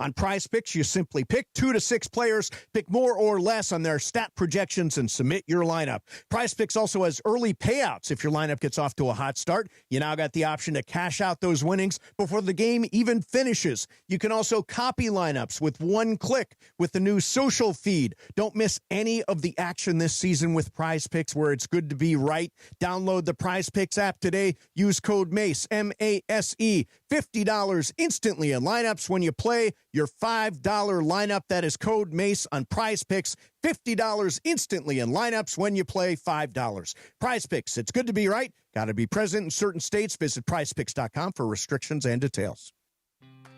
On Prize Picks, you simply pick 2 to 6 players, pick more or less on their stat projections, and submit your lineup. Prize Picks also has early payouts. If your lineup gets off to a hot start, you now got the option to cash out those winnings before the game even finishes. You can also copy lineups with one click with the new social feed. Don't miss any of the action this season with Prize Picks, where it's good to be right. Download the Prize Picks app today. Use code MACE, M-A-S-E, $50 instantly in lineups when you play your $5 lineup. That is code MACE on Prize Picks. $50 instantly in lineups when you play $5. Prize Picks, it's good to be right. Got to be present in certain states. Visit prizepicks.com for restrictions and details.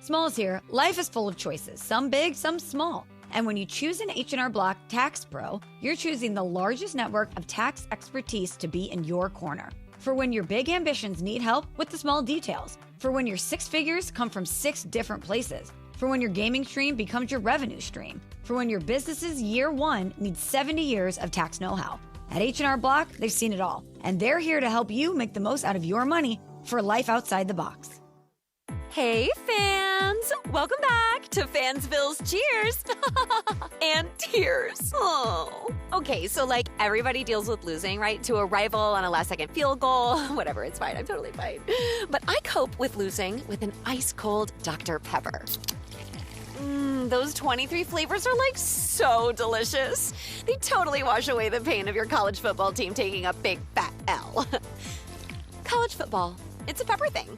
Smalls here. Life is full of choices, some big, some small. And when you choose an H&R Block Tax Pro, you're choosing the largest network of tax expertise to be in your corner. For when your big ambitions need help with the small details. For when your 6 figures come from 6 different places. For when your gaming stream becomes your revenue stream. For when your business's year 1 needs 70 years of tax know-how. At H&R Block, they've seen it all. And they're here to help you make the most out of your money for life outside the box. Hey, fans! Welcome back to Fansville's Cheers and Tears. Oh. Okay, so like everybody deals with losing, right? To a rival on a last-second field goal. Whatever, it's fine. I'm totally fine. But I cope with losing with an ice-cold Dr. Pepper. Those 23 flavors are like so delicious. They totally wash away the pain of your college football team taking a big fat L. College football, it's a pepper thing.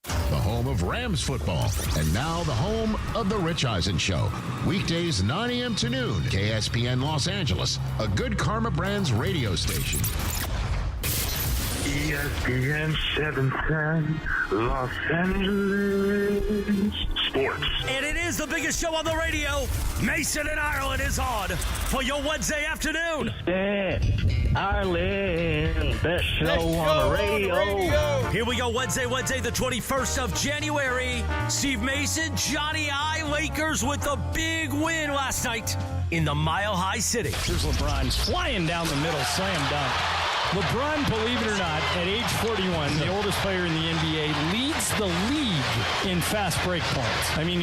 The home of Rams football, and now the home of The Rich Eisen Show. Weekdays 9 a.m. to noon, KSPN Los Angeles, a Good Karma Brands radio station. ESPN 710, Los Angeles Sports. And it is the biggest show on the radio. Mason and Ireland is on for your Wednesday afternoon. Ireland, best show on the radio. Here we go, Wednesday, the 21st of January. Steve Mason, Johnny I, Lakers with a big win last night in the Mile High City. Here's LeBron flying down the middle, slam dunk. LeBron, believe it or not, at age 41, the oldest player in the NBA, leads the league in fast break points. I mean,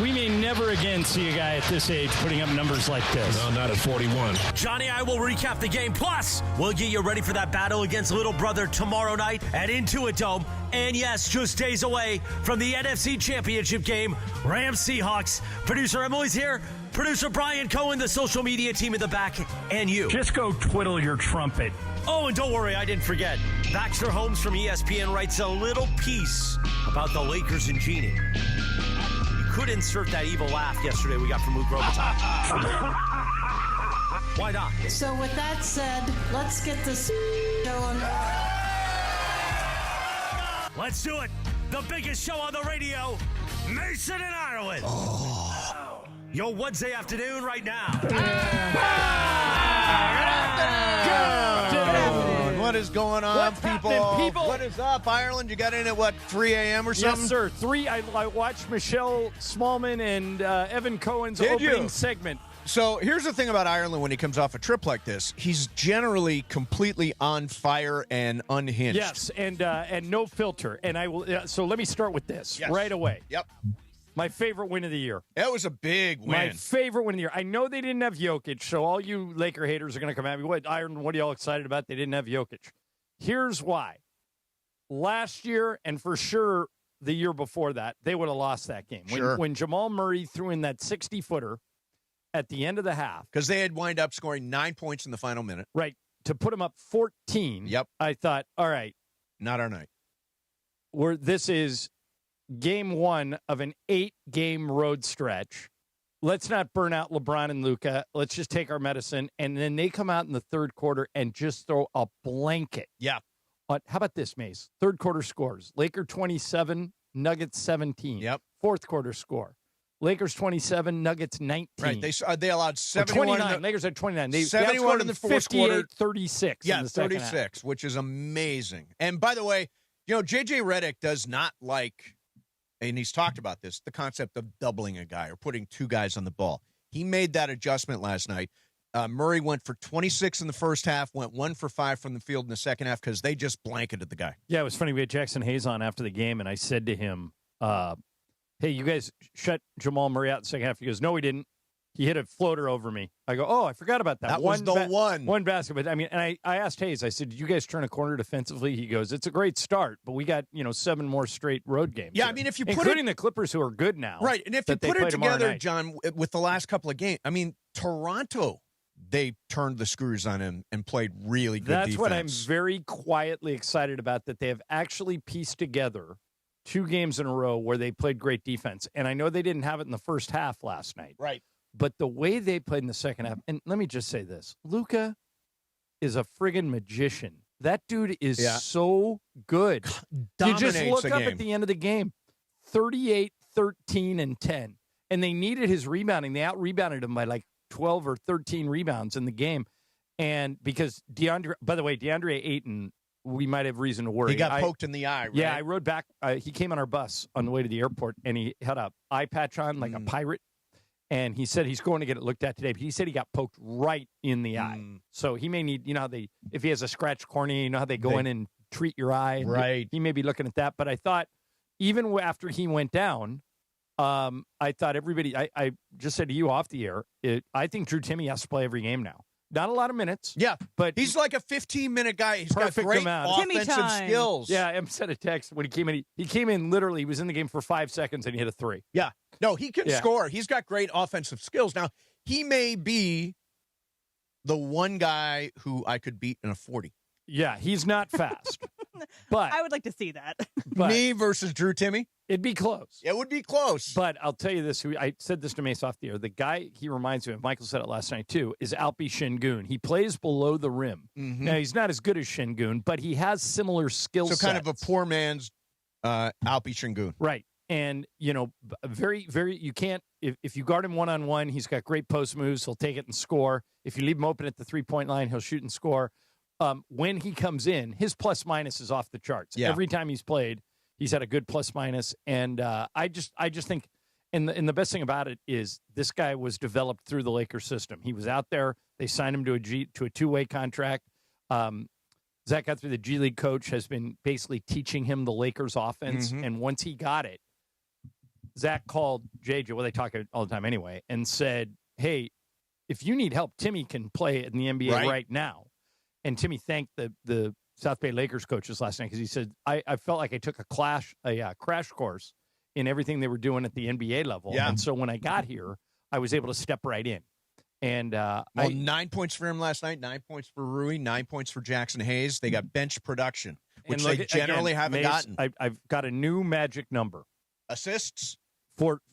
we may never again see a guy at this age putting up numbers like this. No, not at 41. Johnny, I will recap the game. Plus, we'll get you ready for that battle against Little Brother tomorrow night at Intuit Dome. And yes, just days away from the NFC Championship game, Rams Seahawks. Producer Emily's here. Producer Brian Cohen, the social media team in the back, and you. Just go twiddle your trumpet. Oh, and don't worry, I didn't forget. Baxter Holmes from ESPN writes a little piece about the Lakers and Genie. You could insert that evil laugh yesterday we got from Luke Robitaille. Why not? So with that said, let's get this going. Let's do it. The biggest show on the radio, Mason and Ireland. Oh. Your Wednesday afternoon right now. Good afternoon. What is going on, people? What is up, Ireland? You got in at, 3 a.m. or something? Yes, sir. 3. I watched Michelle Smallman and Evan Cohen's opening segment. So here's the thing about Ireland when he comes off a trip like this. He's generally completely on fire and unhinged. Yes, and no filter. And I will. So let me start with this right away. Yep. My favorite win of the year. That was a big win. My favorite win of the year. I know they didn't have Jokic, so all you Laker haters are going to come at me. What, Ireland, what are y'all excited about? They didn't have Jokic. Here's why. Last year, and for sure the year before that, they would have lost that game. When Jamal Murray threw in that 60-footer at the end of the half. Because they had wind up scoring 9 points in the final minute. Right. To put them up 14. Yep. I thought, all right. Not our night. This is game 1 of an 8-game road stretch. Let's not burn out LeBron and Luka. Let's just take our medicine. And then they come out in the third quarter and just throw a blanket. Yeah. How about this, Mace? Third quarter scores. Laker 27, Nuggets 17. Yep. Fourth quarter score. Lakers 27, Nuggets 19. Right. They allowed 71. 29. Lakers had 29. They 71 in the fourth quarter. 36. Yeah, in the second 36, half. which is amazing. And by the way, J.J. Redick does not like, and he's talked about this, the concept of doubling a guy or putting 2 guys on the ball. He made that adjustment last night. Murray went for 26 in the first half, went 1 for 5 from the field in the second half because they just blanketed the guy. Yeah, it was funny. We had Jackson Hayes on after the game, and I said to him, hey, you guys shut Jamal Murray out in the second half. He goes, no, we didn't. He hit a floater over me. I go, oh, I forgot about that. That was the one. One basket. But, I mean, and I asked Hayes, I said, did you guys turn a corner defensively? He goes, it's a great start, but we got, 7 more straight road games. Yeah, here. I mean, if you put including the Clippers, who are good now. Right, and if you put it together, John, with the last couple of games, I mean, Toronto, they turned the screws on him and played really good defense. That's what I'm very quietly excited about, that they have actually pieced together 2 games in a row where they played great defense. And I know they didn't have it in the first half last night. Right. But the way they played in the second half, and let me just say this, Luka is a friggin' magician. That dude is so good. You just look up at the end of the game, 38, 13, and 10. And they needed his rebounding. They out-rebounded him by like 12 or 13 rebounds in the game. And because DeAndre Ayton, we might have reason to worry. He got poked in the eye, right? Yeah, I rode back. He came on our bus on the way to the airport, and he had an eye patch on like a pirate. And he said he's going to get it looked at today, but he said he got poked right in the eye. So he may need, how if he has a scratched cornea, how they go in and treat your eye. Right. He may be looking at that. But I thought, even after he went down, I thought everybody, I just said to you off the air, I think Drew Timmy has to play every game now. Not a lot of minutes. Yeah, but he's like a 15-minute guy. He's got great offensive skills. Yeah, I sent a text when he came in. He came in literally. He was in the game for 5 seconds and he hit a 3. Yeah, no, he can score. He's got great offensive skills. Now he may be the one guy who I could beat in a 40. Yeah, he's not fast, but I would like to see that. Me versus Drew Timmy. It'd be close. It would be close. But I'll tell you this. I said this to Mace off the air. The guy he reminds me of, Michael said it last night too, is Alpi Şengün. He plays below the rim. Mm-hmm. Now, he's not as good as Şengün, but he has similar skill sets. So kind of a poor man's Alpi Şengün. Right. And, very, very, you can't, if you guard him one-on-one, he's got great post moves. He'll take it and score. If you leave him open at the three-point line, he'll shoot and score. When he comes in, his plus-minus is off the charts. Yeah. Every time he's played, he's had a good plus-minus. And I just think, and the best thing about it is this guy was developed through the Lakers system. He was out there. They signed him to a two-way contract. Zach Guthrie, the G League coach, has been basically teaching him the Lakers offense. Mm-hmm. And once he got it, Zach called JJ, well, they talk all the time anyway, and said, hey, if you need help, Timmy can play in the NBA right now. And Timmy thanked the South Bay Lakers coaches last night because he said, I felt like I took a crash course in everything they were doing at the NBA level. Yeah. And so when I got here, I was able to step right in. And 9 points for him last night, 9 points for Rui, 9 points for Jackson Hayes. They got bench production, which they generally haven't gotten. I've got a new magic number. Assists?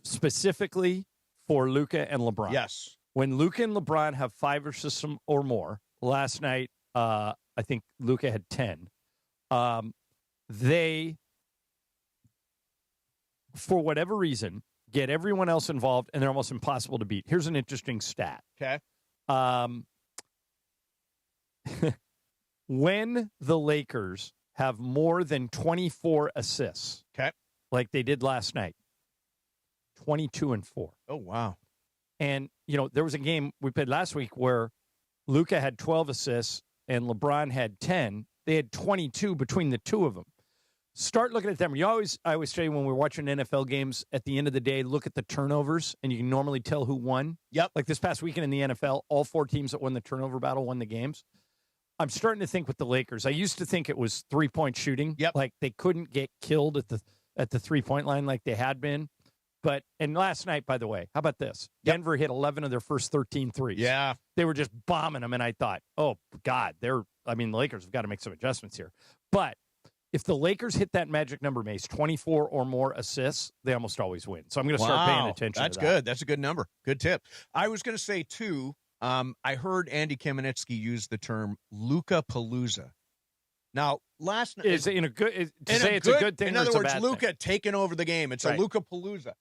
Specifically for Luka and LeBron. Yes. When Luka and LeBron have 5 assists or more, last night, I think Luka had 10. They, for whatever reason, get everyone else involved, and they're almost impossible to beat. Here's an interesting stat. Okay. When the Lakers have more than 24 assists, okay, like they did last night, 22-4. Oh, wow. And, there was a game we played last week where Luka had 12 assists and LeBron had 10. They had 22 between the two of them. Start looking at them. I always say when we're watching NFL games, at the end of the day, look at the turnovers, and you can normally tell who won. Yep. Like this past weekend in the NFL, all 4 teams that won the turnover battle won the games. I'm starting to think with the Lakers. I used to think it was 3-point shooting. Yep. Like they couldn't get killed at the 3-point line like they had been. And last night, by the way, how about this? Yep. Denver hit 11 of their first 13 threes. Yeah. They were just bombing them, and I thought, oh, God, the Lakers have got to make some adjustments here. But if the Lakers hit that magic number, Mace, 24 or more assists, they almost always win. So I'm going to start paying attention to that. That's good. That's a good number. Good tip. I was going to say, too, I heard Andy Kamenetsky use the term Luka-palooza. Now, last night... It's a good thing. In other words, Luka taking over the game. It's a Luka-palooza.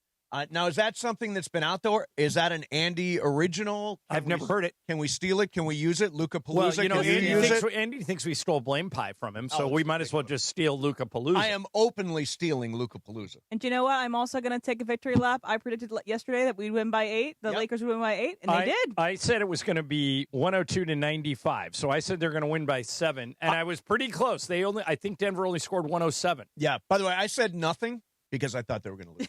Now, is that something that's been out there? Is that an Andy original? I've never heard it. Can we steal it? Can we use it? Luka-palooza? Well, Andy thinks we stole blame pie from him, so we might as well just steal Luka-palooza. I am openly stealing Luka-palooza. And you know what? I'm also going to take a victory lap. I predicted yesterday that we'd win by 8. The Lakers would win by 8, and they did. I said it was going to be 102-95, so I said they're going to win by 7, and I was pretty close. I think Denver only scored 107. Yeah. By the way, I said nothing because I thought they were going to lose.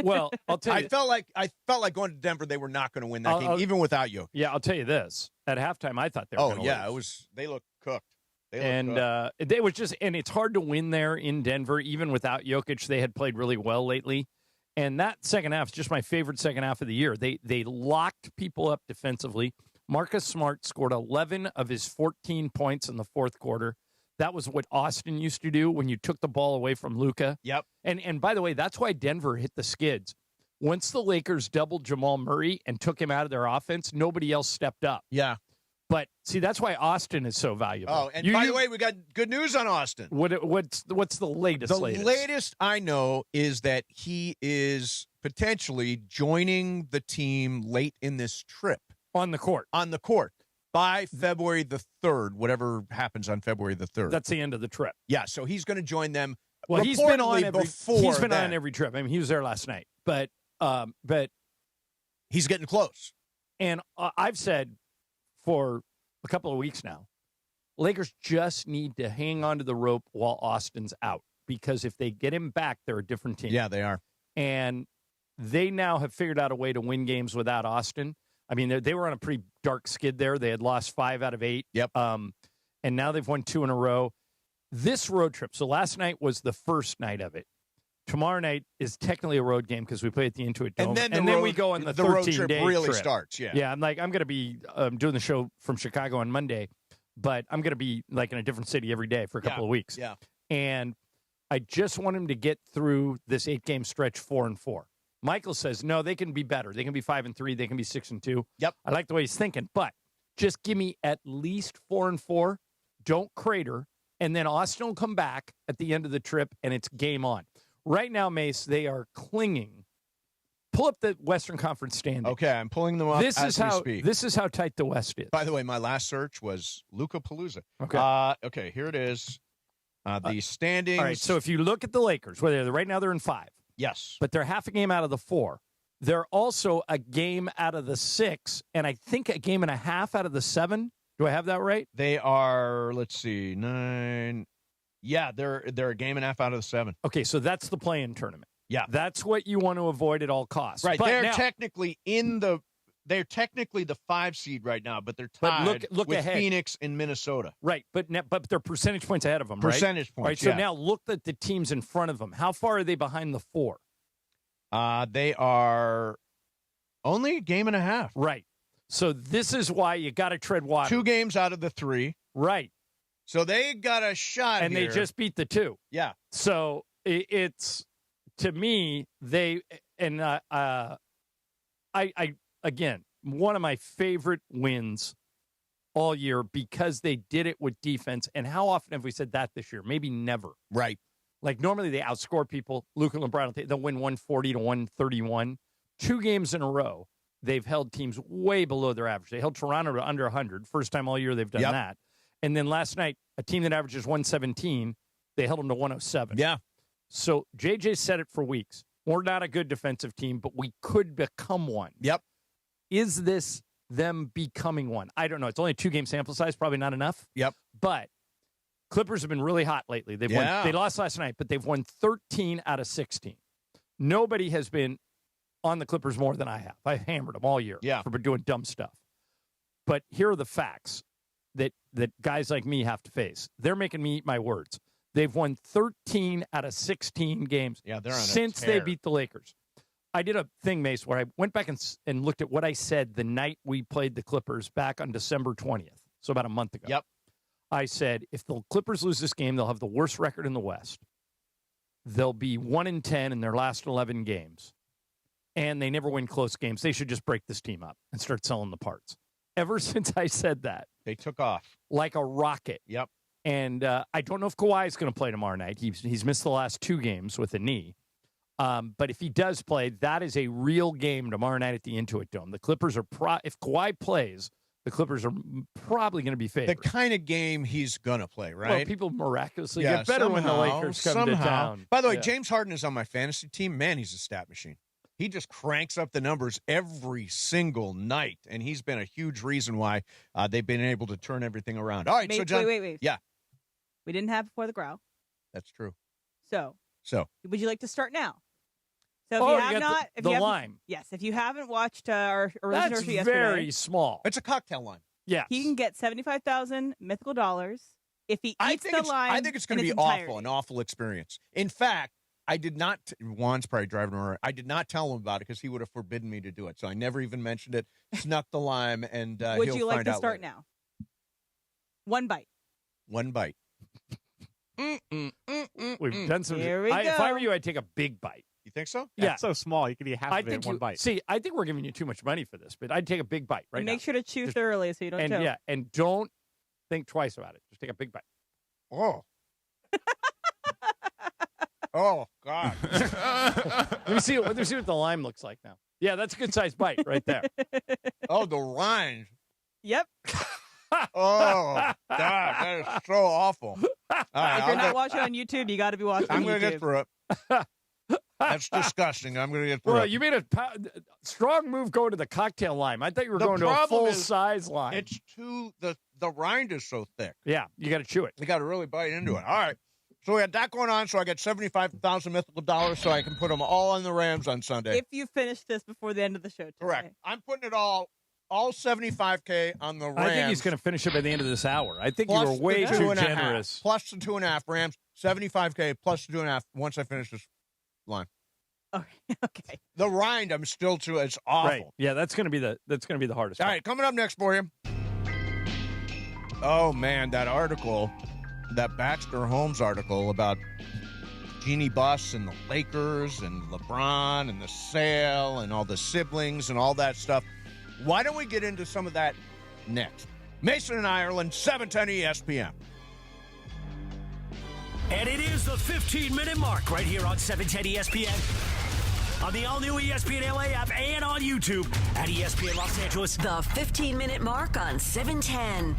Well, I'll tell you. I felt like going to Denver. They were not going to win that game, even without you. Yeah, I'll tell you this. At halftime, I thought they were going to lose. They looked cooked. They was just, and it's hard to win there in Denver, even without Jokic. They had played really well lately. And that second half is just my favorite second half of the year. They locked people up defensively. Marcus Smart scored 11 of his 14 points in the fourth quarter. That was what Austin used to do when you took the ball away from Luka. Yep. And by the way, that's why Denver hit the skids. Once the Lakers doubled Jamal Murray and took him out of their offense, nobody else stepped up. Yeah. But see, that's why Austin is so valuable. Oh, and by the way, we got good news on Austin. What's the latest? The latest I know is that he is potentially joining the team late in this trip. On the court. By February the 3rd, whatever happens on February the 3rd. That's the end of the trip. Yeah, so he's going to join them. Well, he's been on on every trip. I mean, he was there last night. But he's getting close. And I've said for a couple of weeks now, Lakers just need to hang on to the rope while Austin's out. Because if they get him back, they're a different team. Yeah, they are. And they now have figured out a way to win games without Austin. I mean, they were on a pretty dark skid there. They had lost 5 out of 8. Yep. And now they've won 2 in a row. This road trip, so last night was the first night of it. Tomorrow night is technically a road game because we play at the Intuit Dome. And then we go on the 13-day road trip really starts, yeah. Yeah, I'm going to be doing the show from Chicago on Monday, but I'm going to be like in a different city every day for a couple of weeks. Yeah. And I just want him to get through this 8-game stretch 4-4. Michael says, no, they can be better. They can be 5-3. They can be 6-2. Yep. I like the way he's thinking, but just give me at least 4-4. Don't crater. And then Austin will come back at the end of the trip, and it's game on. Right now, Mace, they are clinging. Pull up the Western Conference standings. Okay, I'm pulling them up as we speak. This is how tight the West is. By the way, my last search was Luka Palooza. Okay. Okay, here it is. The standings. All right, so if you look at the Lakers, right now they're in 5. Yes. But they're half a game out of the 4. They're also a game out of the 6, and I think a game and a half out of the 7. Do I have that right? They are, let's see, 9. Yeah, they're a game and a half out of the 7. Okay, so that's the play-in tournament. Yeah. That's what you want to avoid at all costs. Right. But They're technically the 5 seed right now, but they're tied look with ahead. Phoenix and Minnesota. Right, but they're percentage points ahead of them, right? Percentage points, Right, so now look at the teams in front of them. How far are they behind the 4? They are only a game and a half. Right. So this is why you got to tread water. 2 games out of the 3. Right. So they got a shot and here. They just beat the 2. Yeah. So it's, to me, again, one of my favorite wins all year because they did it with defense. And how often have we said that this year? Maybe never. Right. Like normally they outscore people. Luka and LeBron, they'll win 140 to 131. 2 games in a row, they've held teams way below their average. They held Toronto to under 100. First time all year they've done that. And then last night, a team that averages 117, they held them to 107. Yeah. So JJ said it for weeks. We're not a good defensive team, but we could become one. Yep. Is this them becoming one? I don't know. It's only a 2-game sample size, probably not enough. Yep. But Clippers have been really hot lately. They've won. They lost last night, but they've won 13 out of 16. Nobody has been on the Clippers more than I have. I've hammered them all year for doing dumb stuff. But here are the facts that guys like me have to face. They're making me eat my words. They've won 13 out of 16 games since they beat the Lakers. I did a thing, Mace, where I went back and looked at what I said the night we played the Clippers back on December 20th, so about a month ago. Yep. I said, if the Clippers lose this game, they'll have the worst record in the West. They'll be 1-10 in their last 11 games. And they never win close games. They should just break this team up and start selling the parts. Ever since I said that, they took off like a rocket. Yep. And I don't know if Kawhi is going to play tomorrow night. He's missed the last 2 games with a knee. But if he does play, that is a real game tomorrow night at the Intuit Dome. The Clippers are if Kawhi plays, the Clippers are probably going to be favored. The kind of game he's going to play, right? Well, people miraculously get better when the Lakers come to town. By the way, James Harden is on my fantasy team. Man, he's a stat machine. He just cranks up the numbers every single night, and he's been a huge reason why they've been able to turn everything around. All right, so John, wait. Yeah. We didn't have before the growl. That's true. So, would you like to start now? So if Oh, you you have got not, the lime. Yes, if you haven't watched our original That's show yesterday, very small. It's a cocktail lime. Yeah. he can get 75,000 mythical dollars if he eats the lime. I think it's going to be awful, an awful experience. In fact, I did not. Juan's probably driving around. I did not tell him about it because he would have forbidden me to do it. So I never even mentioned it. Snuck the lime, and Would he'll you like find to out start later. now? One bite. One bite. We've done some. Here we If I go. were you, I'd take a big bite. You think so? Yeah. It's so small. You could eat half I of it in think one bite. See, I think we're giving you too much money for this, but I'd take a big bite right now. Make sure to chew Just- thoroughly so you don't choke. And don't think twice about it. Just take a big bite. Oh. Oh God. Let me see what the lime looks like now. Yeah, that's a good sized bite right there. Oh, the rind. Yep. Oh God, that is so awful. All right, If you're not watching on YouTube, you got to be watching I'm on going to YouTube. get through it. That's disgusting. I'm going to get through Well, it. you made a strong move going to the cocktail lime. I thought you were The going to a problem full is size lime. It's too the rind is so thick. Yeah, you got to chew it. You got to really bite into it. All right. So we had that going on. So I get 75,000 mythical dollars, so I can put them all on the Rams on Sunday. If you finish this before the end of the show today. Correct. I'm putting it all 75K on the Rams. I think he's going to finish it by the end of this hour. I think plus you were way the too 2.5, generous. Plus the 2.5 Rams, 75K plus the 2.5 once I finish this line. Okay. The rind, I'm still too. It's awful. Right. Yeah, that's going to be the hardest. All part. right, coming up next for you. Oh man, that article, that Baxter Holmes article about Jeannie Buss and the Lakers and LeBron and the sale and all the siblings and all that stuff. Why don't we get into some of that next? Mason and Ireland, 710 ESPN. And it is the 15-minute mark right here on 710 ESPN. On the all-new ESPN LA app and on YouTube at ESPN Los Angeles. The 15-minute mark on 710.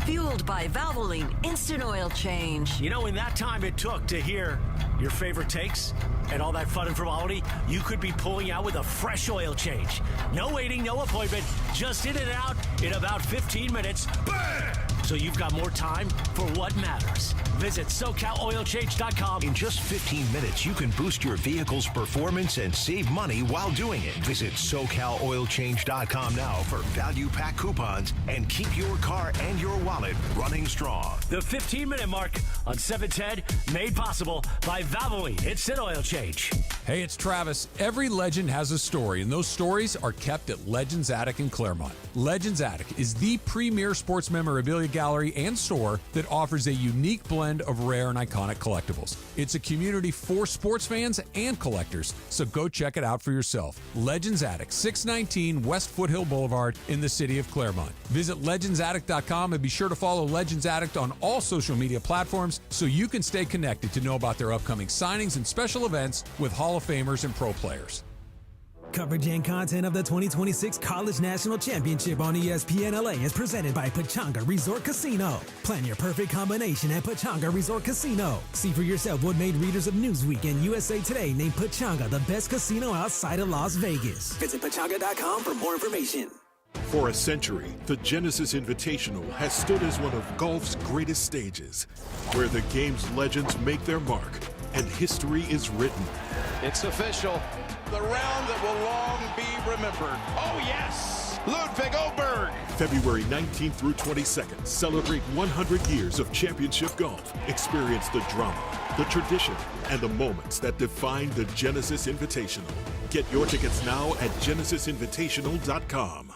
Fueled by Valvoline Instant Oil Change. You know, in that time it took to hear your favorite takes and all that fun and frivolity, you could be pulling out with a fresh oil change. No waiting, no appointment, just in and out in about 15 minutes. Bam! So you've got more time for what matters. Visit SoCalOilChange.com. In just 15 minutes, you can boost your vehicle's performance and save money while doing it. Visit SoCalOilChange.com now for value pack coupons and keep your car and your wallet running strong. The 15-minute mark on 710, made possible by Valvoline Instant Oil Change. Hey, it's Travis. Every legend has a story, and those stories are kept at Legends Attic in Claremont. Legends Attic is the premier sports memorabilia gallery and store that offers a unique blend of rare and iconic collectibles. It's a community for sports fans and collectors, so go check it out for yourself. Legends Attic, 619 West Foothill Boulevard in the city of Claremont. Visit legendsattic.com and be sure to follow Legends Attic on all social media platforms so you can stay connected to know about their upcoming signings and special events with Hall of Famers and pro players. Coverage and content of the 2026 College National Championship on ESPN LA is presented by Pechanga Resort Casino. Plan your perfect combination at Pechanga Resort Casino. See for yourself what made readers of Newsweek and USA Today named Pechanga the best casino outside of Las Vegas. Visit Pechanga.com for more information. For a century, the Genesis Invitational has stood as one of golf's greatest stages, where the game's legends make their mark and history is written. It's official. The round that will long be remembered. Oh, yes! Ludwig Oberg. February 19th through 22nd, celebrate 100 years of championship golf. Experience the drama, the tradition, and the moments that define the Genesis Invitational. Get your tickets now at genesisinvitational.com.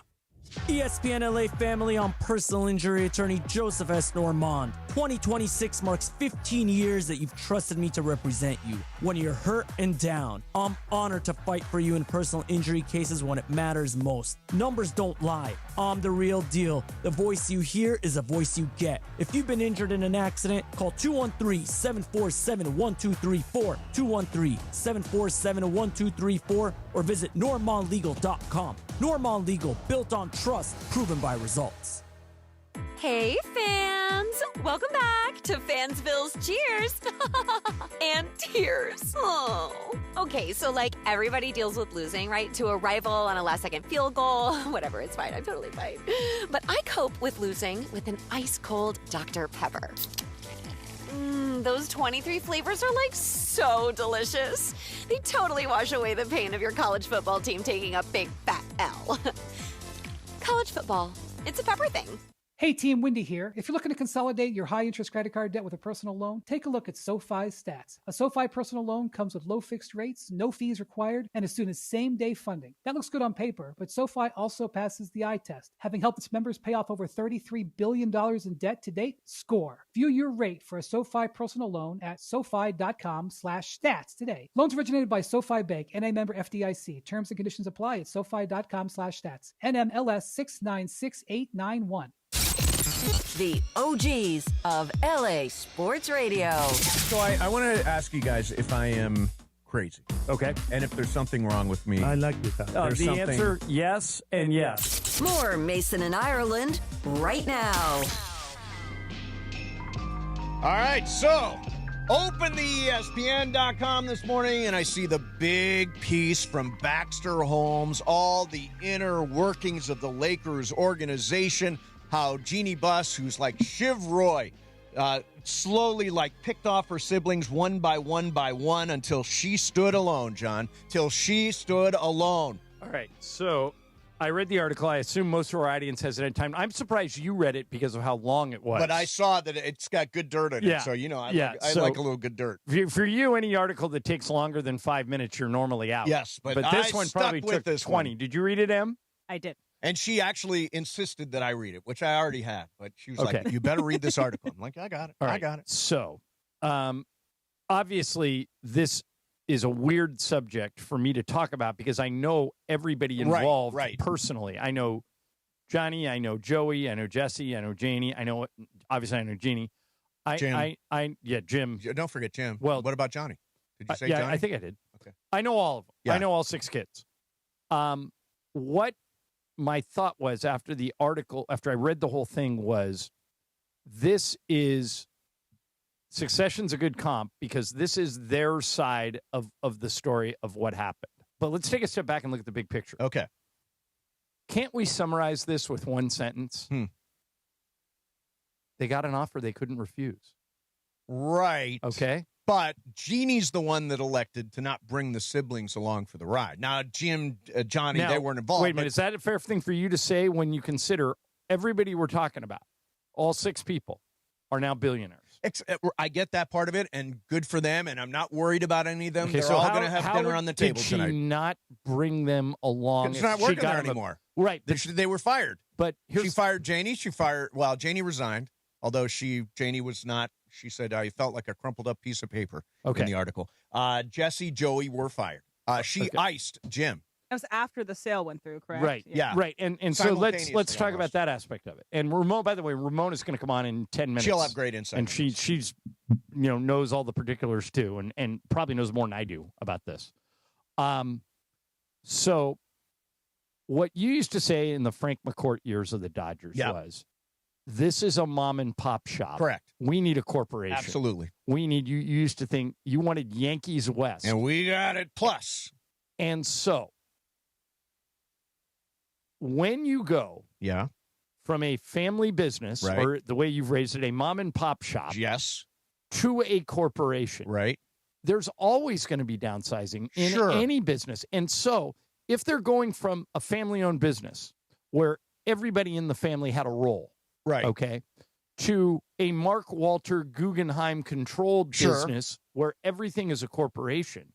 ESPN LA family, on personal injury attorney Joseph S. Normand. 2026 marks 15 years that you've trusted me to represent you. When you're hurt and down, I'm honored to fight for you in personal injury cases when it matters most. Numbers don't lie. I'm the real deal. The voice you hear is a voice you get. If you've been injured in an accident, call 213-747-1234, 213-747-1234, or visit normandlegal.com. Normand Legal, built on trust, proven by results. Hey, fans! Welcome back to Fansville's Cheers and Tears. Oh. Okay, so like everybody deals with losing, right? To a rival on a last-second field goal. Whatever, it's fine. I'm totally fine. But I cope with losing with an ice-cold Dr. Pepper. Those 23 flavors are like so delicious. They totally wash away the pain of your college football team taking a big fat L. College football, it's a pepper thing. Hey team, Wendy here. If you're looking to consolidate your high-interest credit card debt with a personal loan, take a look at SoFi's stats. A SoFi personal loan comes with low fixed rates, no fees required, and as soon as same-day funding. That looks good on paper, but SoFi also passes the eye test. Having helped its members pay off over $33 billion in debt to date, score. View your rate for a SoFi personal loan at SoFi.com/stats today. Loans originated by SoFi Bank, NA member FDIC. Terms and conditions apply at SoFi.com/stats. NMLS 696891. The OGs of LA Sports Radio. So I want to ask you guys if I am crazy. Okay. And if there's something wrong with me. I like this. The answer, yes and yes. More Mason and Ireland right now. All right, so open the ESPN.com this morning, and I see the big piece from Baxter Holmes, all the inner workings of the Lakers organization, how Jeannie Buss, who's like Shiv Roy, slowly picked off her siblings one by one until she stood alone, John, till she stood alone. All right, so I read the article. I assume most of our audience has it in time. I'm surprised you read it because of how long it was. But I saw that it's got good dirt in it, so I like a little good dirt. For you, any article that takes longer than 5 minutes, you're normally out. Yes, but this one probably took 20. Did you read it, Em? I did. And she actually insisted that I read it, which I already had. But she was like, you better read this article. I'm like, I got it. All right. I got it. So, obviously, this is a weird subject for me to talk about because I know everybody involved personally. I know Johnny. I know Joey. I know Jesse. I know Janie. I know Jeannie. Jim. Don't forget Jim. Well, what about Johnny? Did you say Johnny? I think I did. Okay. I know all of them. Yeah. I know all 6 kids. What my thought was after the article, after I read the whole thing, was Succession's a good comp because this is their side of the story of what happened. But let's take a step back and look at the big picture. Okay. Can't we summarize this with one sentence? They got an offer they couldn't refuse. Right. Okay. But Jeannie's the one that elected to not bring the siblings along for the ride. Now, Jim, Johnny, they weren't involved. Wait a minute. Is that a fair thing for you to say when you consider everybody we're talking about, all 6 people, are now billionaires? I get that part of it, and good for them, and I'm not worried about any of them. Okay, They're all going to have dinner on the table tonight. Did she not bring them along? She's not working there anymore. Right. They were fired. But she fired Janie. Janie resigned, although Janie was not. She said, I felt like a crumpled up piece of paper in the article. Jesse, Joey were fired. She iced Jim. That was after the sale went through, correct? Right. Yeah. Right. And so let's talk about that aspect of it. And Ramona, by the way, Ramona's going to come on in 10 minutes. She'll have great insight. And she's knows all the particulars too, and probably knows more than I do about this. So what you used to say in the Frank McCourt years of the Dodgers was, this is a mom and pop shop. Correct. We need a corporation. Absolutely. We need, you used to think you wanted Yankees West. And we got it plus. And so when you go from a family business, or the way you've raised it, a mom and pop shop, to a corporation, there's always going to be downsizing in any business. And so if they're going from a family-owned business where everybody in the family had a role, okay, to a Mark Walter Guggenheim-controlled business where everything is a corporation,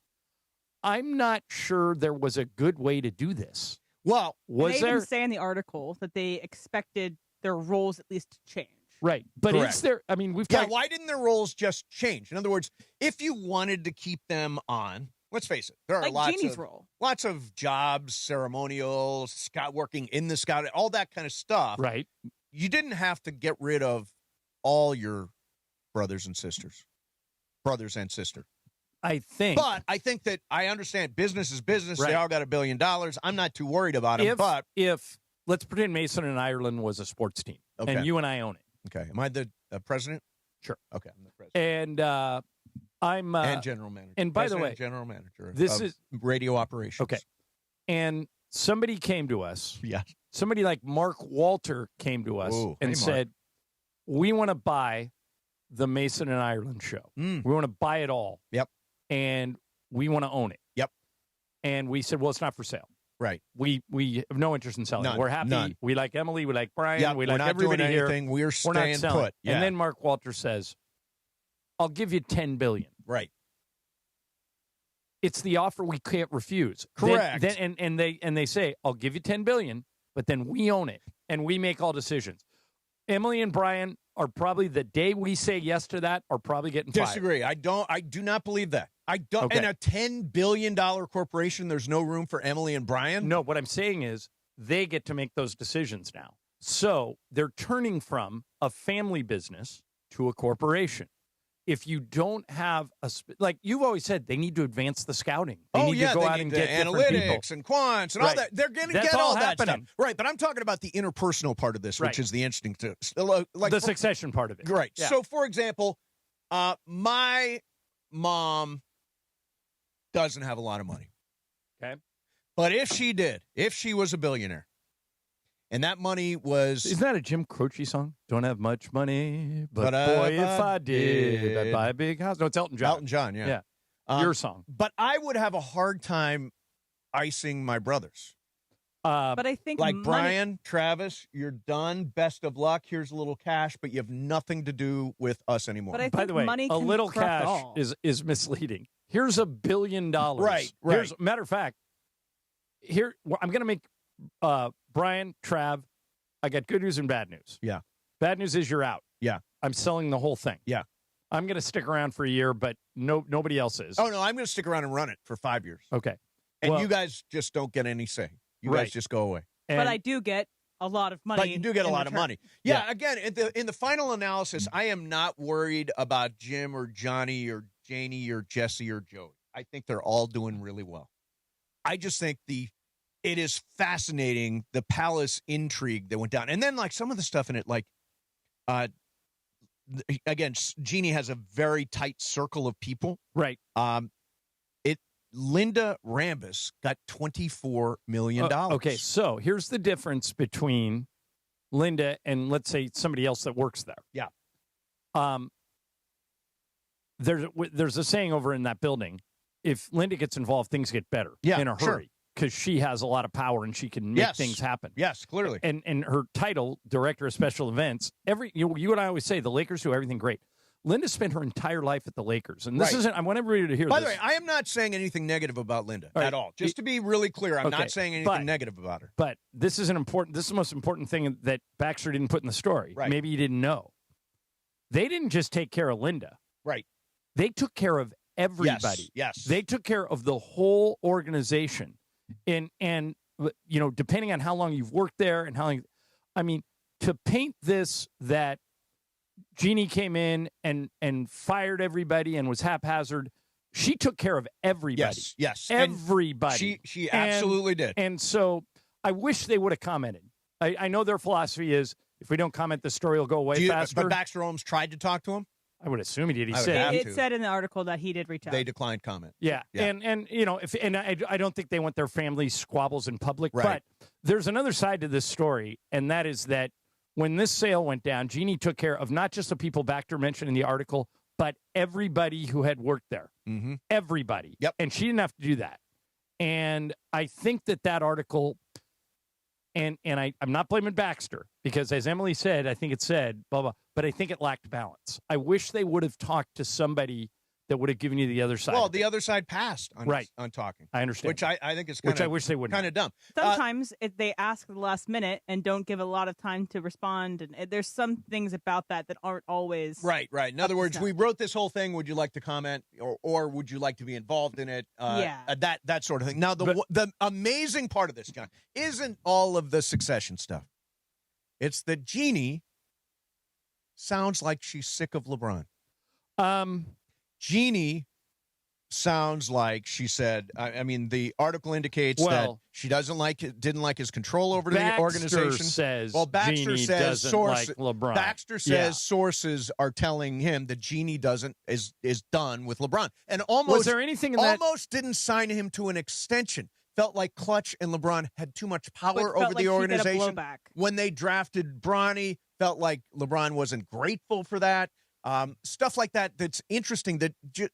I'm not sure there was a good way to do this. Well, they even say in the article that they expected their roles at least to change. Right. But is there, I mean, why didn't their roles just change? In other words, if you wanted to keep them on, let's face it, there are lots of jobs, ceremonial, working in the scout, all that kind of stuff. Right. You didn't have to get rid of all your brothers and sister. I think. But I think that I understand business is business. They all got $1 billion. I'm not too worried about it. But if let's pretend Mason and Ireland was a sports team, and you and I own it. Okay. Am I the president? Sure. Okay. I'm the president. And I'm and general manager. And by the way, general manager. This is radio operations. Okay. And somebody came to us. Yeah. Somebody like Mark Walter came to us and said, "We want to buy the Mason and Ireland show. Mm. We want to buy it all. Yep. And we want to own it. Yep. And we said, well, it's not for sale. Right. We have no interest in selling. None. We're happy. None. We like Emily. We like Brian. Yep, we we're like not everybody doing here. anything. We're not staying selling. put. Yeah. And then Mark Walter says, I'll give you $10 billion. Right. It's the offer we can't refuse. Correct. And they say, I'll give you $10 billion, but then we own it and we make all decisions. Emily and Brian are probably, the day we say yes to that, are probably getting fired. Disagree. I do not believe that. I don't. Okay. In a $10 billion corporation, there's no room for Emily and Brian. No, what I'm saying is they get to make those decisions now. So they're turning from a family business to a corporation. If you don't have like you've always said, they need to advance the scouting. They need to go out and get analytics and quants and all that. They're going to get all that stuff. Right, but I'm talking about the interpersonal part of this, which is the interesting to the succession part of it. Right. Yeah. So, for example, my mom doesn't have a lot of money. Okay. But if she did, if she was a billionaire, and that money was... Isn't that a Jim Croce song? Don't have much money, but boy, if I did, I'd buy a big house. No, it's Elton John. Elton John, yeah. Your song. But I would have a hard time icing my brothers. But I think like Brian, Travis, you're done. Best of luck. Here's a little cash, but you have nothing to do with us anymore. But I By think the way, money a can little corrupt cash all. is misleading. Here's $1 billion. Right. Matter of fact, here I'm going to make Brian, Trav. I got good news and bad news. Yeah. Bad news is you're out. Yeah. I'm selling the whole thing. Yeah. I'm going to stick around for a year, but nobody else is. Oh, no, I'm going to stick around and run it for 5 years. Okay. And Well- you guys just don't get any say. You Right. guys just go away. But I do get a lot of money. But you do get a in lot of return. money. Yeah, again, in the final analysis, I am not worried about Jim or Johnny or Janie or Jesse or Joey. I think they're all doing really well. I just think it is fascinating, the palace intrigue that went down. And then, like, some of the stuff in it, like, again, Jeannie has a very tight circle of people. Right. Linda Rambis got $24 million. Okay, so here's the difference between Linda and, let's say, somebody else that works there. Yeah. There's a saying over in that building, if Linda gets involved, things get better in a sure. hurry because she has a lot of power and she can make things happen. Yes, clearly. And her title, Director of Special Events, you and I always say the Lakers do everything great. Linda spent her entire life at the Lakers. And this isn't, I want everybody to hear this. By the way, I am not saying anything negative about Linda at all. Just to be really clear, I'm not saying anything negative about her. But this is the most important thing that Baxter didn't put in the story. Right. Maybe you didn't know. They didn't just take care of Linda. Right. They took care of everybody. Yes. They took care of the whole organization. And depending on how long you've worked there and how long, I mean, to paint this that Jeannie came in and fired everybody and was haphazard. She took care of everybody. Yes. Everybody. She absolutely did. And so I wish they would have commented. I know their philosophy is if we don't comment, the story will go away faster. But Baxter Holmes tried to talk to him? I would assume he did. It said in the article that he did reach out. They declined comment. Yeah. And I don't think they want their family squabbles in public. Right. But there's another side to this story, and that is that when this sale went down, Jeannie took care of not just the people Baxter mentioned in the article, but everybody who had worked there. Mm-hmm. Everybody. Yep. And she didn't have to do that. And I think that article, and I'm not blaming Baxter, because as Emily said, I think it said, blah, blah, but I think it lacked balance. I wish they would have talked to somebody that would have given you the other side. Well, the other side passed on talking. I understand. Which I think is kind of, I wish they wouldn't. Kind of dumb. Sometimes they ask at the last minute and don't give a lot of time to respond. And there's some things about that aren't always right. In other words, we wrote this whole thing. Would you like to comment, or would you like to be involved in it? That sort of thing. Now, the amazing part of this, John, isn't all of the succession stuff. It's that Jeannie sounds like she's sick of LeBron. Jeannie sounds like she said, I mean, the article indicates that she didn't like his control over the organization. Baxter Jeannie says doesn't like LeBron. Baxter says sources are telling him that Jeannie is done with LeBron. And was there anything in almost didn't sign him to an extension. Felt like Clutch and LeBron had too much power over the organization. When they drafted Bronny, felt like LeBron wasn't grateful for that. Stuff like that that's interesting,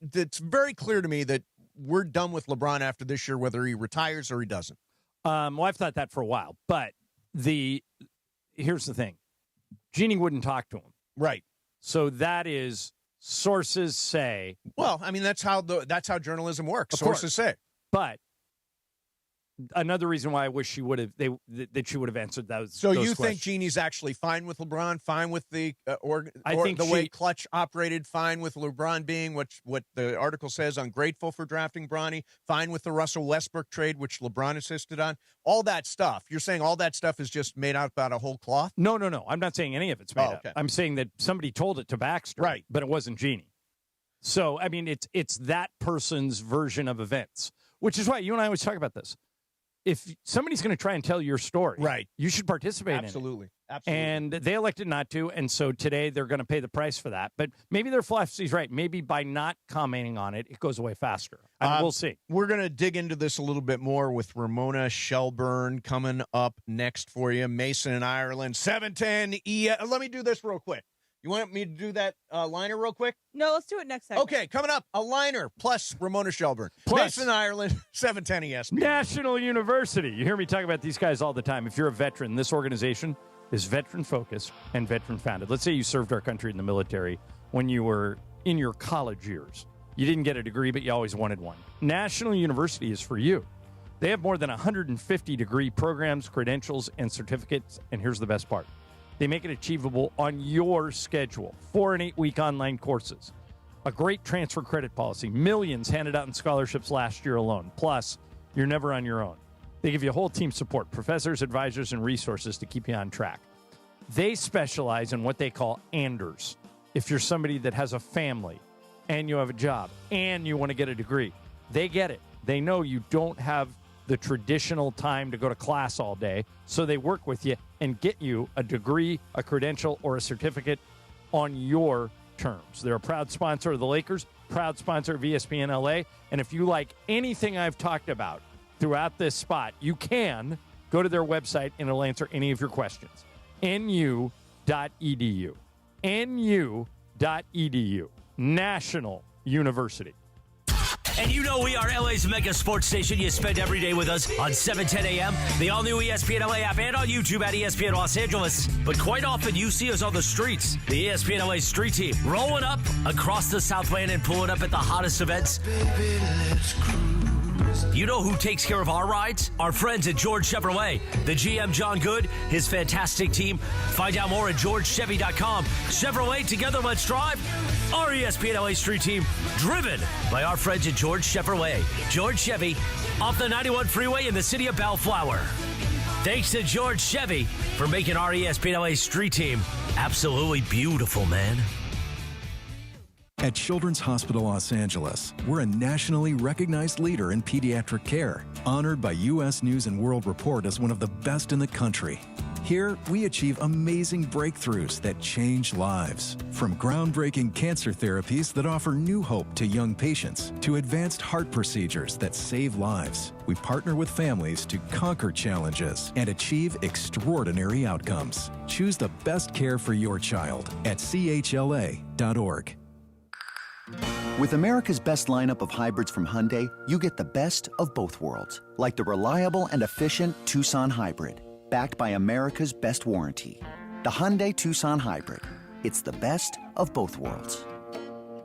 that's very clear to me that we're done with LeBron after this year, whether he retires or he doesn't. Well, I've thought that for a while, but here's the thing. Jeannie wouldn't talk to him. Right. So that is sources say. Well, I mean, that's how journalism works. Sources say. But another reason why I wish she would have that she would have answered those. So those you questions. think Jeannie's actually fine with LeBron, fine with the way Clutch operated, fine with LeBron being what the article says, ungrateful for drafting Bronny, fine with the Russell Westbrook trade, which LeBron insisted on, all that stuff. You're saying all that stuff is just made up out of whole cloth? No. I'm not saying any of it's made up. I'm saying that somebody told it to Baxter, right? But it wasn't Jeannie. So I mean, it's that person's version of events, which is why you and I always talk about this. If somebody's going to try and tell your story, right, you should participate in it. Absolutely. And they elected not to, and so today they're going to pay the price for that. But maybe their philosophy's right. Maybe by not commenting on it, it goes away faster. We'll see. We're going to dig into this a little bit more with Ramona Shelburne coming up next for you. Mason in Ireland, 710 Let me do this real quick. You want me to do that liner real quick? No, let's do it next segment. Okay, coming up, a liner plus Ramona Shelburne. Plus Mason Ireland, 710 ESPN. National University. You hear me talk about these guys all the time. If you're a veteran, this organization is veteran-focused and veteran-founded. Let's say you served our country in the military when you were in your college years. You didn't get a degree, but you always wanted one. National University is for you. They have more than 150 degree programs, credentials, and certificates. And here's the best part. They make it achievable on your schedule. 4 and 8 week online courses. A great transfer credit policy. Millions handed out in scholarships last year alone. Plus, you're never on your own. They give you whole team support, professors, advisors, and resources to keep you on track. They specialize in what they call Anders. If you're somebody that has a family and you have a job and you want to get a degree, they get it. They know you don't have the traditional time to go to class all day, so they work with you and get you a degree, a credential, or a certificate on your terms. They're a proud sponsor of the Lakers, proud sponsor of ESPN LA, and if you like anything I've talked about throughout this spot, you can go to their website and it'll answer any of your questions. nu.edu. nu.edu. National University. And you know we are LA's mega sports station. You spend every day with us on 710 a.m., the all-new ESPN LA app, and on YouTube at ESPN Los Angeles. But quite often you see us on the streets. The ESPN LA street team rolling up across the Southland and pulling up at the hottest events. Baby, let's cruise. You know who takes care of our rides? Our friends at George Chevrolet. The GM, John Good, his fantastic team. Find out more at georgechevy.com. Chevrolet, together let's drive. Our ESPN LA street team, driven by our friends at George Chevrolet. George Chevy, off the 91 freeway in the city of Bellflower. Thanks to George Chevy for making our ESPN LA street team absolutely beautiful, man. At Children's Hospital Los Angeles, we're a nationally recognized leader in pediatric care, honored by U.S. News & World Report as one of the best in the country. Here, we achieve amazing breakthroughs that change lives. From groundbreaking cancer therapies that offer new hope to young patients, to advanced heart procedures that save lives, we partner with families to conquer challenges and achieve extraordinary outcomes. Choose the best care for your child at chla.org. With America's best lineup of hybrids from Hyundai, you get the best of both worlds, like the reliable and efficient Tucson Hybrid, backed by America's best warranty. The Hyundai Tucson Hybrid. It's the best of both worlds.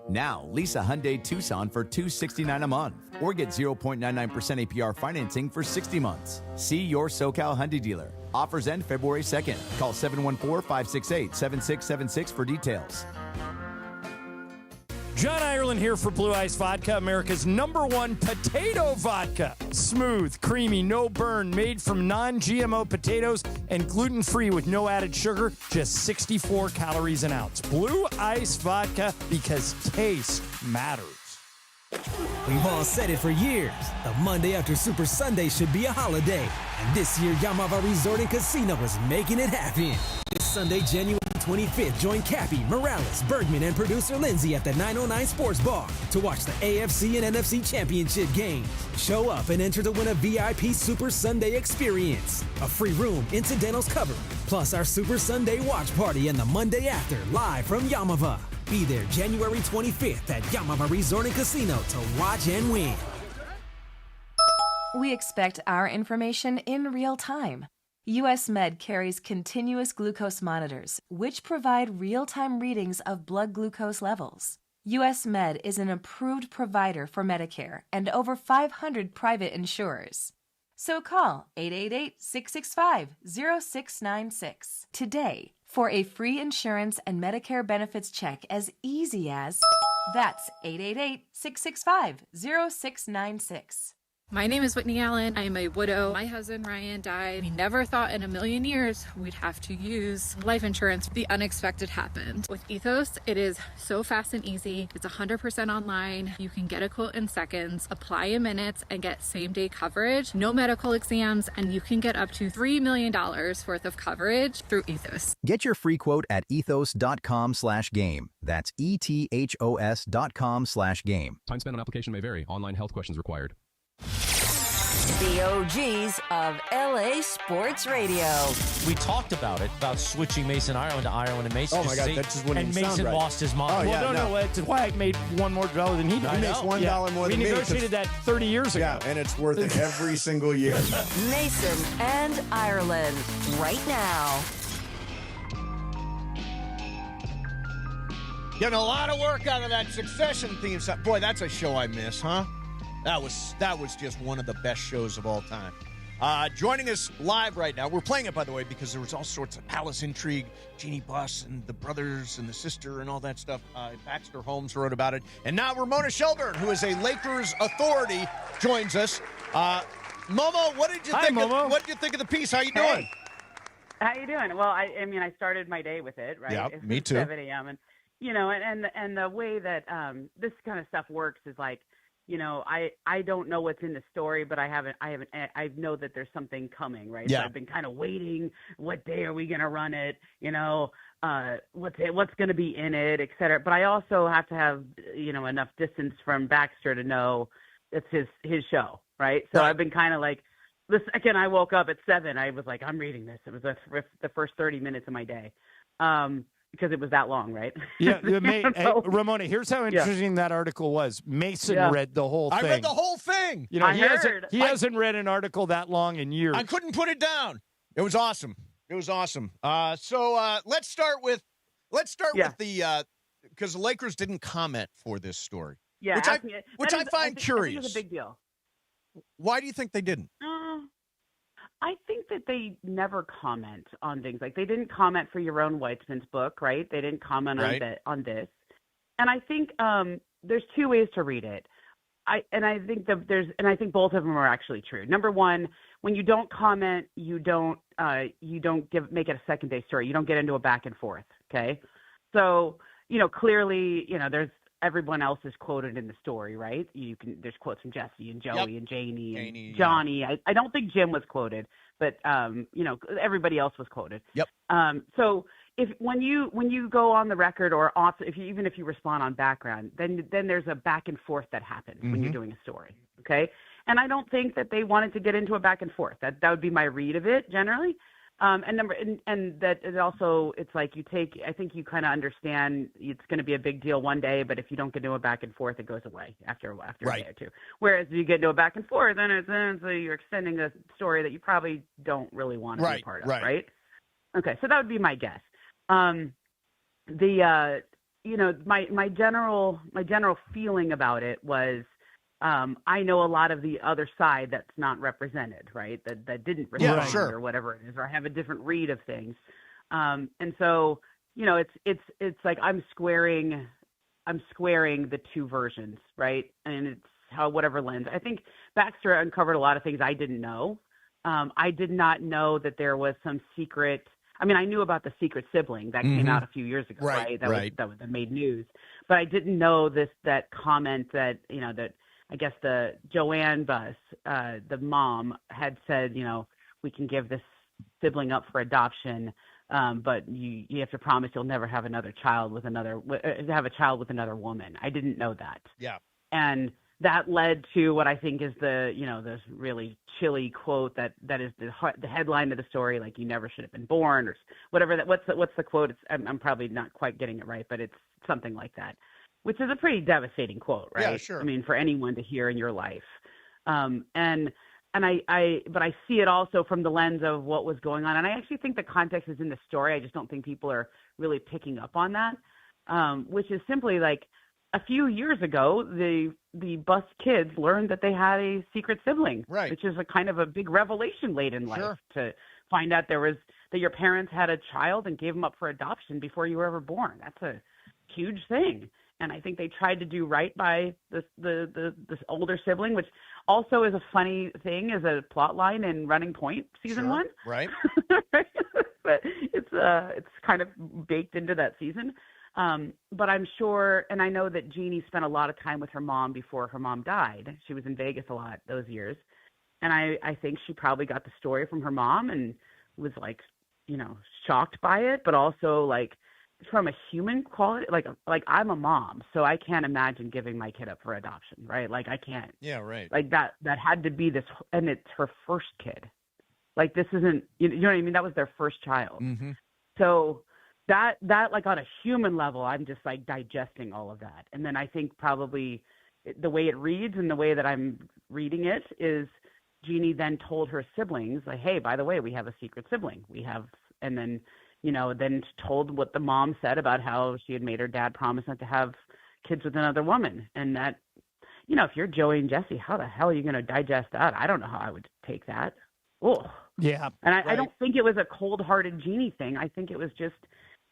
Now, lease a Hyundai Tucson for $269 a month or get 0.99% APR financing for 60 months. See your SoCal Hyundai dealer. Offers end February 2nd. Call 714-568-7676 for details. John Ireland here for Blue Ice Vodka, America's #1 potato vodka. Smooth, creamy, no burn, made from non-GMO potatoes and gluten-free with no added sugar, just 64 calories an ounce. Blue Ice Vodka, because taste matters. We've all said it for years. The Monday after Super Sunday should be a holiday. And this year, Yamava Resort and Casino is making it happen. This Sunday, January 25th, join Cappy, Morales, Bergman, and producer Lindsay at the 909 Sports Bar to watch the AFC and NFC Championship games. Show up and enter to win a VIP Super Sunday experience. A free room, incidentals covered, plus our Super Sunday watch party and the Monday after, live from Yamava. Be there January 25th at Yamama Resort and Casino to watch and win. We expect our information in real time. US Med carries continuous glucose monitors, which provide real-time readings of blood glucose levels. US Med is an approved provider for Medicare and over 500 private insurers. So call 888-665-0696 today for a free insurance and Medicare benefits check as easy as... That's 888-665-0696. My name is Whitney Allen. I am a widow. My husband, Ryan, died. We never thought in a million years we'd have to use life insurance. The unexpected happened. With Ethos, it is so fast and easy. It's 100% online. You can get a quote in seconds, apply in minutes, and get same-day coverage. No medical exams, and you can get up to $3 million worth of coverage through Ethos. Get your free quote at ethos.com/game. That's ETHOS.com/game. Time spent on application may vary. Online health questions required. The OGs of LA Sports Radio. We talked about it, about switching Mason Ireland to Ireland and Mason. Oh my God, that just wouldn't and even Mason sound right. lost his mind. Oh, yeah, Well, no, that's why I made $1 more than he did. He makes $1 more than me. We negotiated that 30 years ago. Yeah, and it's worth it every single year. Mason and Ireland, right now. Getting a lot of work out of that Succession theme song. Boy, that's a show I miss, huh? That was just one of the best shows of all time. Joining us live right now, we're playing it, by the way, because there was all sorts of palace intrigue, Jeannie Buss and the brothers and the sister and all that stuff. Baxter Holmes wrote about it. And now Ramona Shelburne, who is a Lakers authority, joins us. Momo, what did you think? What did you think of the piece? How you doing? Hey. How you doing? Well, I mean, I started my day with it, right? Yeah, It me was too. 7 a.m. and and the way that this kind of stuff works is like, I don't know what's in the story, but I know that there's something coming, right? Yeah. So I've been kind of waiting. What day are we going to run it? What's going to be in it, et cetera. But I also have to have, enough distance from Baxter to know it's his show, right? So I've been kind of like, the second I woke up at 7, I was like, I'm reading this. It was the first 30 minutes of my day. Because it was that long, right? Yeah, Ramona, here's how interesting that article was. Mason read the whole thing. I read the whole thing. He hasn't read an article that long in years. I couldn't put it down. It was awesome. So let's start with the because the Lakers didn't comment for this story. Yeah, which I find curious. I think it's a big deal. Why do you think they didn't? I think that they never comment on things. Like, they didn't comment for Yaron Weitzman's book, right? They didn't comment on this. And I think there's two ways to read it. I think both of them are actually true. Number one, when you don't comment, you don't make it a second day story. You don't get into a back and forth. Okay. So, clearly, there's everyone else is quoted in the story, right? There's quotes from Jesse and Joey and Janie and Johnny. Yeah. I don't think Jim was quoted, but everybody else was quoted. Yep. So when you go on the record or off, even if you respond on background, then there's a back and forth that happens when you're doing a story. Okay. And I don't think that they wanted to get into a back and forth. That would be my read of it generally. And that it also, it's like I think you kind of understand it's going to be a big deal one day, but if you don't get into a back and forth, it goes away after a day or two. Whereas if you get into a back and forth, then so you're extending a story that you probably don't really want to be a part of, right? Okay, so that would be my guess. My general feeling about it was, I know a lot of the other side that's not represented, right? That didn't respond or whatever it is, or I have a different read of things. And so, it's like I'm squaring the two versions, right? And it's whatever lens. I think Baxter uncovered a lot of things I didn't know. I did not know that there was some secret. I mean, I knew about the secret sibling that came out a few years ago, right? That made news, but I didn't know that comment that I guess the Joanne Buss, the mom, had said, we can give this sibling up for adoption, but you have to promise you'll never have another child with another woman. I didn't know that. Yeah. And that led to what I think is this really chilly quote that is the headline of the story, like you never should have been born or whatever. What's the quote? I'm probably not quite getting it right, but it's something like that, which is a pretty devastating quote, right? Yeah, sure. I mean, for anyone to hear in your life. But I see it also from the lens of what was going on. And I actually think the context is in the story. I just don't think people are really picking up on that, which is simply like a few years ago, the bus kids learned that they had a secret sibling, right? Which is a kind of a big revelation late in life Sure. to find out that your parents had a child and gave them up for adoption before you were ever born. That's a huge thing. And I think they tried to do right by this older sibling, which also is a funny thing as a plot line in Running Point season 1. Right. But it's kind of baked into that season. But I'm sure, and I know that Jeannie spent a lot of time with her mom before her mom died. She was in Vegas a lot those years. And I think she probably got the story from her mom and was like, shocked by it, but also like, from a human quality, like I'm a mom, so I can't imagine giving my kid up for adoption, right? Like I can't. Yeah, right. Like that had to be this, and it's her first kid. Like this isn't, you know what I mean? That was their first child. Mm-hmm. So that like on a human level, I'm just like digesting all of that. And then I think probably the way it reads and the way that I'm reading it is Jeannie then told her siblings, like, hey, by the way, we have a secret sibling. And then then told what the mom said about how she had made her dad promise not to have kids with another woman. And that, if you're Joey and Jesse, how the hell are you going to digest that? I don't know how I would take that. Oh, yeah. And I don't think it was a cold-hearted Jeannie thing. I think it was just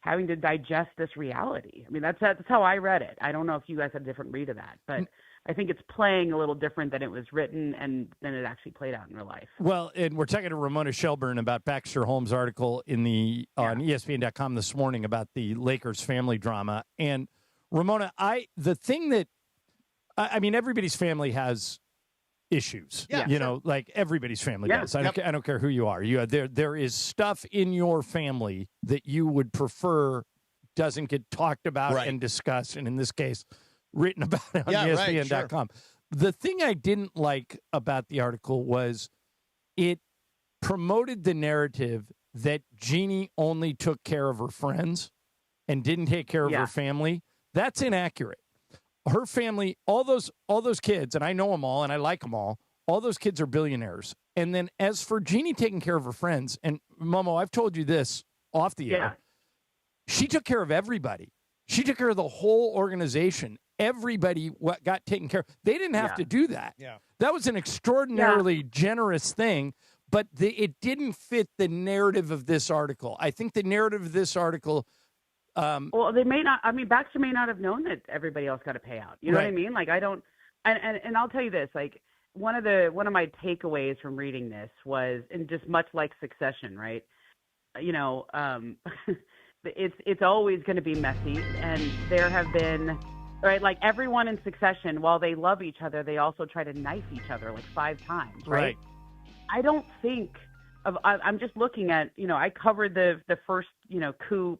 having to digest this reality. I mean, that's how I read it. I don't know if you guys have a different read of that, but I think it's playing a little different than it was written and than it actually played out in real life. Well, and we're talking to Ramona Shelburne about Baxter Holmes' article on ESPN.com this morning about the Lakers family drama. And Ramona, everybody's family has issues. Yeah, like everybody's family Yeah. does. I don't care who you are. There is stuff in your family that you would prefer doesn't get talked about and discussed, and in this case, written about it on ESPN.com. Sure. The thing I didn't like about the article was it promoted the narrative that Jeannie only took care of her friends and didn't take care of her family. That's inaccurate. Her family, all those kids, and I know them all and I like them all those kids are billionaires. And then as for Jeannie taking care of her friends, and Momo, I've told you this off the air, she took care of everybody. She took care of the whole organization. Everybody got taken care of. They didn't have to do that. Yeah. That was an extraordinarily generous thing, but it didn't fit the narrative of this article. I think the narrative of this article... well, they may not. I mean, Baxter may not have known that everybody else got a payout. You know what I mean? Like, I don't. And I'll tell you this. Like, one of my takeaways from reading this was, and just much like Succession, right? It's always going to be messy, and there have been. Right, like everyone in Succession, while they love each other, they also try to knife each other like 5 times, right? I don't think I'm just looking at, I covered the first,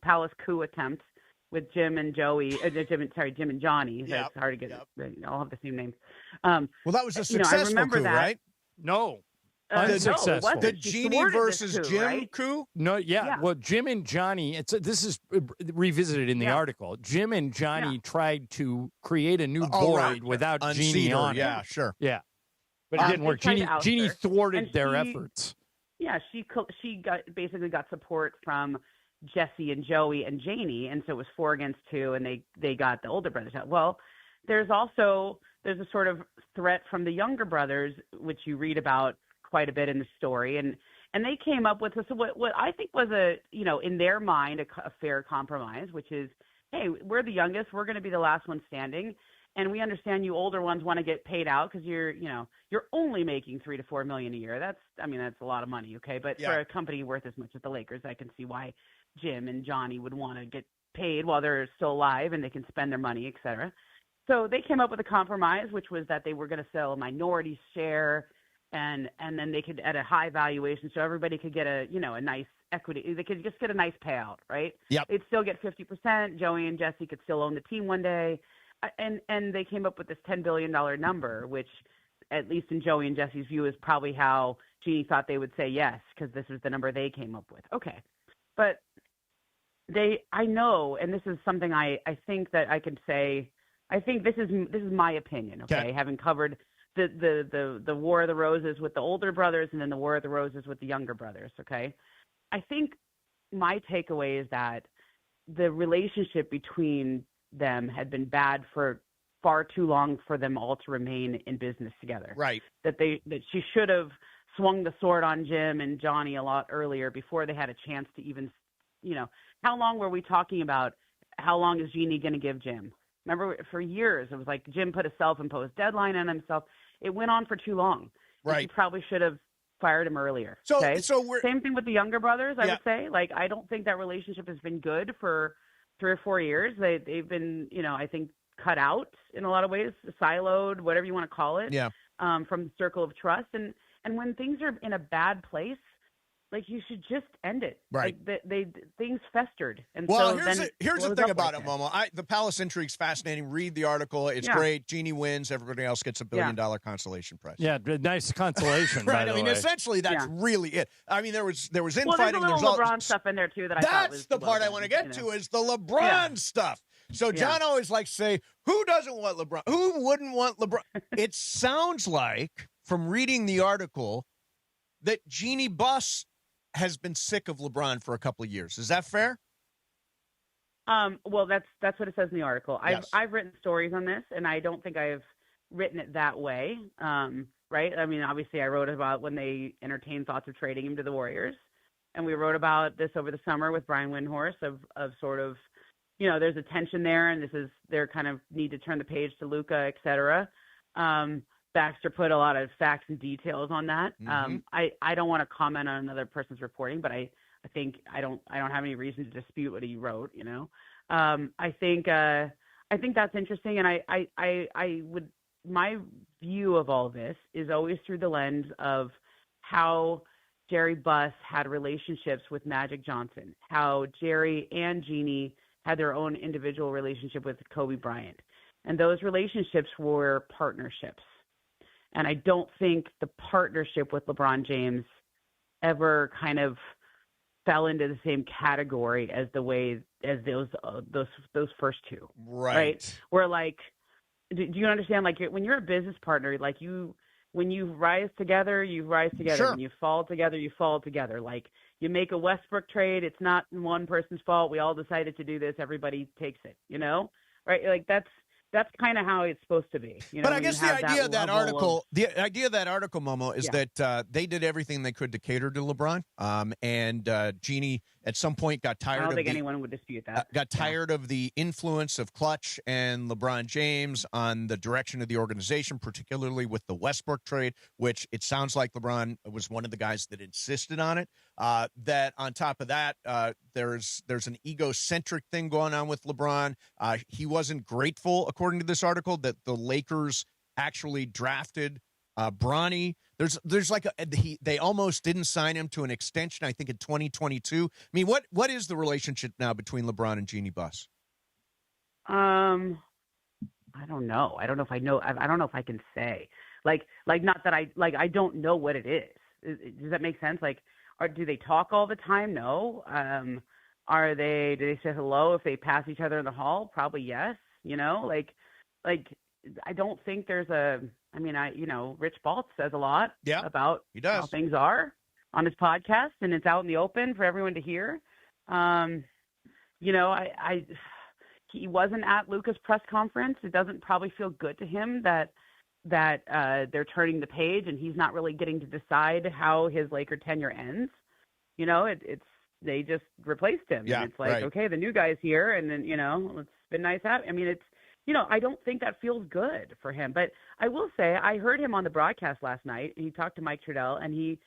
palace coup attempt with Jim and Joey, Jim and Johnny. Yep. It's hard to get, they all have the same names. Well, that was a successful coup, right? No. Unsuccessful. The Jeannie versus Jim coup? No, Well, Jim and Johnny, this is revisited in the article. Jim and Johnny tried to create a new board without Jeannie on it. Yeah, sure. Yeah. But it didn't work. Jeannie thwarted their efforts. Yeah, she basically got support from Jesse and Joey and Janie, and so it was 4 against 2, and they got the older brothers out. Well, there's a sort of threat from the younger brothers, which you read about quite a bit in the story, and they came up with what I think was in their mind a fair compromise, which is, hey, we're the youngest, we're going to be the last one standing, and we understand you older ones want to get paid out because you're only making $3 to $4 million a year. That's a lot of money, okay? But for a company worth as much as the Lakers, I can see why Jim and Johnny would want to get paid while they're still alive and they can spend their money, et cetera. So they came up with a compromise, which was that they were going to sell a minority share. And then they could, at a high valuation, so everybody could get a nice equity. They could just get a nice payout, right? Yep. They'd still get 50%. Joey and Jesse could still own the team one day. and they came up with this $10 billion number, which at least in Joey and Jesse's view is probably how Jeannie thought they would say yes, because this was the number they came up with. Okay. But I know, and this is something I think that I could say, I think this is my opinion, okay? Having covered the War of the Roses with the older brothers and then the War of the Roses with the younger brothers, okay? I think my takeaway is that the relationship between them had been bad for far too long for them all to remain in business together. Right. That she should have swung the sword on Jim and Johnny a lot earlier before they had a chance to even, how long were we talking about how long is Jeannie going to give Jim? Remember, for years, it was like Jim put a self-imposed deadline on himself. It went on for too long. Right. He probably should have fired him earlier. So we're same thing with the younger brothers, I would say. Like, I don't think that relationship has been good for 3 or 4 years. They've been, I think, cut out in a lot of ways, siloed, whatever you want to call it, from the circle of trust. And when things are in a bad place, like, you should just end it. Right. Like, things festered. And well, so here's the thing about it, Momo. The Palace intrigue's fascinating. Read the article. It's great. Jeannie wins. Everybody else gets a $1 billion consolation prize. Yeah, nice consolation. Right. By I mean, the way. essentially, that's really it. I mean, there was infighting. Well, there's a little LeBron stuff in there too that I thought was the part I want to get to is the LeBron stuff. So John always likes to say, "Who doesn't want LeBron? Who wouldn't want LeBron?" It sounds like, from reading the article, that Jeannie Buss has been sick of LeBron for a couple of years. Is that fair? Well, that's what it says in the article. Yes. I've written stories on this, and I don't think I've written it that way. Right? I mean, obviously, I wrote about when they entertained thoughts of trading him to the Warriors, and we wrote about this over the summer with Brian Windhorst of sort of, there's a tension there, and they're kind of need to turn the page to Luka, et cetera. Baxter put a lot of facts and details on that. Mm-hmm. I don't want to comment on another person's reporting, but I think I don't have any reason to dispute what he wrote. I think that's interesting, and I would, my view of all this is always through the lens of how Jerry Buss had relationships with Magic Johnson, how Jerry and Jeannie had their own individual relationship with Kobe Bryant, and those relationships were partnerships. And I don't think the partnership with LeBron James ever kind of fell into the same category as the way as those first two. Right? Where, like, do you understand? Like, when you're a business partner, like, when you rise together, you rise together. Sure. When you fall together, you fall together. Like, you make a Westbrook trade, it's not one person's fault. We all decided to do this. Everybody takes it. Right? Like, that's kind of how it's supposed to be. But I guess the idea of that article, Momo, is that they did everything they could to cater to LeBron. And Jeannie at some point got tired. I don't think anyone would dispute that. Got tired of the influence of Clutch and LeBron James on the direction of the organization, particularly with the Westbrook trade, which it sounds like LeBron was one of the guys that insisted on it. That on top of that, there's an egocentric thing going on with LeBron. He wasn't grateful, according to this article, that the Lakers actually drafted Bronny. There's like they almost didn't sign him to an extension, I think, in 2022. I mean, what is the relationship now between LeBron and Jeannie Buss? I don't know. I don't know if I know. I don't know if I can say. Like not that I don't know what it is. Does that make sense? Like, do they talk all the time? No. Do they say hello if they pass each other in the hall? Probably yes. Like I don't think there's Rich Baltz says a lot about how things are on his podcast, and it's out in the open for everyone to hear. He wasn't at Luka's press conference. It doesn't probably feel good to him that they're turning the page and he's not really getting to decide how his Laker tenure ends. They just replaced him. Yeah, and it's like, okay, the new guy's here, and then, it's been nice having. I mean, I don't think that feels good for him. But I will say, I heard him on the broadcast last night. He talked to Mike Trudell, and he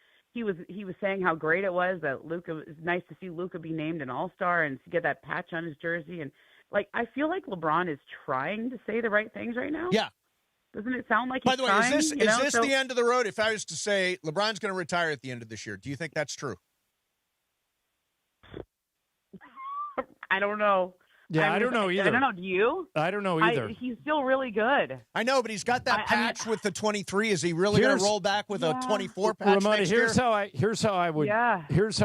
was saying how great it was that Luka. It's nice to see Luka be named an All-Star and to get that patch on his jersey. And like, I feel like LeBron is trying to say the right things right now. Yeah. Doesn't it sound like he's By the way, trying? is this the end of the road? If I was to say LeBron's going to retire at the end of this year, do you think that's true? I don't know. Yeah, I don't know either. I don't know. Do you? I don't know either. He's still really good. I know, but he's got that patch with the 23. Is he really going to roll back with a 24 patch Ramona, next here's year? how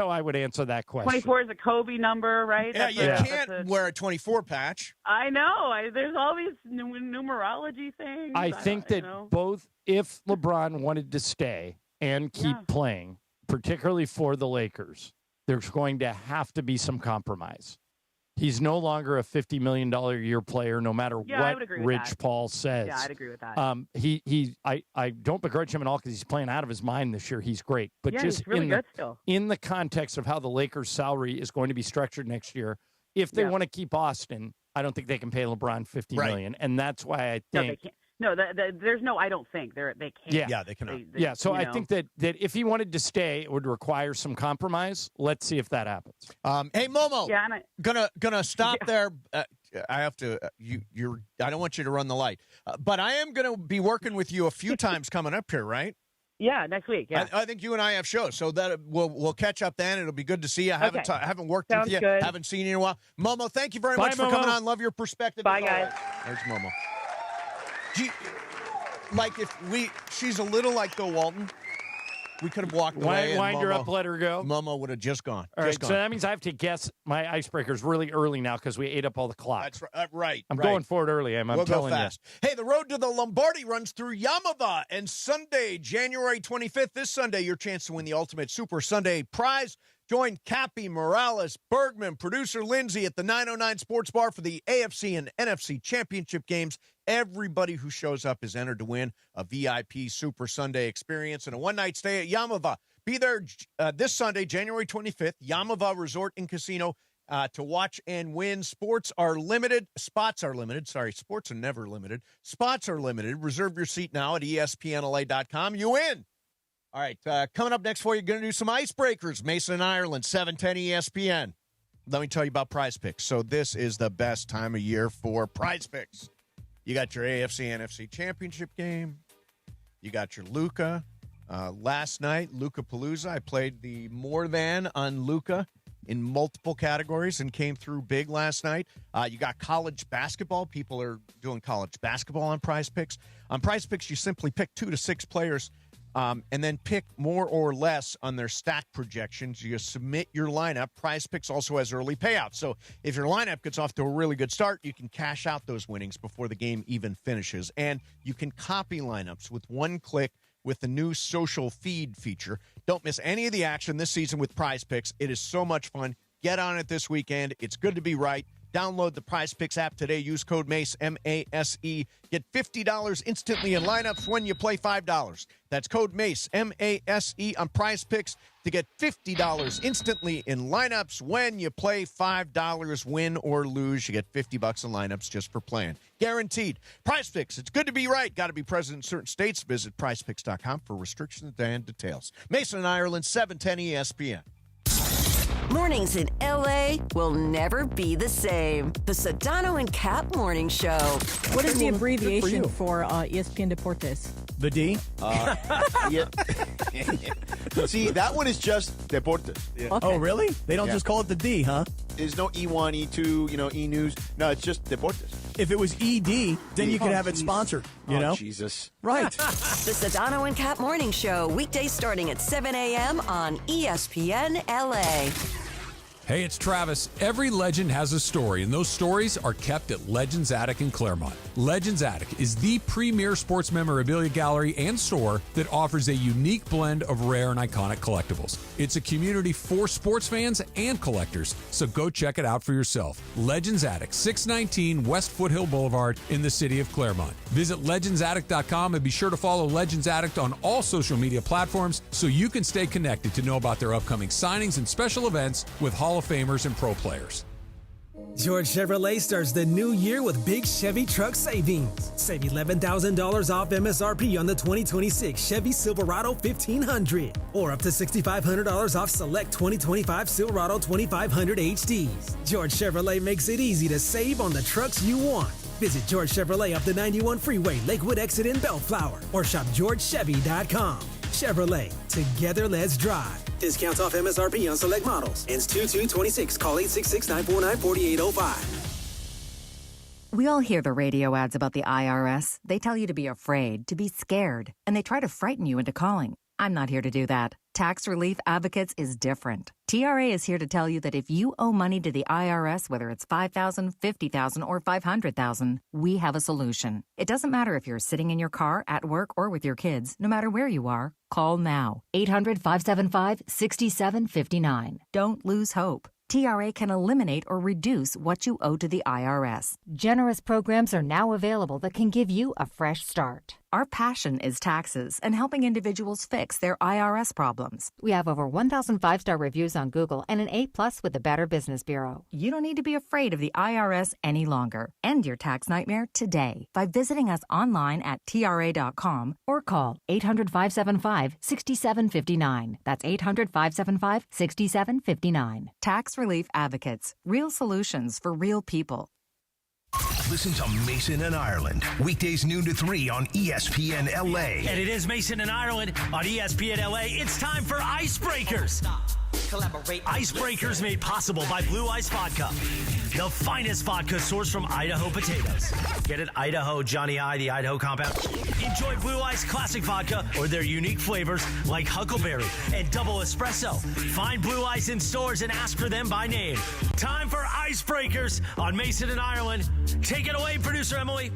I would answer that question. 24 is a Kobe number, right? Yeah, you can't wear a 24 patch. I know. There's all these numerology things. I think that both, if LeBron wanted to stay and keep playing, particularly for the Lakers, there's going to have to be some compromise. He's no longer a $50 million a year player, no matter what Rich Paul says. Yeah, I'd agree with that. I don't begrudge him at all because he's playing out of his mind this year. He's great. But just he's really good still. In the context of how the Lakers' salary is going to be structured next year, if they want to keep Austin, I don't think they can pay LeBron $50 million. And that's why I think... No, they can't. No, there's no. I don't think they can't. Yeah, they cannot. So I think that if he wanted to stay, it would require some compromise. Let's see if that happens. Hey, Momo. Yeah, and gonna stop there. I have to. I don't want you to run the light, but I am gonna be working with you a few times coming up here, right? Yeah, next week. Yeah, I think you and I have shows, so that we'll catch up then. It'll be good to see you. I haven't worked with you. Good. Haven't seen you in a while. Momo, thank you very Bye, much for Momo. coming on. Love your perspective. Bye, guys. There's Momo. She's a little like Bill Walton. We could have walked away. Wind her up, let her go. Momo would have just gone. All right, so that means I have to guess my icebreakers really early now because we ate up all the clock. That's right. I'm going for it early. I'm We'll telling go fast. Hey, the road to the Lombardi runs through Yamava, and Sunday, January 25th, this Sunday, your chance to win the Ultimate Super Sunday prize. Join Cappy, Morales, Bergman, producer Lindsay at the 909 Sports Bar for the AFC and NFC Championship games. Everybody who shows up is entered to win a VIP Super Sunday experience and a one-night stay at Yamava. Be there this Sunday, January 25th, Yamava Resort and Casino to watch and win. Spots are limited. Sports are never limited. Spots are limited. Reserve your seat now at ESPNLA.com. You win. All right, coming up next for you, going to do some icebreakers. Mason and Ireland, 710 ESPN. Let me tell you about Prize Picks. So this is the best time of year for Prize Picks. You got your AFC, NFC championship game. You got your Luka. Last night, Luka Palooza. I played the more than on Luka in multiple categories and came through big last night. You got college basketball. People are doing college basketball on Prize Picks. On Prize Picks, you simply pick 2 to 6 players and then pick more or less on their stack projections. You submit your lineup. Prize Picks also has early payouts. So if your lineup gets off to a really good start, you can cash out those winnings before the game even finishes. And you can copy lineups with one click with the new social feed feature. Don't miss any of the action this season with Prize Picks. It is so much fun. Get on it this weekend. It's good to be right. Download the Prize Picks app today. Use code MACE, M-A-S-E. Get $50 instantly in lineups when you play $5. That's code MACE, M-A-S-E on Prize Picks to get $50 instantly in lineups when you play $5. Win or lose, you get $50 in lineups just for playing. Guaranteed. Prize Picks, it's good to be right. Got to be present in certain states. Visit prizepicks.com for restrictions and details. Mason and Ireland, 710 ESPN. Mornings in LA will never be the same. The Sedano and Cap Morning Show. What is the abbreviation for ESPN Deportes? The D? See, that one is just Deportes. Yeah. Okay. Oh, really? They don't just call it the D, huh? There's no E1, E2, E News. No, it's just Deportes. If it was ED, then you could have it sponsored, you know? Jesus. Right. The Sedano and Cap Morning Show, weekdays starting at 7 a.m. on ESPN LA. Hey, it's Travis. Every legend has a story, and those stories are kept at Legends Attic in Claremont. Legends Attic is the premier sports memorabilia gallery and store that offers a unique blend of rare and iconic collectibles. It's a community for sports fans and collectors, so go check it out for yourself. Legends Attic, 619 West Foothill Boulevard in the city of Claremont. Visit legendsattic.com and be sure to follow Legends Attic on all social media platforms so you can stay connected to know about their upcoming signings and special events with Hall of Famers and pro players. George Chevrolet starts the new year with big Chevy truck savings. Save $11,000 off MSRP on the 2026 Chevy Silverado 1500 or up to $6,500 off select 2025 Silverado 2500 HDs. George Chevrolet makes it easy to save on the trucks you want. Visit George Chevrolet up the 91 Freeway, Lakewood exit in Bellflower, or shop GeorgeChevy.com. Chevrolet, together let's drive. Discounts off MSRP on select models. Ends 2/2/26. Call 866-949-4805. We all hear the radio ads about the IRS. They tell you to be afraid, to be scared, and they try to frighten you into calling. I'm not here to do that. Tax Relief Advocates is different. TRA is here to tell you that if you owe money to the IRS, whether it's $5,000, $50,000, or $500,000, we have a solution. It doesn't matter if you're sitting in your car, at work, or with your kids. No matter where you are, call now. 800-575-6759. Don't lose hope. TRA can eliminate or reduce what you owe to the IRS. Generous programs are now available that can give you a fresh start. Our passion is taxes and helping individuals fix their IRS problems. We have over 1,000 5-star reviews on Google and an A+ with the Better Business Bureau. You don't need to be afraid of the IRS any longer. End your tax nightmare today by visiting us online at TRA.com or call 800-575-6759. That's 800-575-6759. Tax Relief Advocates. Real solutions for real people. Listen to Mason and Ireland, weekdays noon to 3 on ESPN LA. And it is Mason and Ireland on ESPN LA. It's time for Icebreakers. Icebreakers made possible by Blue Ice Vodka, the finest vodka sourced from Idaho potatoes. Get it? Idaho, Johnny I, the Idaho compound. Enjoy Blue Ice Classic Vodka or their unique flavors like Huckleberry and Double Espresso. Find Blue Ice in stores and ask for them by name. Time for Icebreakers on Mason and Ireland. Take it away, producer Emily.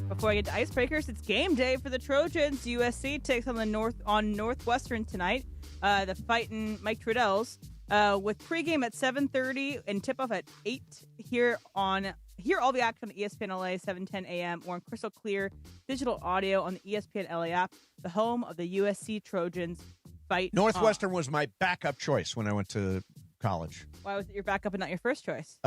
Before I get to Icebreakers, it's game day for the Trojans. USC takes on Northwestern tonight. The fighting Mike Trudell's with pregame at 7:30 and tip-off at 8 here all the action on ESPN LA 7:10 a.m. or on crystal clear digital audio on the ESPN LA app, the home of the USC Trojans fight. Northwestern was my backup choice when I went to college. Why was it your backup and not your first choice?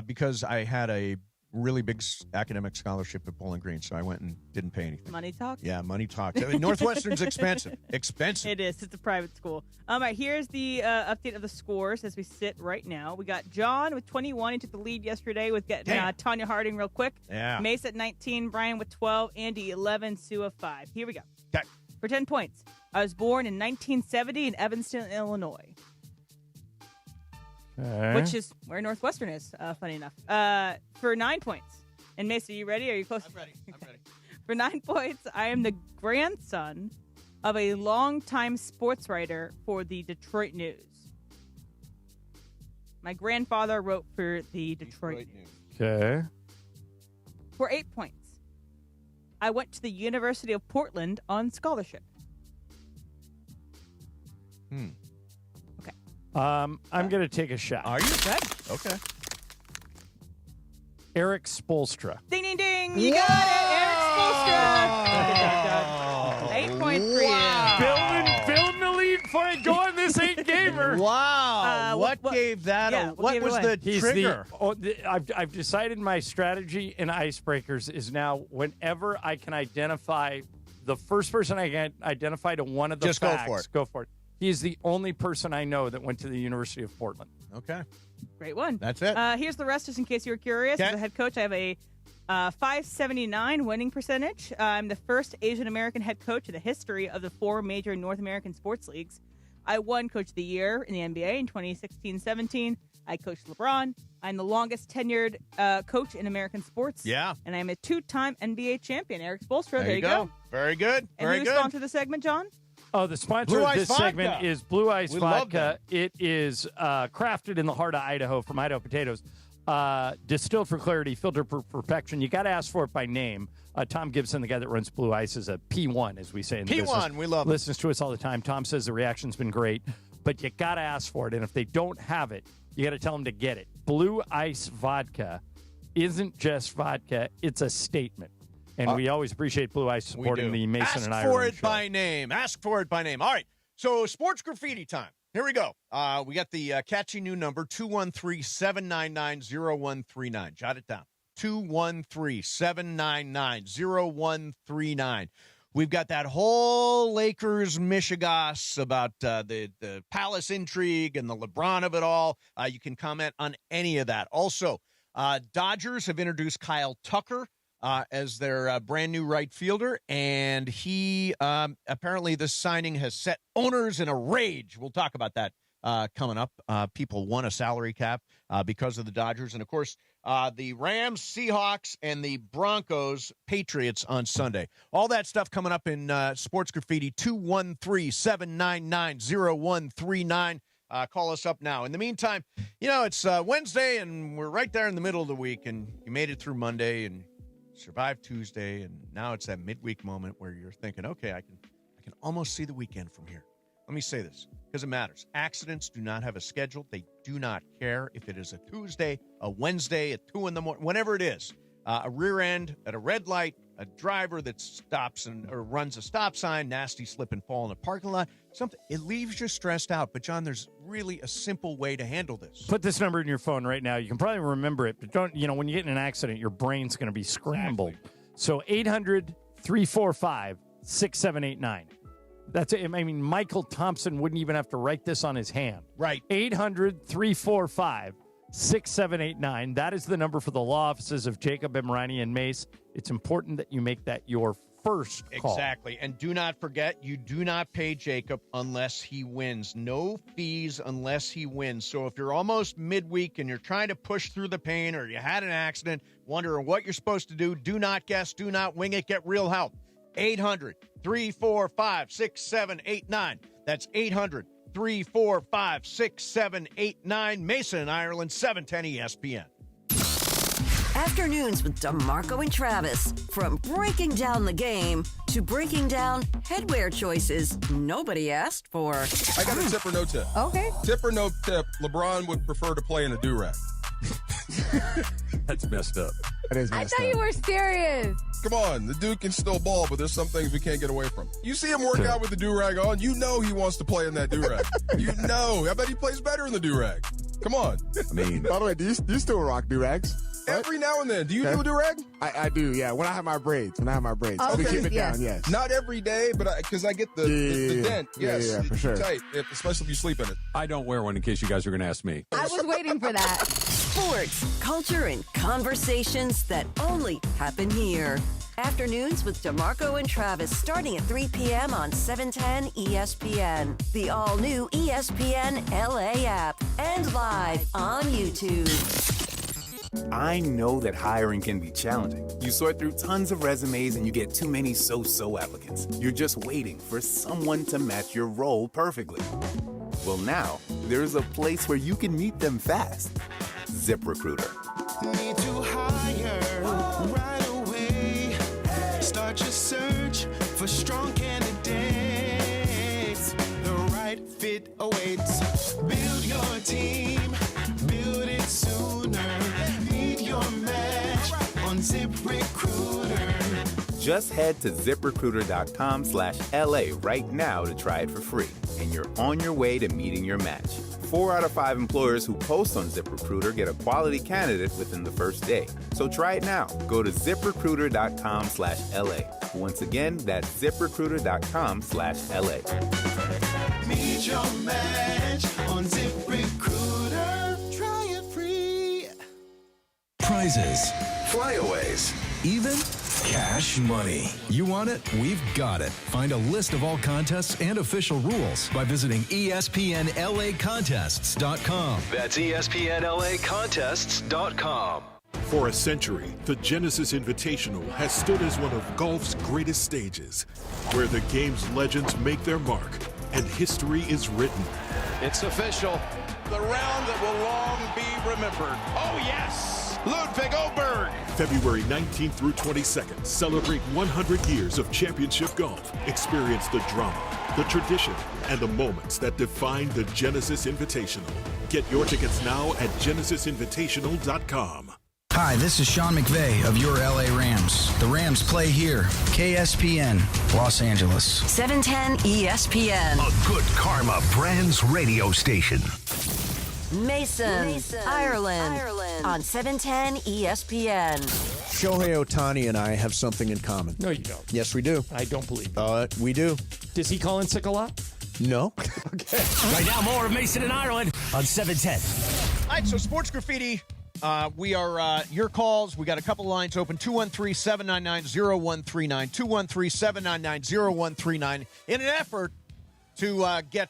Because I had a really big academic scholarship at Bowling Green, so I went and didn't pay anything. Money talks? Yeah, money talks. I mean, Northwestern's expensive. Expensive. It is. It's a private school. All right, here's the update of the scores as we sit right now. We got John with 21. He took the lead yesterday with getting Tanya Harding real quick. Yeah. Mace at 19. Brian with 12. Andy 11. Sue of 5. Here we go. Okay. For 10 points. I was born in 1970 in Evanston, Illinois. Which is where Northwestern is, funny enough. For 9 points. And Mace, are you ready? Are you close? I'm ready. For 9 points, I am the grandson of a longtime sports writer for the Detroit News. My grandfather wrote for the Detroit News. Okay. For 8 points, I went to the University of Portland on scholarship. Okay. I'm going to take a shot. Are you? Okay. Eric Spoelstra. Ding, ding, ding. You got it. Eric Spoelstra. 8 points for you. Building the lead for it. Going this 8-gamer. Wow. What gave that? What was the trigger? I've decided my strategy in Icebreakers is now whenever I can identify the first person I can identify to one of the facts. Go for it. He is the only person I know that went to the University of Portland. Okay. Great one. That's it. Here's the rest, just in case you were curious. As a head coach, I have a 579 winning percentage. I'm the first Asian American head coach in the history of the 4 major North American sports leagues. I won Coach of the Year in the NBA in 2016-17. I coached LeBron. I'm the longest tenured coach in American sports. Yeah. And I'm a 2-time NBA champion. Eric Spoelstra. There you go. Very good. And Very who's good. sponsored the segment, John? Oh, the sponsor of this segment is Blue Ice Vodka. It is crafted in the heart of Idaho from Idaho potatoes. Distilled for clarity, filtered for perfection. You got to ask for it by name. Tom Gibson, the guy that runs Blue Ice, is a P1, as we say in the business. P1, we love it. Listens to us all the time. Tom says the reaction's been great, but you got to ask for it. And if they don't have it, you got to tell them to get it. Blue Ice Vodka isn't just vodka. It's a statement. And we always appreciate Blue Ice supporting the Mason and Ireland show. Ask for it by name. Ask for it by name. All right. So sports graffiti time. Here we go. We got the catchy new number, 213-799-0139. Jot it down. 213-799-0139. We've got that whole Lakers mishigas about the Palace intrigue and the LeBron of it all. You can comment on any of that. Also, Dodgers have introduced Kyle Tucker as their brand new right fielder, and he apparently this signing has set owners in a rage. We'll talk about that coming up. People want a salary cap because of the Dodgers, and of course, the Rams, Seahawks, and the Broncos, Patriots on Sunday. All that stuff coming up in Sports Graffiti, 213-799-0139. Call us up now. In the meantime, it's Wednesday, and we're right there in the middle of the week, and you made it through Monday and survived Tuesday, and now it's that midweek moment where you're thinking, okay, I can almost see the weekend from here. Let me say this, because it matters. Accidents do not have a schedule. They do not care if it is a Tuesday, a Wednesday, at 2 in the morning, whenever it is. A rear end at a red light, a driver that stops or runs a stop sign, nasty slip and fall in a parking lot, something, it leaves you stressed out. But, John, there's really a simple way to handle this. Put this number in your phone right now. You can probably remember it, but don't, when you get in an accident, your brain's going to be scrambled. Exactly. So 800-345-6789. That's it. I mean, Michael Thompson wouldn't even have to write this on his hand. Right. 800-345-6789. That is the number for the law offices of Jacob, Bmani, and Mace. It's important that you make that your first call. Exactly. And do not forget, you do not pay Jacob unless he wins. No fees unless he wins. So if you're almost midweek and you're trying to push through the pain, or you had an accident, wondering what you're supposed to do, do not guess, do not wing it, get real help. 800-345-6789. That's 800-345-6789. Mason in Ireland, 710 ESPN. Afternoons with DeMarco and Travis. From breaking down the game to breaking down headwear choices nobody asked for. I got a tip or no tip. Okay. Tip or no tip, LeBron would prefer to play in a do-rag. That's messed up. That is messed up. I thought you were serious. Come on, the dude can still ball, but there's some things we can't get away from. You see him work out with the do-rag on, you know he wants to play in that do-rag. You know. I bet he plays better in the do-rag. Come on. I mean, by the way, do you still rock do-rags? Right? Every now and then. Do you do a do-rag? I do, yeah. When I have my braids. Okay. To keep it down, yes. Not every day, but because I get the dent. Yes. Yeah, for sure. Tight, especially if you sleep in it. I don't wear one in case you guys are going to ask me. I was waiting for that. Sports, culture, and conversations that only happen here. Afternoons with DeMarco and Travis starting at 3 p.m. on 710 ESPN. The all-new ESPN LA app. And live on YouTube. I know that hiring can be challenging. You sort through tons of resumes and you get too many so-so applicants. You're just waiting for someone to match your role perfectly. Well, now, there's a place where you can meet them fast. ZipRecruiter. Need to hire right away. Start your search for strong candidates. The right fit awaits. Build your team. Build it sooner. Meet your match on ZipRecruiter. Just head to ZipRecruiter.com/LA right now to try it for free. And you're on your way to meeting your match. 4 out of 5 employers who post on ZipRecruiter get a quality candidate within the first day. So try it now. Go to ZipRecruiter.com/LA. Once again, that's ZipRecruiter.com/LA. Meet your match on ZipRecruiter. Try it free. Prizes, flyaways, even cash money. You want it? We've got it. Find a list of all contests and official rules by visiting ESPNLAcontests.com. That's ESPNLAcontests.com. For a century, the Genesis Invitational has stood as one of golf's greatest stages, where the game's legends make their mark and history is written. It's official. The round that will long be remembered. Oh, yes! Ludwig Oberg. February 19th through 22nd, celebrate 100 years of championship golf. Experience the drama, the tradition, and the moments that define the Genesis Invitational. Get your tickets now at genesisinvitational.com. Hi, this is Sean McVay of your LA Rams. The Rams play here. KSPN, Los Angeles. 710 ESPN. A good karma brands radio station. Mason, Ireland, on 710 ESPN. Shohei Ohtani and I have something in common. No, you don't. Yes, we do. I don't believe we do. Does he call in sick a lot? No. Okay. Right now, more of Mason and Ireland on 710. All right, so Sports Graffiti. We are your calls. We got a couple lines open. 213-799-0139. 213-799-0139. In an effort to get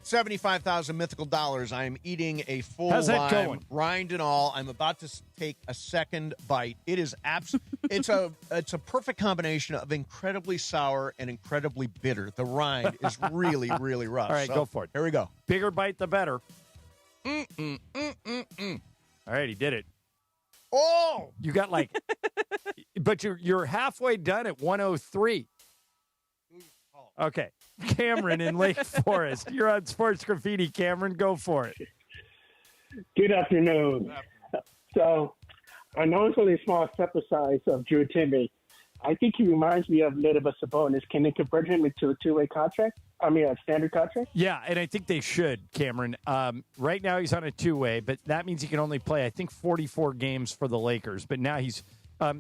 $75,000 mythical dollars. I am eating a full How's that lime, going? rind and all. I'm about to take a second bite. It is it's a perfect combination of incredibly sour and incredibly bitter. The rind is really, really rough. All right, go for it. Here we go. Bigger bite, the better. All right, he did it. Oh! You got but you're halfway done at 103. Okay. Cameron in Lake Forest. You're on Sports Graffiti, Cameron. Go for it. Good afternoon. So, I know it's only a small sample size of Drew Timmy. I think he reminds me of Lidavis Sabonis. Can they convert him into a two-way contract? I mean, a standard contract? Yeah, and I think they should, Cameron. Right now he's on a two-way, but that means he can only play, I think, 44 games for the Lakers. But now he's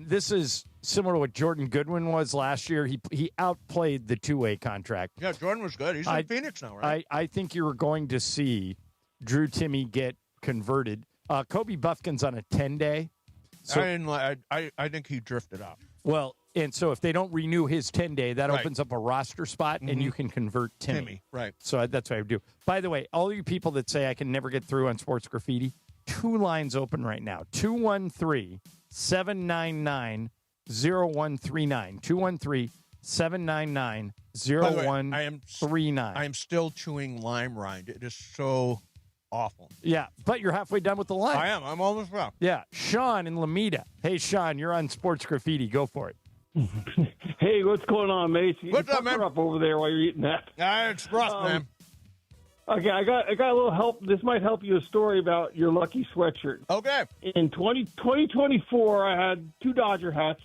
this is similar to what Jordan Goodwin was last year. He outplayed the two-way contract. Yeah, Jordan was good. He's in Phoenix now, right? I think you're going to see Drew Timmy get converted. Kobe Buffkin's on a 10-day. So, I think he drifted out. Well, and so if they don't renew his 10-day, that opens up a roster spot, and you can convert Timmy. Right. So that's what I would do. By the way, all you people that say I can never get through on Sports Graffiti, 2 lines open right now. 213-799-0139. 213-799-0139. I am still chewing lime rind. It is so awful. Yeah, but you're halfway done with the line. I am. I'm almost done. Yeah. Sean in Lomita. Hey, Sean, you're on Sports Graffiti. Go for it. Hey, what's going on, Mace? What's up, man? Up over there while you're eating that. It's rough, man. Okay, I got a little help. This might help you a story about your lucky sweatshirt. Okay. In 2024, I had 2 Dodger hats,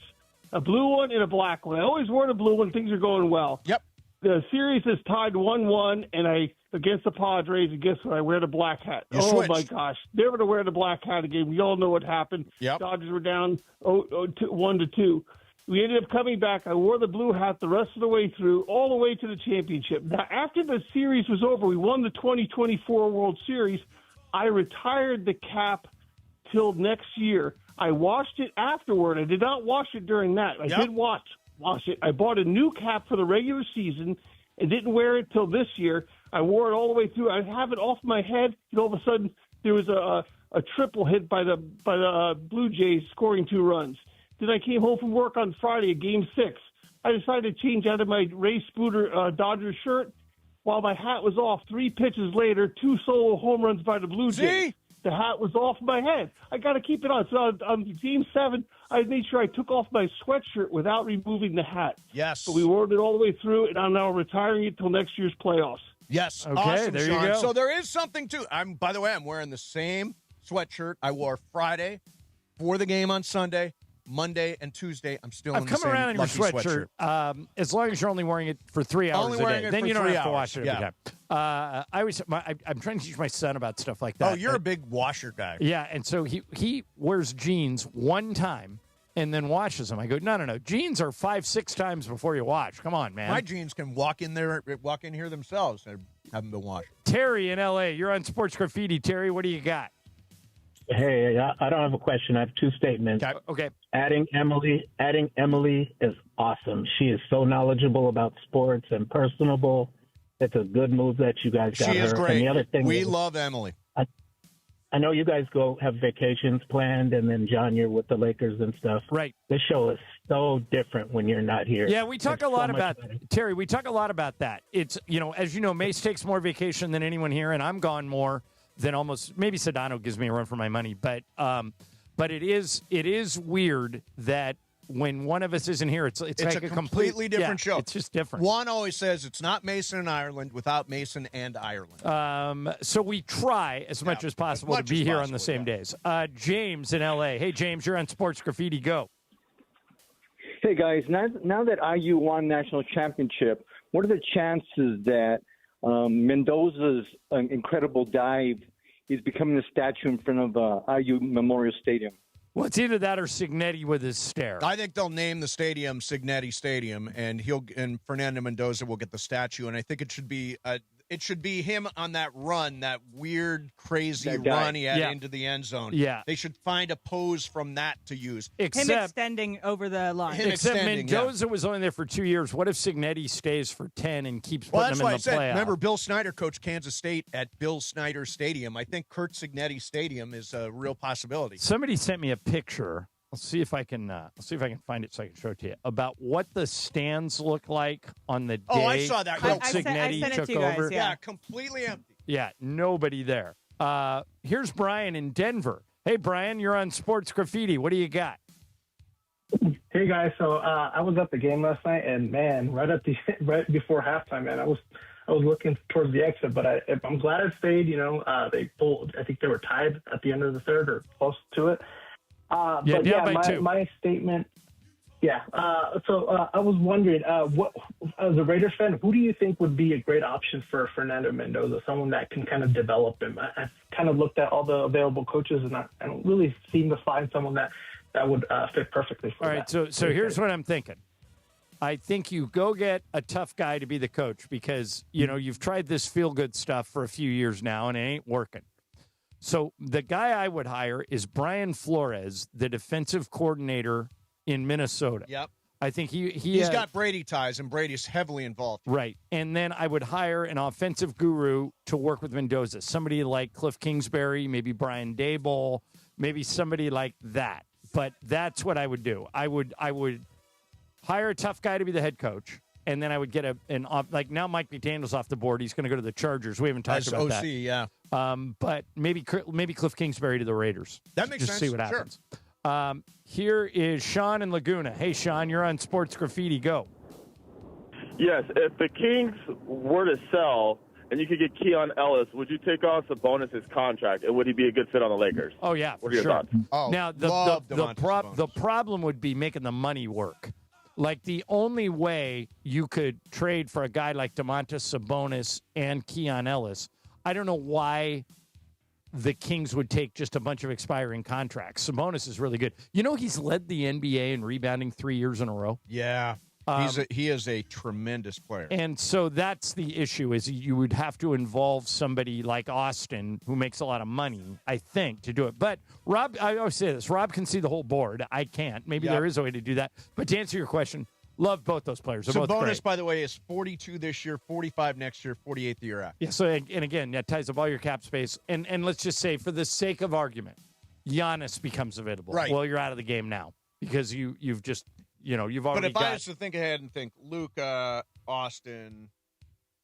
a blue one and a black one. I always wore the blue one. Things are going well. Yep. The series is tied 1-1, and against the Padres, and guess what? I wear the black hat. Switched. My gosh. Never to wear the black hat again. We all know what happened. Yep. Dodgers were down 1-2. We ended up coming back. I wore the blue hat the rest of the way through, all the way to the championship. Now, after the series was over, we won the 2024 World Series. I retired the cap till next year. I washed it afterward. I did not wash it during that. I did wash it. I bought a new cap for the regular season and didn't wear it till this year. I wore it all the way through. I have it off my head, and all of a sudden there was a triple hit by the Blue Jays scoring 2 runs. Then I came home from work on Friday at Game 6. I decided to change out of my Ray Spooter Dodgers shirt while my hat was off. 3 pitches later, 2 solo home runs by the Blue Jays. See? The hat was off my head. I got to keep it on. So on Game 7, I made sure I took off my sweatshirt without removing the hat. Yes. So we wore it all the way through, and I'm now retiring it till next year's playoffs. Yes. Okay, awesome, there Sean. you go. So there is something to. By the way, I'm wearing the same sweatshirt I wore Friday for the game on Sunday. Monday and Tuesday, I'm still in the same come around in your lucky sweatshirt as long as you're only wearing it for 3 hours Only a wearing day. it Then for you don't 3 have to hours. wash it every time. I'm trying to teach my son about stuff like that. Oh, you're a big washer guy. Yeah, and so he wears jeans one time and then washes them. I go, no. Jeans are 5-6 times before you wash. Come on, man. My jeans can walk in here themselves and haven't been washed. Terry in L.A., you're on Sports Graffiti. Terry, what do you got? Hey, I don't have a question. I have 2 statements. Okay. Adding Emily is awesome. She is so knowledgeable about sports and personable. It's a good move that you guys got her. She is great. And the other thing we love Emily. I know you guys have vacations planned, and then, John, you're with the Lakers and stuff. Right. This show is so different when you're not here. Yeah, we talk It's a lot so about, much better. Terry, we talk a lot about that. It's, as you know, Mace takes more vacation than anyone here, and I'm gone more than almost, maybe Sedano gives me a run for my money. But it is weird that when one of us isn't here, it's like a completely different show. It's just different. Juan always says it's not Mason and Ireland without Mason and Ireland. So we try as much as possible to be here on the same days. James in L.A. Hey, James, you're on Sports Graffiti. Go. Hey, guys. Now that IU won national championship, what are the chances that Mendoza's incredible dive is becoming a statue in front of IU Memorial Stadium? Well, it's either that or Signetti with his stare. I think they'll name the stadium Signetti Stadium, and Fernando Mendoza will get the statue. And I think it should be It should be him on that run, that weird, crazy run he had into the end zone. Yeah. They should find a pose from that to use. Him extending over the line. Except Mendoza was only there for 2 years. What if Cignetti stays for 10 and keeps putting Well, that's him why in I the said, playoff? remember Bill Snyder coached Kansas State at Bill Snyder Stadium. I think Kurt Cignetti Stadium is a real possibility. Somebody sent me a picture. I'll see if I can find it so I can show it to you about what the stands look like on the day. Oh, I saw that. Coach I Cignetti sent it took to you guys, over. Yeah, completely empty. Yeah, nobody there. Here's Brian in Denver. Hey, Brian, you're on Sports Graffiti. What do you got? Hey guys, so I was at the game last night, and man, right before halftime, man, I was looking towards the exit, but I'm glad I stayed. You know, they pulled. I think they were tied at the end of the third or close to it. My statement. Yeah. So I was wondering, what as a Raiders fan, who do you think would be a great option for Fernando Mendoza? Someone that can kind of develop him. I've kind of looked at all the available coaches, and I don't really seem to find someone that would fit perfectly for All right, so here's what I'm thinking. I think you go get a tough guy to be the coach because, you know, you've tried this feel-good stuff for a few years now, and it ain't working. So the guy I would hire is Brian Flores, the defensive coordinator in Minnesota. Yep. I think He's got Brady ties, and Brady's heavily involved. Right. And then I would hire an offensive guru to work with Mendoza, somebody like Cliff Kingsbury, maybe Brian Daboll, maybe somebody like that. But that's what I would do. I would hire a tough guy to be the head coach, and then I would get like now Mike McDaniel's off the board. He's going to go to the Chargers. We haven't talked about OC, that. Yeah. But maybe Cliff Kingsbury to the Raiders. That makes sense. sense. See what Sure. happens. Here is Sean in Laguna. Hey, Sean, you're on Sports Graffiti. Go. Yes, if the Kings were to sell and you could get Keon Ellis, would you take on Sabonis' contract, and would he be a good fit on the Lakers? Oh, yeah, What for are your sure. thoughts? Oh, Now, the problem would be making the money work. Like, the only way you could trade for a guy like DeMontis Sabonis and Keon Ellis, I don't know why the Kings would take just a bunch of expiring contracts. Sabonis is really good. You know, he's led the NBA in rebounding 3 years in a row. Yeah. He is a tremendous player. And so that's the issue, is you would have to involve somebody like Austin, who makes a lot of money, I think, to do it. But Rob, I always say this, Rob can see the whole board. I can't. Maybe there is a way to do that. But to answer your question, love both those players. They're both great. Sabonis, by the way, is 42 this year, 45 next year, 48 the year after. Yeah, so, and again, that ties up all your cap space. And let's just say, for the sake of argument, Giannis becomes available. Right. Well, you're out of the game now because you've just, you've already But if I was to think ahead and think Luka, Austin,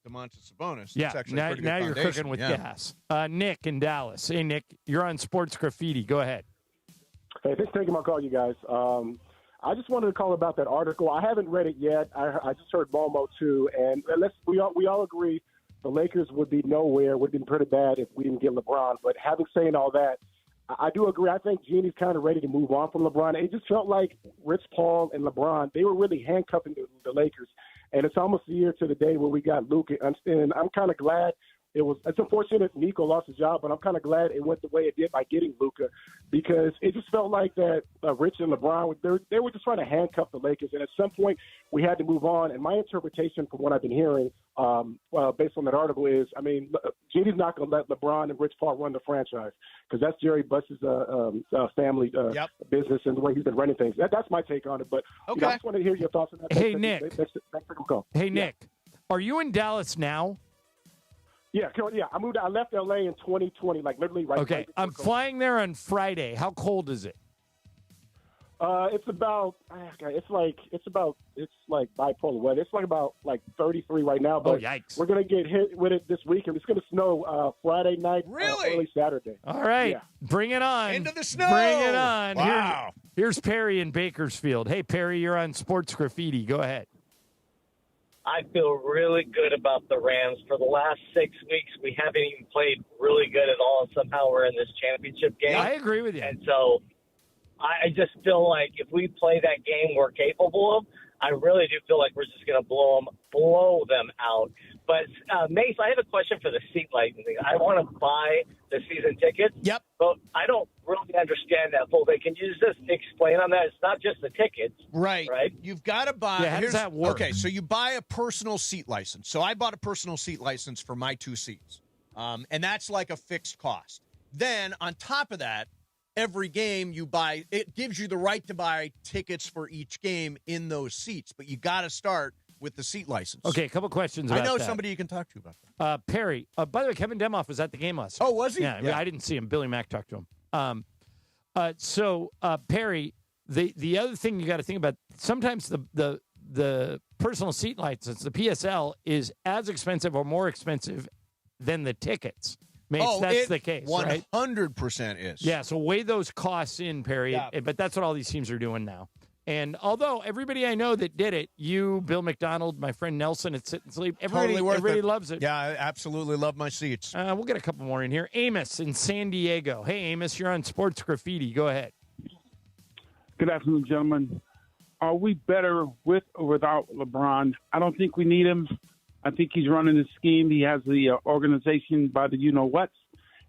DeMontis Sabonis, yeah, that's actually now, a pretty good now you're foundation. cooking with Yeah. gas. Nick in Dallas. Hey, Nick, you're on Sports Graffiti. Go ahead. Hey, thanks for taking my call, you guys. I just wanted to call about that article. I haven't read it yet. I just heard Momo too, and we all agree the Lakers would be nowhere. Would have been pretty bad if we didn't get LeBron. But having said all that, I do agree. I think Jeannie's kind of ready to move on from LeBron. It just felt like Rich Paul and LeBron, they were really handcuffing the Lakers. And it's almost a year to the day where we got Luka. And I'm kind of glad it's unfortunate Nico lost his job, but I'm kind of glad it went the way it did by getting Luka, because it just felt like that Rich and LeBron, they were just trying to handcuff the Lakers. And at some point we had to move on. And my interpretation from what I've been hearing, based on that article is, I mean, Jeannie's not going to let LeBron and Rich Paul run the franchise, because that's Jerry Buss's family business and the way he's been running things. That's my take on it. But I just wanted to hear your thoughts on that. Hey, Nick. Thanks for the call. Hey, Nick, are you in Dallas now? Yeah. I left LA in 2020, like literally right. Okay, right I'm flying there on Friday. How cold is it? It's about. It's like bipolar weather. It's like about 33 right now. But yikes! We're gonna get hit with it this weekend. It's gonna snow Friday night, early Saturday. All right, Yeah. Bring it on. Into the snow. Bring it on. Wow. Here's Perry in Bakersfield. Hey, Perry, you're on Sports Graffiti. Go ahead. I feel really good about the Rams. For the last 6 weeks, we haven't even played really good at all, and somehow we're in this championship game. Yeah, I agree with you. And so I just feel like if we play that game we're capable of, I really do feel like we're just going to blow them out. But, Mace, I have a question for the seat lighting thing. I want to buy the season tickets. Yep. But I don't really understand that full day. Can you just explain on that? It's not just the tickets. Right. Right. You've got to buy. Yeah, how does that work? Okay, so you buy a personal seat license. So I bought a personal seat license for my 2 seats. And that's like a fixed cost. Then on top of that, every game you buy, it gives you the right to buy tickets for each game in those seats. But you got to start with the seat license. Okay, a couple questions about I know that. somebody you can talk to about that. Perry. By the way, Kevin Demoff was at the game last night. Oh, was he? Yeah, I didn't see him. Billy Mack talked to him. Perry, the other thing you got to think about, sometimes the personal seat license, the PSL, is as expensive or more expensive than the tickets. That's the case, 100% is. Yeah, so weigh those costs in, Perry. Yeah. But that's what all these teams are doing now. And although everybody I know that did it, you, Bill McDonald, my friend Nelson at Sit and Sleep, everybody loves it. Yeah, I absolutely love my seats. We'll get a couple more in here. Amos in San Diego. Hey, Amos, you're on Sports Graffiti. Go ahead. Good afternoon, gentlemen. Are we better with or without LeBron? I don't think we need him. I think he's running the scheme. He has the organization by the you-know-whats.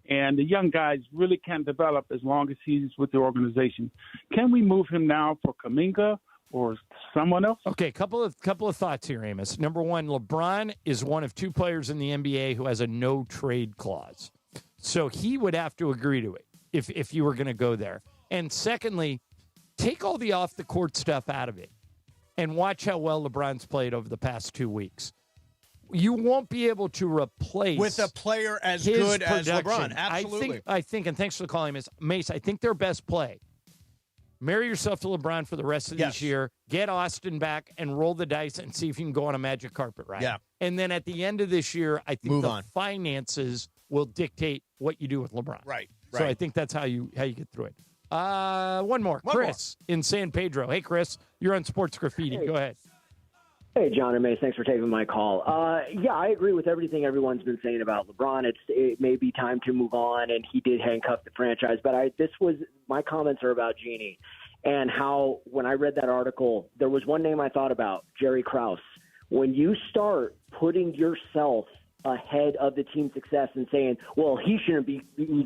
And the young guys really can't develop as long as he's with the organization. Can we move him now for Kuminga or someone else? Okay, couple of thoughts here, Amos. Number one, LeBron is one of 2 players in the NBA who has a no-trade clause. So he would have to agree to it if you were going to go there. And secondly, take all the off-the-court stuff out of it and watch how well LeBron's played over the past 2 weeks. You won't be able to replace with a player as his good as production. LeBron. Absolutely. I think, and thanks for calling me, Mace. I think their best play. Marry yourself to LeBron for the rest of this year. Get Austin back and roll the dice and see if you can go on a magic carpet ride. Yeah. And then at the end of this year, I think finances will dictate what you do with LeBron. Right. So I think that's how you get through it. One more. Chris in San Pedro. Hey, Chris, you're on Sports Graffiti. Hey. Go ahead. Hey, John and Mace, thanks for taking my call. Yeah, I agree with everything everyone's been saying about LeBron. It may be time to move on, and he did handcuff the franchise. But my comments are about Jeannie and how when I read that article, there was one name I thought about, Jerry Krause. When you start putting yourself ahead of the team's success and saying, well, he shouldn't be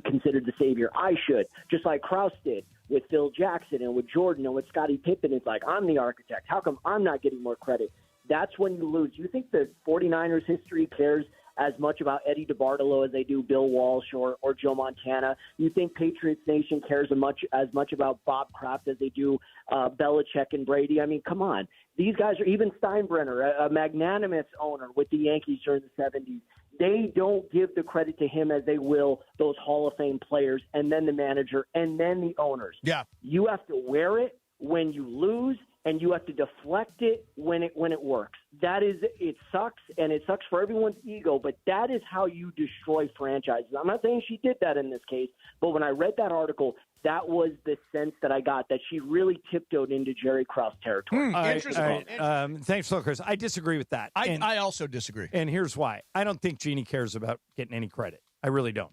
considered the savior, I should, just like Krause did with Phil Jackson and with Jordan and with Scottie Pippen. It's like, I'm the architect. How come I'm not getting more credit? That's when you lose. You think the 49ers history cares as much about Eddie DeBartolo as they do Bill Walsh or Joe Montana? You think Patriots Nation cares as much about Bob Kraft as they do Belichick and Brady? I mean, come on. These guys are, even Steinbrenner, a magnanimous owner with the Yankees during the 70s. They don't give the credit to him as they will those Hall of Fame players and then the manager and then the owners. Yeah. You have to wear it when you lose, and you have to deflect it when it works. It sucks, and it sucks for everyone's ego, but that is how you destroy franchises. I'm not saying she did that in this case, but when I read that article, that was the sense that I got, that she really tiptoed into Jerry Krause territory. Interesting. Thanks, Chris. I disagree with that. I also disagree. And here's why. I don't think Jeannie cares about getting any credit. I really don't.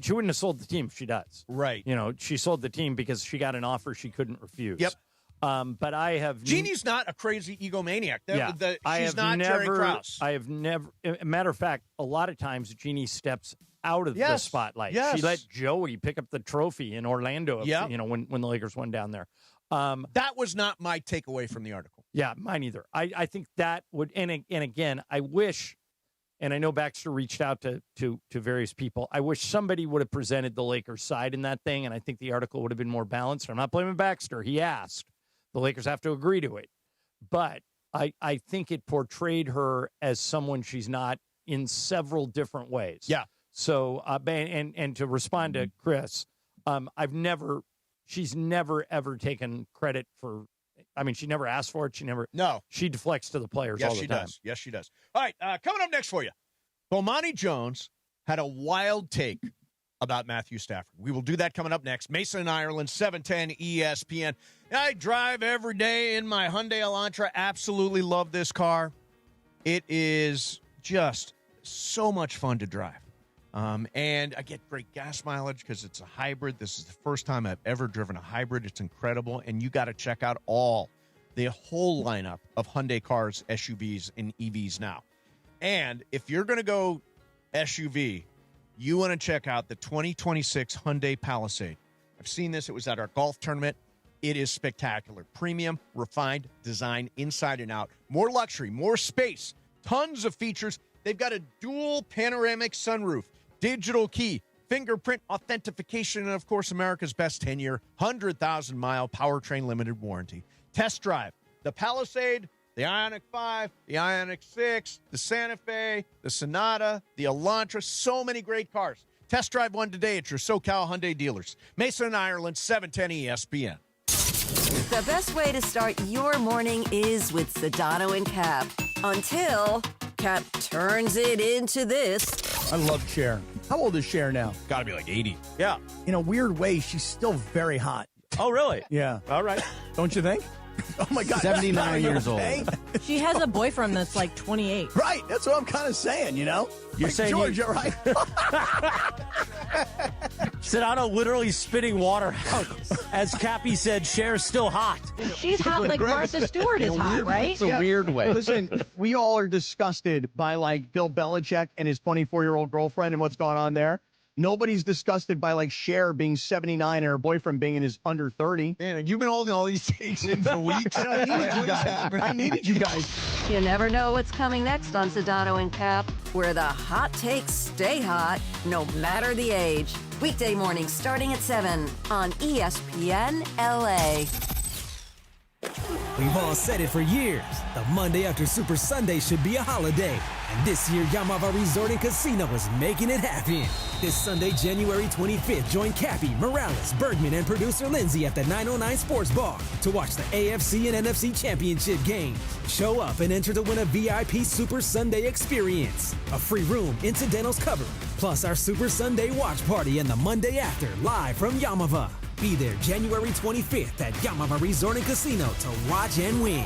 She wouldn't have sold the team if she does. Right. She sold the team because she got an offer she couldn't refuse. Yep. But I have... Jeannie's not a crazy egomaniac. She's not never, Jerry Krause. I have never... Matter of fact, a lot of times Jeannie steps out of the spotlight. Yes. She let Joey pick up the trophy in Orlando, Yep. when the Lakers went down there. That was not my takeaway from the article. Yeah, mine either. I think that would... And again, I wish... And I know Baxter reached out to various people. I wish somebody would have presented the Lakers side in that thing, and I think the article would have been more balanced. I'm not blaming Baxter. He asked. The Lakers have to agree to it. But I think it portrayed her as someone she's not in several different ways. Yeah. So, and to respond to Chris, she's never, ever taken credit for, she never asked for it. She deflects to the players all the time. Yes, she does. All right, coming up next for you, Bmani Jones had a wild take about Matthew Stafford. We will do that coming up next. Mason in Ireland, 710 ESPN. I drive every day in my Hyundai Elantra. Absolutely love this car. It is just so much fun to drive. And I get great gas mileage because it's a hybrid. This is the first time I've ever driven a hybrid. It's incredible. And you got to check out the whole lineup of Hyundai cars, SUVs, and EVs now. And if you're going to go SUV, you want to check out the 2026 Hyundai Palisade. I've seen this. It was at our golf tournament. It is spectacular. Premium, refined design inside and out. More luxury, more space, tons of features. They've got a dual panoramic sunroof, digital key, fingerprint authentication, and, of course, America's best 10-year, 100,000-mile powertrain limited warranty. Test drive the Palisade, the Ioniq 5, the Ioniq 6, the Santa Fe, the Sonata, the Elantra. So many great cars. Test drive one today at your SoCal Hyundai dealers. Mason and Ireland, 710 ESPN. The best way to start your morning is with Sedano and Cap. Until Cap turns it into this. I love Cher. How old is Cher now? Got to be like 80. Yeah. In a weird way, she's still very hot. Oh, really? Yeah. All right. Don't you think? Oh, my God. 79 years old. She has a boyfriend that's like 28. Right. That's what I'm kind of saying, you know? You're like saying Georgia, right? Sedano literally spitting water out. As Cappy said, Cher's still hot. She's hot like Martha Stewart is hot, right? It's a weird way. Listen, we all are disgusted by, like, Bill Belichick and his 24-year-old girlfriend and what's going on there. Nobody's disgusted by, like, Cher being 79 and her boyfriend being in his under 30. Man, you've been holding all these takes in for weeks. I needed you guys. You never know what's coming next on Sedano and Cap, where the hot takes stay hot, no matter the age. Weekday mornings starting at 7 on ESPN LA. We've all said it for years. The Monday after Super Sunday should be a holiday. And this year, Yamava Resort and Casino is making it happen. This Sunday, January 25th, join Cappy, Morales, Bergman, and producer Lindsay at the 909 Sports Bar to watch the AFC and NFC Championship games. Show up and enter to win a VIP Super Sunday experience. A free room, incidentals covered, plus our Super Sunday watch party and the Monday after, live from Yamava. Be there January 25th at Yamava Resort and Casino to watch and win.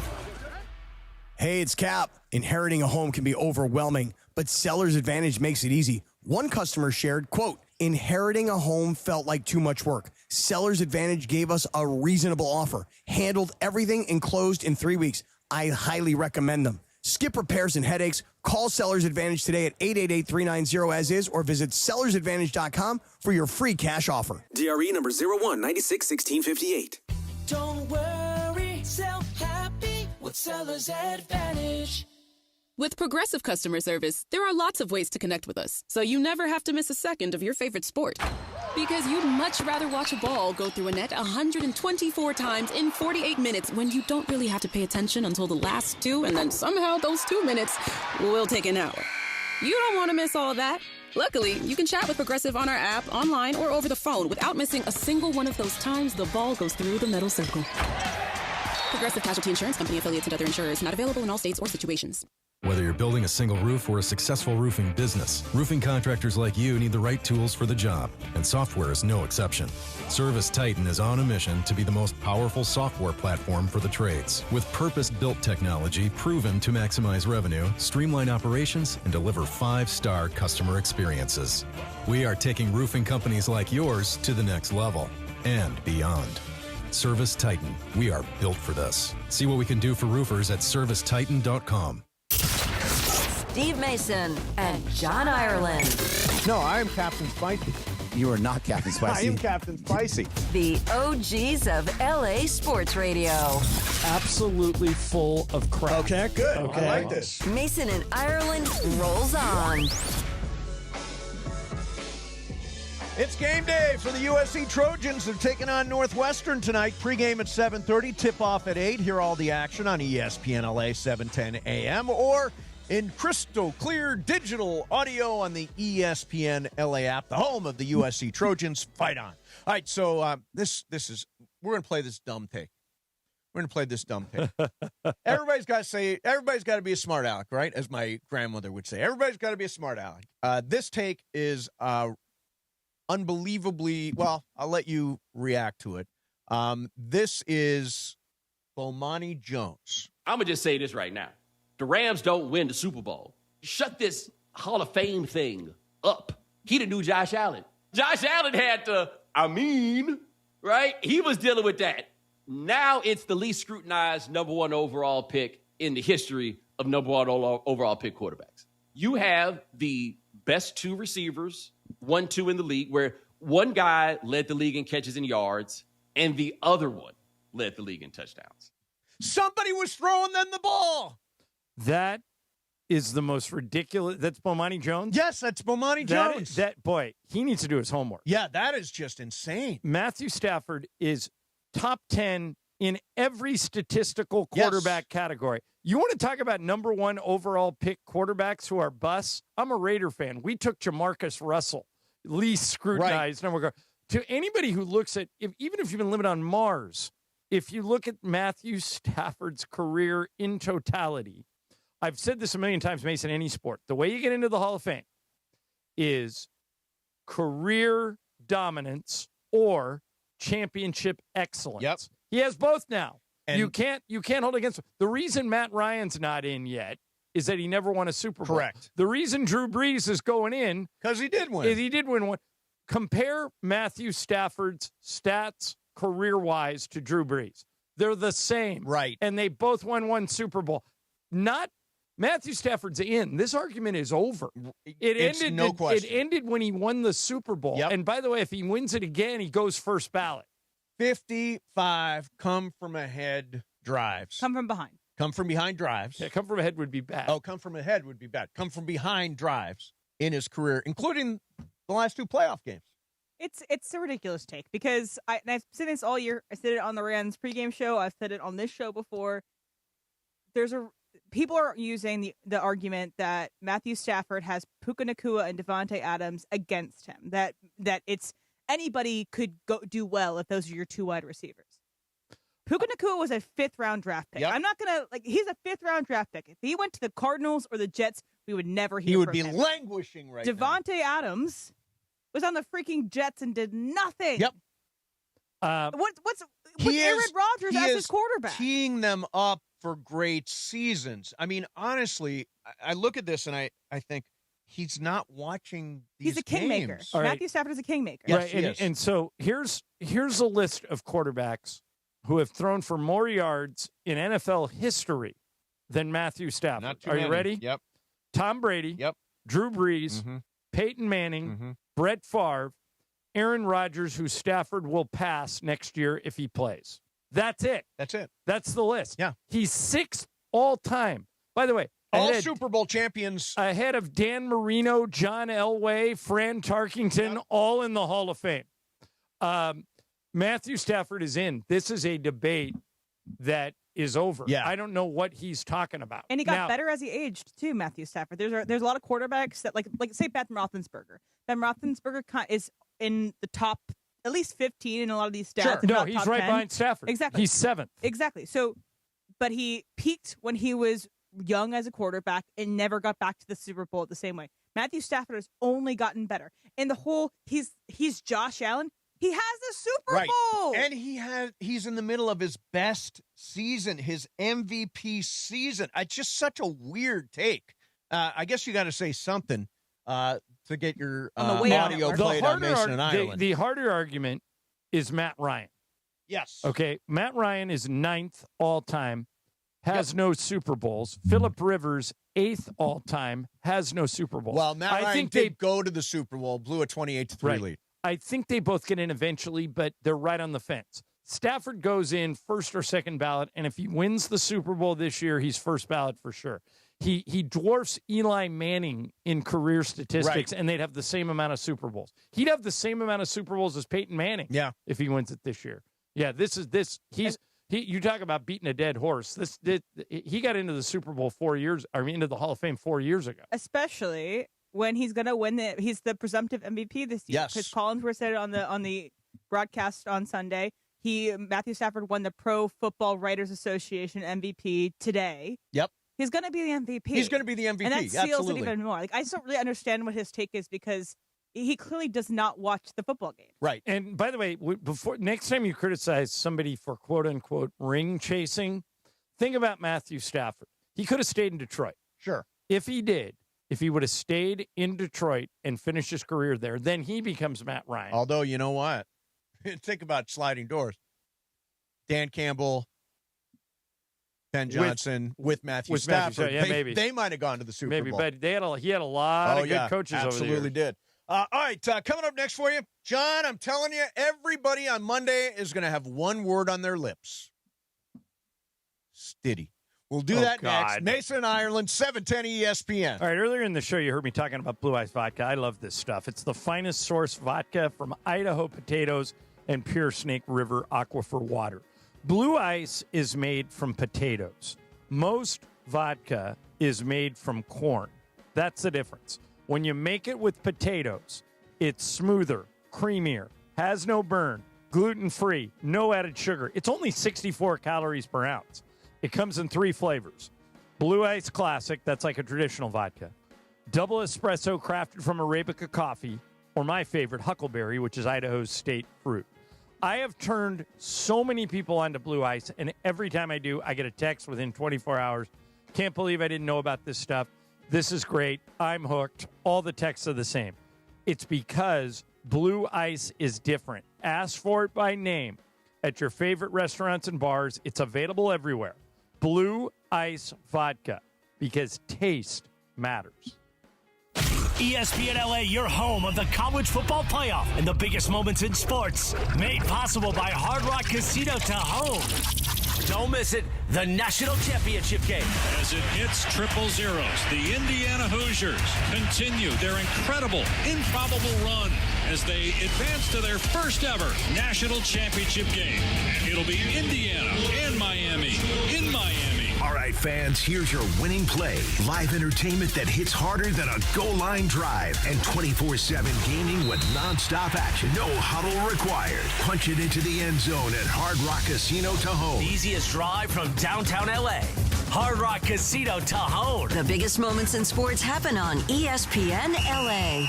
Hey, it's Cap. Inheriting a home can be overwhelming, but Seller's Advantage makes it easy. One customer shared, quote, inheriting a home felt like too much work. Seller's Advantage gave us a reasonable offer, handled everything, and closed in 3 weeks. I highly recommend them. Skip repairs and headaches. Call Seller's Advantage today at 888-390-AS-IS or visit sellersadvantage.com for your free cash offer. DRE number 01961658. Don't worry, sell happy with Seller's Advantage. With Progressive Customer Service, there are lots of ways to connect with us, so you never have to miss a second of your favorite sport. Because you'd much rather watch a ball go through a net 124 times in 48 minutes when you don't really have to pay attention until the last two, and then somehow those 2 minutes will take an hour. You don't want to miss all of that. Luckily, you can chat with Progressive on our app, online, or over the phone without missing a single one of those times the ball goes through the metal circle. Progressive Casualty Insurance Company, affiliates, and other insurers. Not available in all states or situations. Whether you're building a single roof or a successful roofing business, roofing contractors like you need the right tools for the job, and software is no exception. Service Titan is on a mission to be the most powerful software platform for the trades, with purpose-built technology proven to maximize revenue, streamline operations, and deliver 5-star customer experiences. We are taking roofing companies like yours to the next level and beyond. Service Titan. We are built for this. See what we can do for roofers at servicetitan.com. Steve Mason and John Ireland. No, I am Captain Spicy. You are not Captain Spicy. I am Captain Spicy. The OGs of LA Sports Radio. Absolutely full of crap. Okay, good. Okay. I like this. Mason and Ireland rolls on. It's game day for the USC Trojans. They're taking on Northwestern tonight. Pregame at 7:30, tip-off at 8. Hear all the action on ESPN LA, 710 a.m. or in crystal clear digital audio on the ESPN LA app, the home of the USC Trojans. Fight on. All right, so this is we're going to play this dumb take. We're going to play this dumb take. Everybody's got to be a smart aleck, right? As my grandmother would say. Everybody's got to be a smart aleck. This take is unbelievably, well, I'll let you react to it. This is Bmani Jones. I'm going to just say this right now. The Rams don't win the Super Bowl. Shut this Hall of Fame thing up. He the new Josh Allen. Josh Allen had the, right? He was dealing with that. Now it's the least scrutinized number 1 overall pick in the history of number 1 overall pick quarterbacks. You have the best 2 receivers, 1-2 in the league, where one guy led the league in catches and yards, and the other one led the league in touchdowns. Somebody was throwing them the ball. That is the most ridiculous. That's Bmani Jones? Yes, that's Bmani Jones. Boy, he needs to do his homework. Yeah, that is just insane. Matthew Stafford is top 10 in every statistical quarterback category. You want to talk about number one overall pick quarterbacks who are busts? I'm a Raider fan. We took Jamarcus Russell, least scrutinized number one. To anybody who looks at, even if you've been living on Mars, if you look at Matthew Stafford's career in totality, I've said this a million times, Mason, any sport. The way you get into the Hall of Fame is career dominance or championship excellence. Yep. He has both now. And you can't hold against him. The reason Matt Ryan's not in yet is that he never won a Super Bowl. Correct. The reason Drew Brees is going in because he did win. Is he did win one. Compare Matthew Stafford's stats career-wise to Drew Brees. They're the same. Right. And they both won one Super Bowl. Not Matthew Stafford's in. This argument is over. It's no question. It ended when he won the Super Bowl. Yep. And by the way, if he wins it again, he goes first ballot. 55 come from ahead drives. Come from behind. Come from behind drives. Yeah, come from ahead would be bad. Oh, come from ahead would be bad. Come from behind drives in his career, including the last two playoff games. It's a ridiculous take because I've said this all year. I said it on the Rams pregame show. I've said it on this show before. People are using the argument that Matthew Stafford has Puka Nacua and Devontae Adams against him. That it's anybody could do well if those are your two wide receivers. Puka Nacua was a 5th-round draft pick. Yep. I'm not gonna he's a 5th-round draft pick. If he went to the Cardinals or the Jets, we would never hear. He would from be him. languishing right now. Devontae Adams was on the freaking Jets and did nothing. Yep. What's Aaron Rodgers as his quarterback? Teeing them up for great seasons. I mean, honestly, I look at this and I think he's not watching these He's a kingmaker. games. Matthew Stafford is a kingmaker. Yes, right. he is. And so here's a list of quarterbacks who have thrown for more yards in NFL history than Matthew Stafford. Not too Are many. you ready? Yep. Tom Brady. Yep. Drew Brees. Mm-hmm. Peyton Manning. Mm-hmm. Brett Favre. Aaron Rodgers, who Stafford will pass next year if he plays. That's it. That's it. That's the list. Yeah. He's 6th all time. By the way, All ahead- Super Bowl champions. ahead of Dan Marino, John Elway, Fran Tarkington, all in the Hall of Fame. Matthew Stafford is in. This is a debate that is over. Yeah. I don't know what he's talking about. And he got Now- better as he aged too, Matthew Stafford. There's a lot of quarterbacks that like say Ben Roethlisberger. Ben Roethlisberger is in the top at least 15 in a lot of these stats. Sure. if No, not he's top right 10. behind Stafford. Exactly. He's 7th. Exactly. So, but he peaked when he was young as a quarterback and never got back to the Super Bowl the same way. Matthew Stafford has only gotten better. And the whole he's Josh Allen. He has the Super Bowl. And he's in the middle of his best season, his MVP season. It's just such a weird take. I guess you got to say something to get your audio played on Mason and Ireland. The harder argument is Matt Ryan. Yes. Okay, Matt Ryan is 9th all-time, has no Super Bowls. Phillip Rivers, 8th all-time, has no Super Bowls. Well, Matt Ryan think did go to the Super Bowl, blew a 28-3 lead. I think they both get in eventually, but they're right on the fence. Stafford goes in first or second ballot, and if he wins the Super Bowl this year, he's first ballot for sure. He dwarfs Eli Manning in career statistics, and they'd have the same amount of Super Bowls. He'd have the same amount of Super Bowls as Peyton Manning if he wins it this year. Yeah, you talk about beating a dead horse. He got into the Super Bowl into the Hall of Fame 4 years ago. Especially when he's going to win he's the presumptive MVP this year. Yes. Because Collinsworth said it on the broadcast on Sunday. Matthew Stafford won the Pro Football Writers Association MVP today. Yep. He's going to be the MVP. He's going to be the MVP. And that seals Absolutely. it even more. I just don't really understand what his take is because he clearly does not watch the football game. Right. And by the way, before next time you criticize somebody for quote unquote ring chasing, think about Matthew Stafford. He could have stayed in Detroit. Sure. If he would have stayed in Detroit and finished his career there, then he becomes Matt Ryan. Although, you know what? Think about sliding doors. Dan Campbell, Ben Johnson with Matthew Stafford. Maybe. They might have gone to the Super Bowl. But he had a lot of good coaches over there. Absolutely did. All right, coming up next for you, John, I'm telling you, everybody on Monday is going to have one word on their lips. Stiddy. We'll do that next. Mason, Ireland, 710 ESPN. All right, earlier in the show, you heard me talking about Blue Ice vodka. I love this stuff. It's the finest source vodka from Idaho potatoes and pure Snake River aquifer water. Blue Ice is made from potatoes. Most vodka is made from corn. That's the difference. When you make it with potatoes, it's smoother, creamier, has no burn, gluten-free, no added sugar. It's only 64 calories per ounce. It comes in 3 flavors. Blue Ice Classic, that's like a traditional vodka. Double espresso crafted from Arabica coffee, or my favorite, Huckleberry, which is Idaho's state fruit. I have turned so many people onto Blue Ice, and every time I do, I get a text within 24 hours. Can't believe I didn't know about this stuff. This is great. I'm hooked. All the texts are the same. It's because Blue Ice is different. Ask for it by name at your favorite restaurants and bars. It's available everywhere. Blue Ice Vodka, because taste matters. ESPN LA, your home of the college football playoff and the biggest moments in sports. Made possible by Hard Rock Casino Tahoe. Don't miss it, the national championship game. As it hits 000, the Indiana Hoosiers continue their incredible, improbable run as they advance to their first ever national championship game. It'll be Indiana and Miami in Miami. All right, fans, here's your winning play. Live entertainment that hits harder than a goal line drive and 24/7 gaming with nonstop action. No huddle required. Punch it into the end zone at Hard Rock Casino Tahoe. The easiest drive from downtown LA. Hard Rock Casino Tahoe. The biggest moments in sports happen on ESPN LA.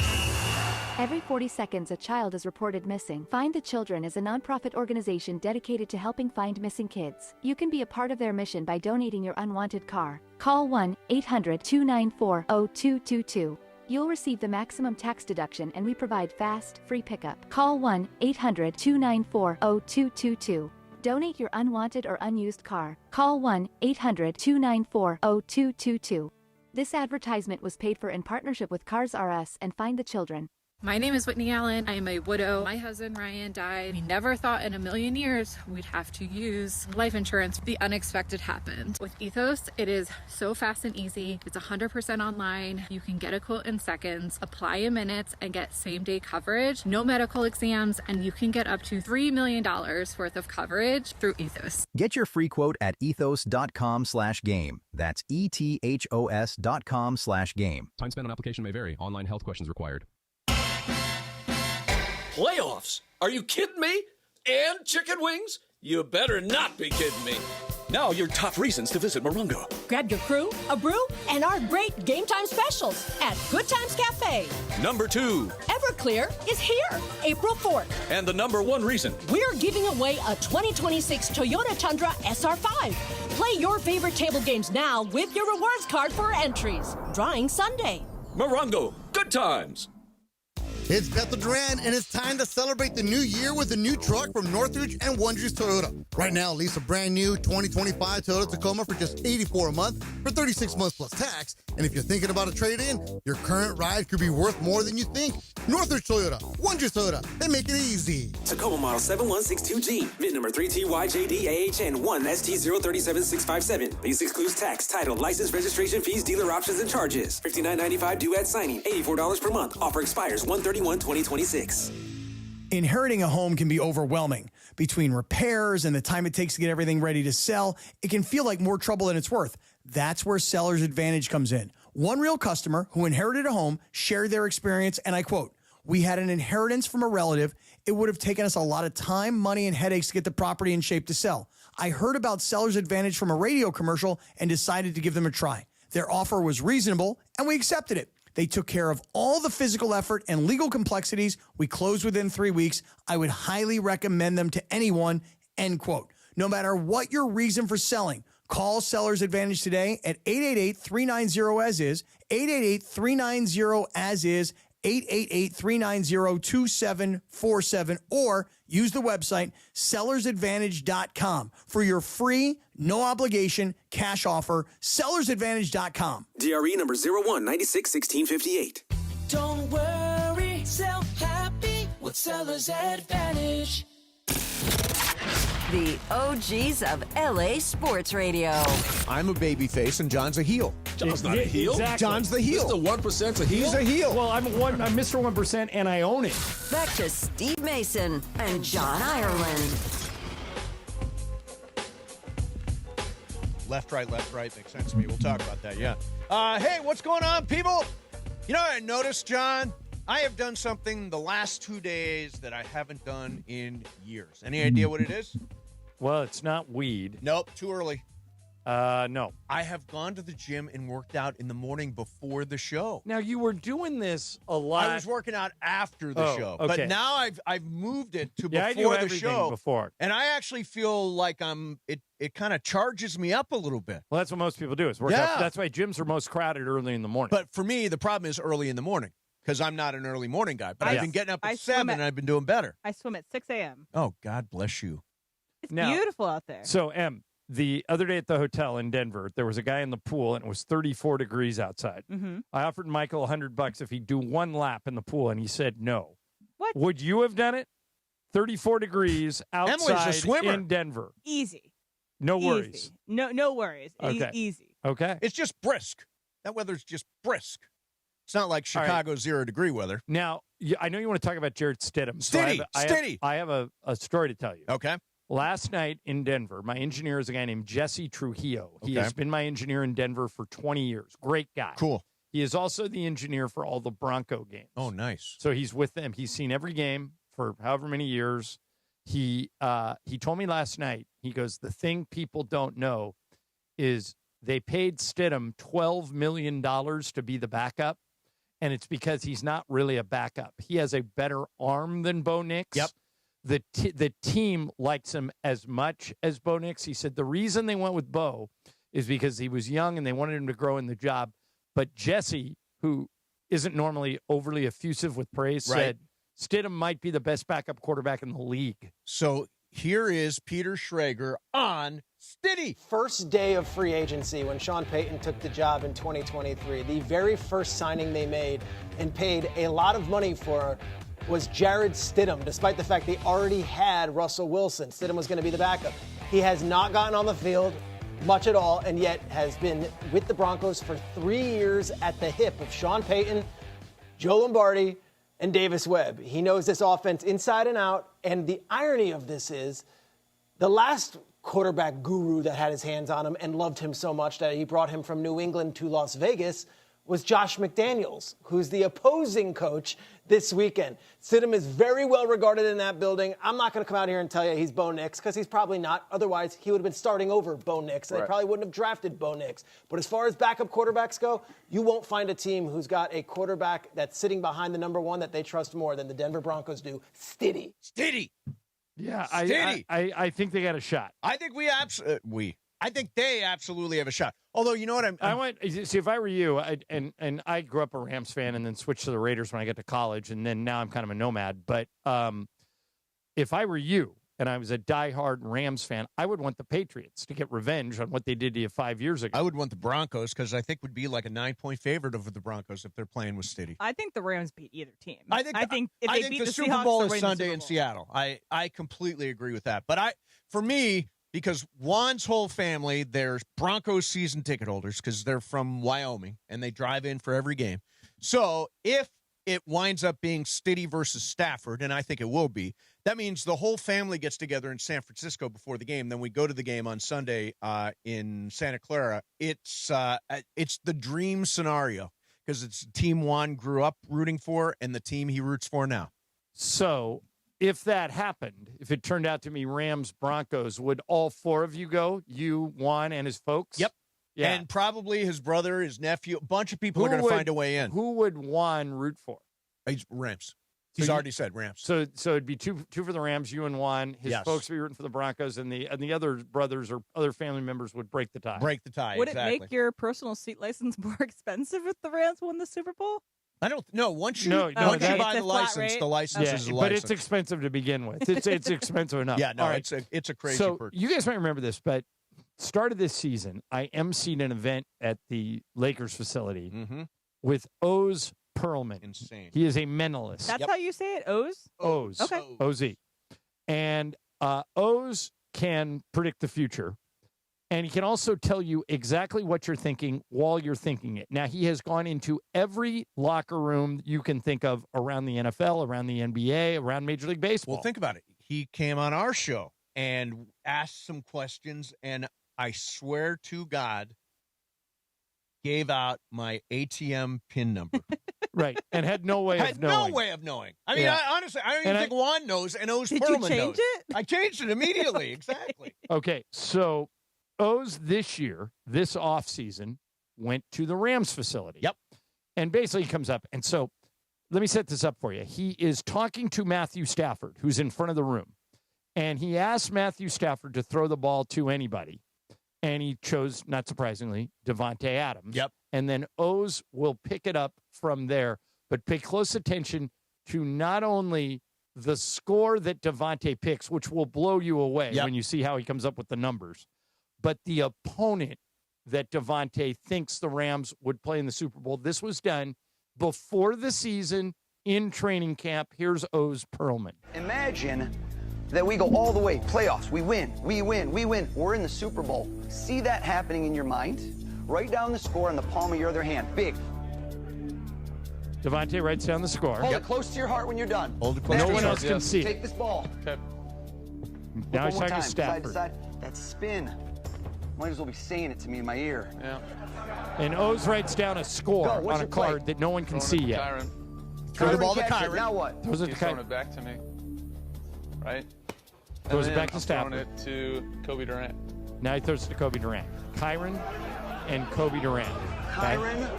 Every 40 seconds, a child is reported missing. Find the Children is a nonprofit organization dedicated to helping find missing kids. You can be a part of their mission by donating your unwanted car. Call 1-800-294-0222. You'll receive the maximum tax deduction, and we provide fast, free pickup. Call 1-800-294-0222. Donate your unwanted or unused car. Call 1-800-294-0222. This advertisement was paid for in partnership with Cars R Us and Find the Children. My name is Whitney Allen. I am a widow. My husband Ryan died. We never thought in a million years we'd have to use life insurance. The unexpected happened. With Ethos, it is so fast and easy. It's 100% online. You can get a quote in seconds, apply in minutes, and get same-day coverage. No medical exams, and you can get up to $3 million worth of coverage through Ethos. Get your free quote at ethos.com/game. That's ETHOS.com/game. Time spent on application may vary. Online health questions required. Playoffs? Are you kidding me? And chicken wings? You better not be kidding me. Now your top reasons to visit Morongo. Grab your crew, a brew, and our great game time specials at Good Times Cafe. Number 2. Everclear is here, April 4th. And the number 1 reason. We're giving away a 2026 Toyota Tundra SR5. Play your favorite table games now with your rewards card for entries. Drawing Sunday. Morongo. Good times. It's Bethel Duran, and it's time to celebrate the new year with a new truck from Northridge and Wonders Toyota. Right now, lease a brand new 2025 Toyota Tacoma for just $84 a month for 36 months plus tax. And if you're thinking about a trade-in, your current ride could be worth more than you think. Northridge Toyota, Wonders Toyota, they make it easy. Tacoma model 7162G, VIN number 3TYJDAHN 1ST037657. These excludes tax, title, license, registration fees, dealer options, and charges. $59.95 due at signing, $84 per month. Offer expires 1/31/2026. Inheriting a home can be overwhelming. Between repairs and the time it takes to get everything ready to sell, it can feel like more trouble than it's worth. That's where Seller's Advantage comes in. One real customer who inherited a home shared their experience, and I quote, "We had an inheritance from a relative. It would have taken us a lot of time, money, and headaches to get the property in shape to sell. I heard about Seller's Advantage from a radio commercial and decided to give them a try. Their offer was reasonable, and we accepted it. They took care of all the physical effort and legal complexities. We closed within 3 weeks. I would highly recommend them to anyone," end quote. No matter what your reason for selling, call Seller's Advantage today at 888-390-AS-IS, 888-390-AS-IS, 888-390-2747, or use the website sellersadvantage.com for your free, no obligation cash offer. Sellersadvantage.com. DRE number 01961658. Don't worry, Seller's Advantage. The OGs of LA Sports Radio. I'm a babyface and John's a heel. John's not a heel. Exactly. John's the heel. Mr. 1%'s a heel. He's a heel. Well, I'm Mr. 1%, and I own it. Back to Steve Mason and John Ireland. Left, right makes sense to me. We'll talk about that, yeah. Hey, what's going on, people? You know what I noticed, John? I have done something the last 2 days that I haven't done in years. Any idea what it is? Well, it's not weed. Nope, too early. No. I have gone to the gym and worked out in the morning before the show. Now, you were doing this a lot. I was working out after the show. Okay. But now I've moved it to I do before the everything show. before. And I actually feel like it kind of charges me up a little bit. Well, that's what most people do is work out. That's why gyms are most crowded early in the morning. But for me, the problem is early in the morning because I'm not an early morning guy. But I've been getting up at 7 and I've been doing better. I swim at 6 a.m. Oh, God bless you. It's beautiful out there. So, the other day at the hotel in Denver, there was a guy in the pool, and it was 34 degrees outside. Mm-hmm. I offered Michael $100 if he'd do one lap in the pool, and he said no. What? Would you have done it? 34 degrees Emily's a outside swimmer. in Denver. Easy. No worries. Easy. No worries. Okay. Easy. Okay. It's just brisk. That weather's just brisk. It's not like Chicago 0-degree weather. Now, I know you want to talk about Jared Stidham. Stiddy. I have a story to tell you. Okay. Last night in Denver, my engineer is a guy named Jesse Trujillo. He has been my engineer in Denver for 20 years. Great guy. Cool. He is also the engineer for all the Bronco games. Oh, nice. So he's with them. He's seen every game for however many years. He told me last night, he goes, the thing people don't know is they paid Stidham $12 million to be the backup, and it's because he's not really a backup. He has a better arm than Bo Nix. Yep. The team likes him as much as Bo Nix. He said the reason they went with Bo is because he was young and they wanted him to grow in the job. But Jesse, who isn't normally overly effusive with praise, said Stidham might be the best backup quarterback in the league. So here is Peter Schrager on Stiddy. First day of free agency when Sean Payton took the job in 2023, the very first signing they made and paid a lot of money for was Jared Stidham, despite the fact they already had Russell Wilson. Stidham was going to be the backup. He has not gotten on the field much at all, and yet has been with the Broncos for 3 years at the hip of Sean Payton, Joe Lombardi, and Davis Webb. He knows this offense inside and out, and the irony of this is the last quarterback guru that had his hands on him and loved him so much that he brought him from New England to Las Vegas was Josh McDaniels, who's the opposing coach this weekend. Stidham is very well regarded in that building. I'm not going to come out here and tell you he's Bo Nix, because he's probably not. Otherwise, he would have been starting over Bo Nix, and they probably wouldn't have drafted Bo Nix. But as far as backup quarterbacks go, you won't find a team who's got a quarterback that's sitting behind the number one that they trust more than the Denver Broncos do. Stiddy. Yeah, Stiddy. I think they got a shot. I think I think they absolutely have a shot. Although, you know what, I want see if I were you, and I grew up a Rams fan and then switched to the Raiders when I got to college, and then now I'm kind of a nomad. But if I were you and I was a diehard Rams fan, I would want the Patriots to get revenge on what they did to you 5 years ago. I would want the Broncos because I think would be like a 9-point favorite over the Broncos if they're playing with Stiddy. I think the Rams beat either team. I think if they beat the Super Seahawks, Bowl they're is winning the Sunday Super in Bowl. Seattle. I completely agree with that. But for me, because Juan's whole family, they're Broncos season ticket holders because they're from Wyoming and they drive in for every game. So if it winds up being Stiddy versus Stafford, and I think it will be, that means the whole family gets together in San Francisco before the game. Then we go to the game on Sunday in Santa Clara. It's the dream scenario because it's the team Juan grew up rooting for and the team he roots for now. So if that happened, if it turned out to be Rams Broncos, would all four of you go? You, Juan, and his folks? Yep. Yeah. And probably his brother, his nephew, a bunch of people are going to find a way in. Who would Juan root for? Rams. He's already said Rams. So it'd be two for the Rams, you and Juan. His folks would be rooting for the Broncos, and the other brothers or other family members would break the tie. Break the tie, Would it make your personal seat license more expensive if the Rams won the Super Bowl? I don't know. Once you No, buy it's the a flat license, rate? the license is a license. But it's expensive to begin with. It's expensive enough. Yeah, no, All right. it's a crazy So purchase. you guys might remember this, but start of this season, I emceed an event at the Lakers facility with O's Perlman. Insane. He is a mentalist. That's how you say it, O's? O's. Okay. O-Z. And O's can predict the future. And he can also tell you exactly what you're thinking while you're thinking it. Now, he has gone into every locker room you can think of around the NFL, around the NBA, around Major League Baseball. Well, think about it. He came on our show and asked some questions, and I swear to God, gave out my ATM PIN number. Right, and had no way of knowing. No way of knowing. I mean, Yeah. honestly, I don't even think Juan knows, and O's Did Perlman you change knows. it? I changed it immediately. Exactly. Okay, so O's this year, this offseason, went to the Rams facility. Yep. And basically he comes up. And so let me set this up for you. He is talking to Matthew Stafford, who's in front of the room. And he asked Matthew Stafford to throw the ball to anybody. And he chose, not surprisingly, Devontae Adams. Yep. And then O's will pick it up from there. But pay close attention to not only the score that Devontae picks, which will blow you away when you see how he comes up with the numbers, but the opponent that Devontae thinks the Rams would play in the Super Bowl. This was done before the season in training camp. Here's O's Perlman. Imagine that we go all the way, playoffs, we win. We're in the Super Bowl. See that happening in your mind? Write down the score on the palm of your other hand, big. Devontae writes down the score. Hold it close to your heart when you're done. Hold it close No to one your else heart. can see Take it. this ball. Okay. Now One he's more talking time, to Stafford. side to side. That spin. Might as well be saying it to me in my ear. Yeah. And O's writes down a score Go, what's on a your play? card that no one can see yet. Kyron. Throw the ball to catches it. Kyron. Now what? Throws it He's to throwing Kyron. it back to me. Right? Throws it And back to then Stafford. I'm throwing it to Kobe Durant. Now he throws it to Kobe Durant. Kyron and Kobe Durant. Okay? Kyron.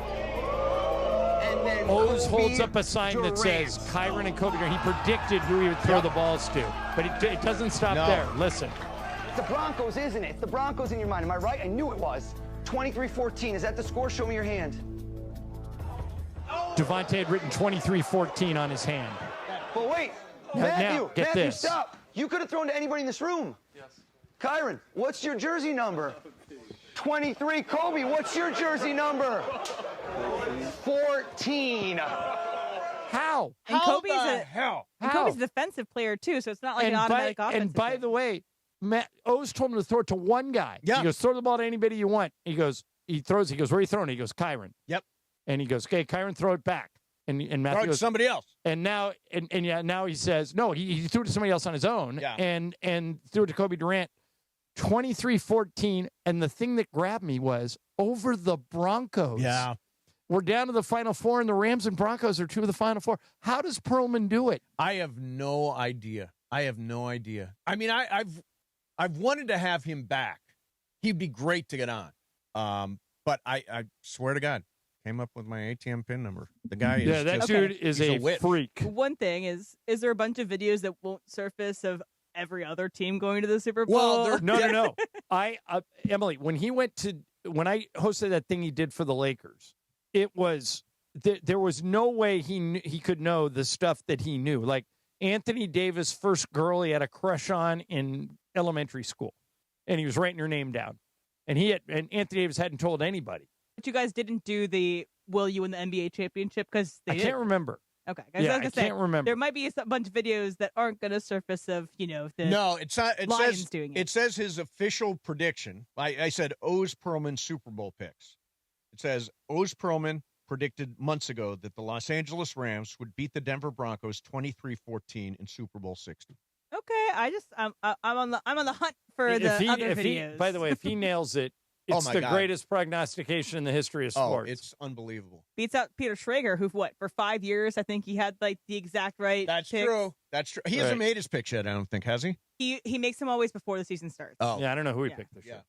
And then O's Kobe holds up a sign Durant. that says Kyron and Kobe Durant. He predicted who he would throw the balls to. But it doesn't stop there. Listen. It's the Broncos, isn't it? It's the Broncos in your mind. Am I right? I knew it was. 23-14. Is that the score? Show me your hand. Devontae had written 23-14 on his hand. But wait. Now, Matthew, get Matthew, this. stop. You could have thrown to anybody in this room. Yes. Kyron, what's your jersey number? 23. Kobe, what's your jersey number? 14. How? And How Kobe's the a hell? And How? Kobe's a defensive player too, so it's not like an automatic offensive. And by the way, O's told him to throw it to one guy. Yeah. He goes, throw the ball to anybody you want. He goes, he throws. He goes, where are you throwing it? He goes, Kyron. Yep. And he goes, okay, Kyron, throw it back. And Throw Matthew it to goes, somebody else. and now now he says no. He threw it to somebody else on his own. Yeah. And threw it to Kobe Durant. 23-14. And the thing that grabbed me was over the Broncos. Yeah. We're down to the Final Four, and the Rams and Broncos are two of the Final Four. How does Perlman do it? I have no idea. I mean, I've wanted to have him back. He'd be great to get on. But I swear to God, came up with my ATM PIN number. The guy is that dude is he's a witch. freak. One thing is there a bunch of videos that won't surface of every other team going to the Super Bowl? Well, No. Emily, when I hosted that thing he did for the Lakers, it was there was no way he could know the stuff that he knew. Like Anthony Davis' first girl he had a crush on in elementary school, and he was writing her name down. And Anthony Davis hadn't told anybody. But you guys didn't do the "Will you win the NBA championship"? Because I can't remember. Okay, Yeah, I can't remember. There might be a bunch of videos that aren't going to surface of the No, it's not. It Lions says doing it. It says his official prediction. I said O's Perlman Super Bowl picks. It says O's Perlman predicted months ago that the Los Angeles Rams would beat the Denver Broncos 23-14 in Super Bowl 60. Okay, I'm on the hunt for other videos. By the way, if he nails it, it's my the God. greatest prognostication in the history of sports. Oh, it's unbelievable. Beats out Peter Schrager, who for 5 years I think he had like the exact right. That's picks. true. That's true. He hasn't made his picks yet, I don't think, has he? He makes them always before the season starts. Oh, yeah, I don't know who he picked this year.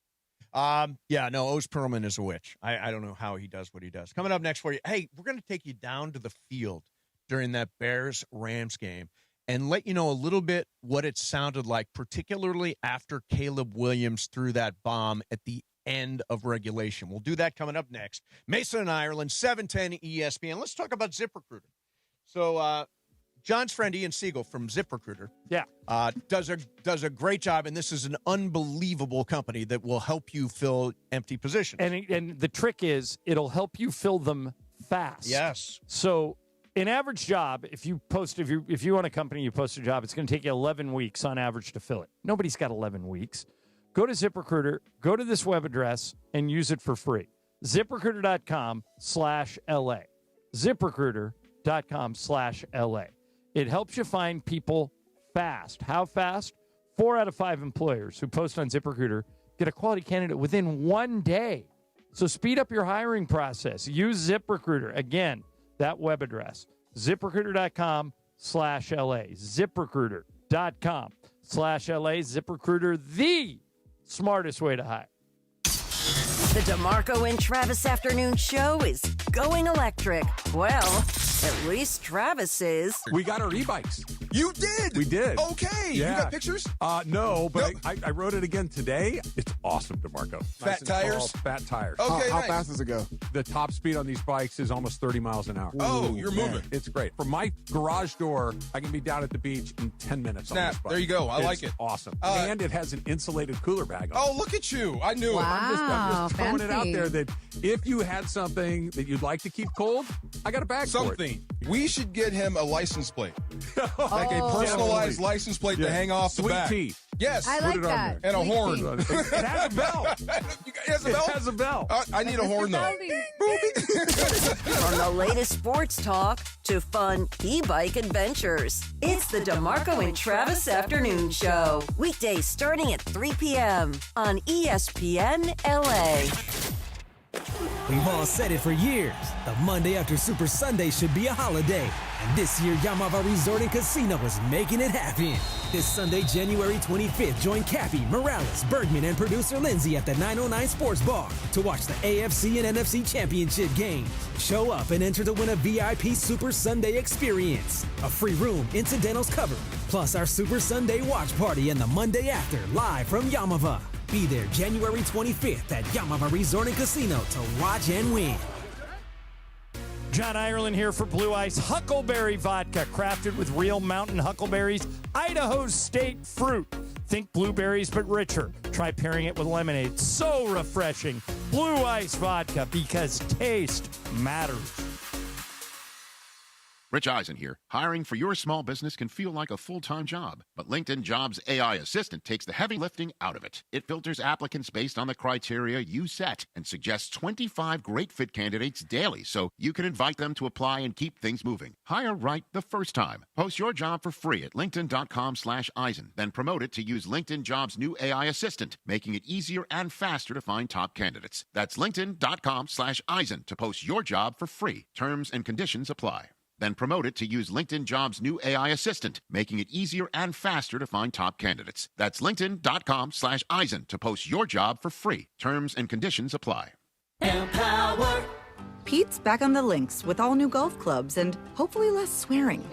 No, O's Perlman is a witch. I don't know how he does what he does. Coming up next for you, hey, we're going to take you down to the field during that Bears-Rams game and let you know a little bit what it sounded like, particularly after Caleb Williams threw that bomb at the end of regulation. We'll do that coming up next. Mason and Ireland, 710 ESPN. Let's talk about ZipRecruiter. So, John's friend Ian Siegel from ZipRecruiter does a great job, and this is an unbelievable company that will help you fill empty positions. And the trick is it'll help you fill them fast. Yes. So an average job, if you own a company, you post a job, it's going to take you 11 weeks on average to fill it. Nobody's got 11 weeks. Go to ZipRecruiter, go to this web address, and use it for free. ZipRecruiter.com/LA. ZipRecruiter.com/LA. It helps you find people fast. How fast? 4 out of 5 employers who post on ZipRecruiter get a quality candidate within 1 day. So speed up your hiring process. Use ZipRecruiter. Again, that web address, ZipRecruiter.com/LA. ZipRecruiter.com/LA. ZipRecruiter, the smartest way to hire. The DeMarco and Travis Afternoon Show is going electric. Well, at least Travis is. We got our e-bikes. You did? We did. Okay. Yeah. You got pictures? No, but I rode it again today. It's awesome, DeMarco. Fat tires? Fat tires. Okay, How nice. fast does it go? The top speed on these bikes is almost 30 miles an hour. Oh, you're moving. It's great. From my garage door, I can be down at the beach in 10 minutes on Snap. this bike. There you go. I like It's it. awesome. And it has an insulated cooler bag on it. Oh, look at you. I knew it. I'm just throwing it out there that if you had something that you'd like to keep cold, I got a bag for it. Something. We should get him a license plate. Like a personalized license plate to hang off the Sweet back. tea. Yes. I like that. And a Sweet horn. tea. It has a bell. It has a bell? It has a bell. I need a horn, though. From the latest sports talk to fun e-bike adventures, it's the DeMarco and Travis Afternoon Show. Weekdays starting at 3 p.m. on ESPN LA. We've all said it for years. The Monday after Super Sunday should be a holiday. And this year, Yamava Resort and Casino is making it happen. This Sunday, January 25th, join Cappy, Morales, Bergman, and producer Lindsay at the 909 Sports Bar to watch the AFC and NFC Championship games. Show up and enter to win a VIP Super Sunday experience. A free room, incidentals covered, plus our Super Sunday watch party and the Monday after, live from Yamava. Be there January 25th at Yamava Resort and Casino to watch and win. John Ireland here for Blue Ice Huckleberry Vodka, crafted with real mountain huckleberries, Idaho State fruit. Think blueberries, but richer. Try pairing it with lemonade. So refreshing. Blue Ice Vodka, because taste matters. Rich Eisen here. Hiring for your small business can feel like a full-time job, but LinkedIn Jobs AI Assistant takes the heavy lifting out of it. It filters applicants based on the criteria you set and suggests 25 great fit candidates daily, so you can invite them to apply and keep things moving. Hire right the first time. Post your job for free at linkedin.com/Eisen, then promote it to use LinkedIn Jobs' new AI Assistant, making it easier and faster to find top candidates. That's linkedin.com/Eisen to post your job for free. Terms and conditions apply. Then promote it to use LinkedIn Jobs' new AI Assistant, making it easier and faster to find top candidates. That's linkedin.com/Eisen to post your job for free. Terms and conditions apply. Empower. Pete's back on the links with all new golf clubs and hopefully less swearing.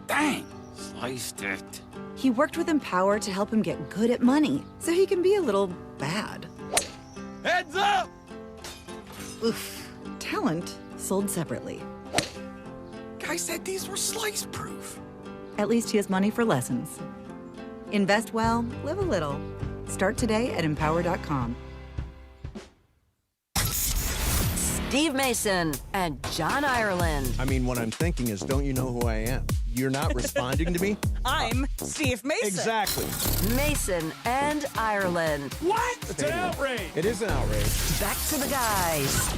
Dang, sliced it. He worked with Empower to help him get good at money so he can be a little bad. Heads up! Oof. Talent sold separately. Guy said these were slice proof. At least he has money for lessons. Invest well, live a little. Start today at empower.com. Steve Mason and John Ireland. I mean, what I'm thinking is, don't you know who I am? You're not responding to me? I'm Steve Mason. Exactly. Mason and Ireland. What? It's an outrage. It is an outrage. Back to the guys.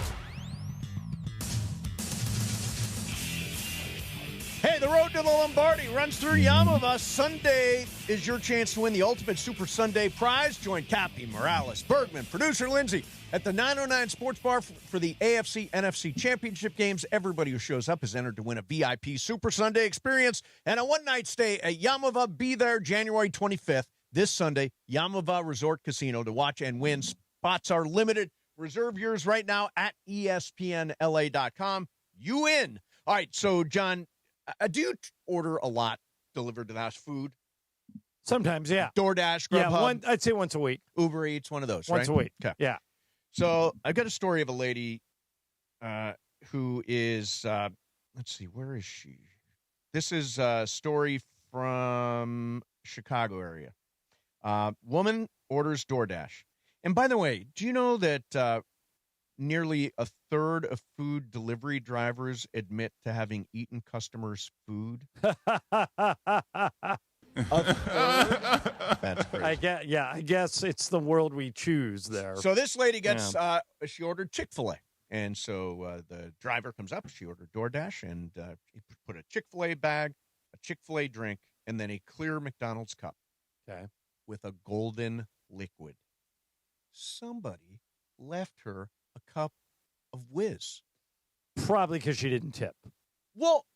Hey, the road to the Lombardi runs through Yamava. Sunday is your chance to win the Ultimate Super Sunday prize. Join Cappy, Morales, Bergman, producer Lindsay at the 909 Sports Bar for the AFC NFC Championship games. Everybody who shows up is entered to win a VIP Super Sunday experience and a one-night stay at Yamava. Be there January 25th, this Sunday, Yamava Resort Casino to watch and win. Spots are limited. Reserve yours right now at ESPNLA.com. You win. All right, so, John, do you order a lot delivered to the house food? Sometimes, yeah. DoorDash, Grubhub? Yeah, I'd say once a week. Uber Eats, one of those, Once a week. Okay. Yeah. So I've got a story of a lady who is, let's see, where is she? This is a story from Chicago area. Woman orders DoorDash. And by the way, do you know that nearly a third of food delivery drivers admit to having eaten customers' food. That's crazy. I guess it's the world we choose there. So this lady gets, she ordered Chick-fil-A. And so the driver comes up. She ordered DoorDash, and he put a Chick-fil-A bag, a Chick-fil-A drink, and then a clear McDonald's cup with a golden liquid. Somebody left her a cup of whiz. Probably because she didn't tip. Well,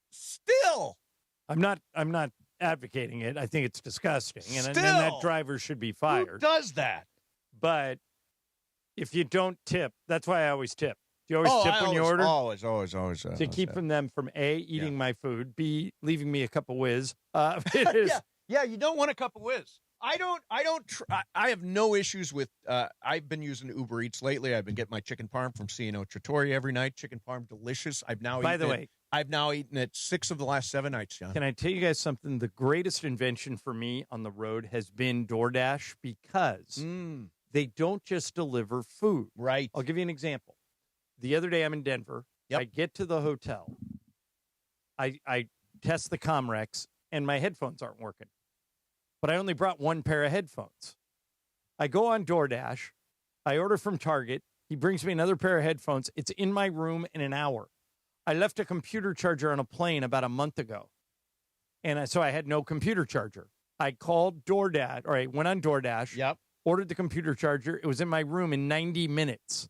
still. I'm not advocating it. I think it's disgusting. And that driver should be fired. Who does that? But if you don't tip, that's why I always tip. Do you always tip when you order? Always. To keep from them from A, eating my food, B, leaving me a cup of whiz. Yeah, you don't want a cup of whiz. I have no issues with, I've been using Uber Eats lately. I've been getting my chicken parm from C&O Trattoria every night. Chicken parm, delicious. I've now eaten it 6 of the last 7 nights, John. Can I tell you guys something? The greatest invention for me on the road has been DoorDash because they don't just deliver food. Right. I'll give you an example. The other day I'm in Denver. I get to the hotel. I test the Comrex, and my headphones aren't working. But I only brought 1 pair of headphones. I go on DoorDash. I order from Target. He brings me another pair of headphones. It's in my room in an hour. I left a computer charger on a plane about a month ago. And so I had no computer charger. I called DoorDash, or I went on DoorDash, ordered the computer charger. It was in my room in 90 minutes.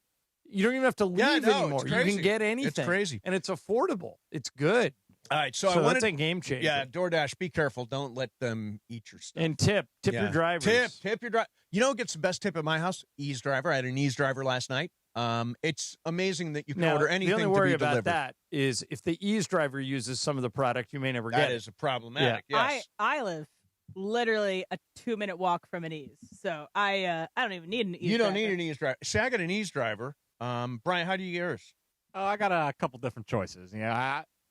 You don't even have to leave anymore. You can get anything. It's crazy. And it's affordable. It's good. All right, so I wanted, that's a game changer. Yeah, DoorDash, be careful. Don't let them eat your stuff. And tip your drivers. Tip your driver. You know who gets the best tip at my house? Ease driver. I had an Ease driver last night. It's amazing that you can order anything to be delivered. The only worry about that is if the Ease driver uses some of the product, you may never get it. That is problematic, yes. I live literally a 2-minute walk from an Ease, so I don't even need an Ease driver. You don't need an Ease driver. See, I got an Ease driver. Brian, how do you get yours? Oh, I got a couple different choices.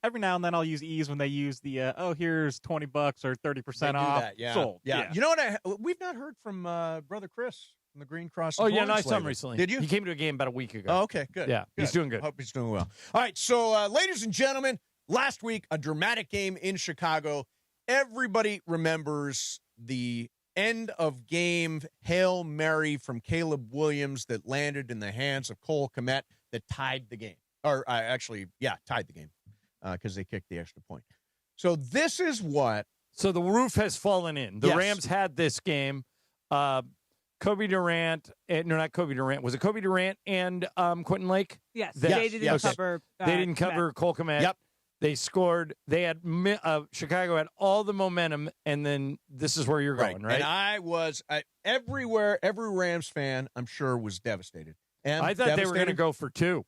Every now and then I'll use Ease when they use the here's $20 or 30% off. Sold. Yeah. You know what? We've not heard from Brother Chris from the Green Cross. Oh yeah, I saw him recently. Did you? He came to a game about a week ago. Oh, okay, good. Yeah, good. He's doing good. Hope he's doing well. All right, so ladies and gentlemen, last week a dramatic game in Chicago. Everybody remembers the end of game Hail Mary from Caleb Williams that landed in the hands of Cole Kmet that tied the game. Or tied the game. Because they kicked the extra point. So this is what. So the roof has fallen in. The Rams had this game. Kobe Durant. No, not Kobe Durant. Was it Kobe Durant and Quentin Lake? Yes. They didn't cover. They didn't cover Cole Kmet. Yep. They scored. They had Chicago had all the momentum, and then this is where you're going, right? And I was everywhere. Every Rams fan, I'm sure, was devastated. And I thought they were going to go for 2.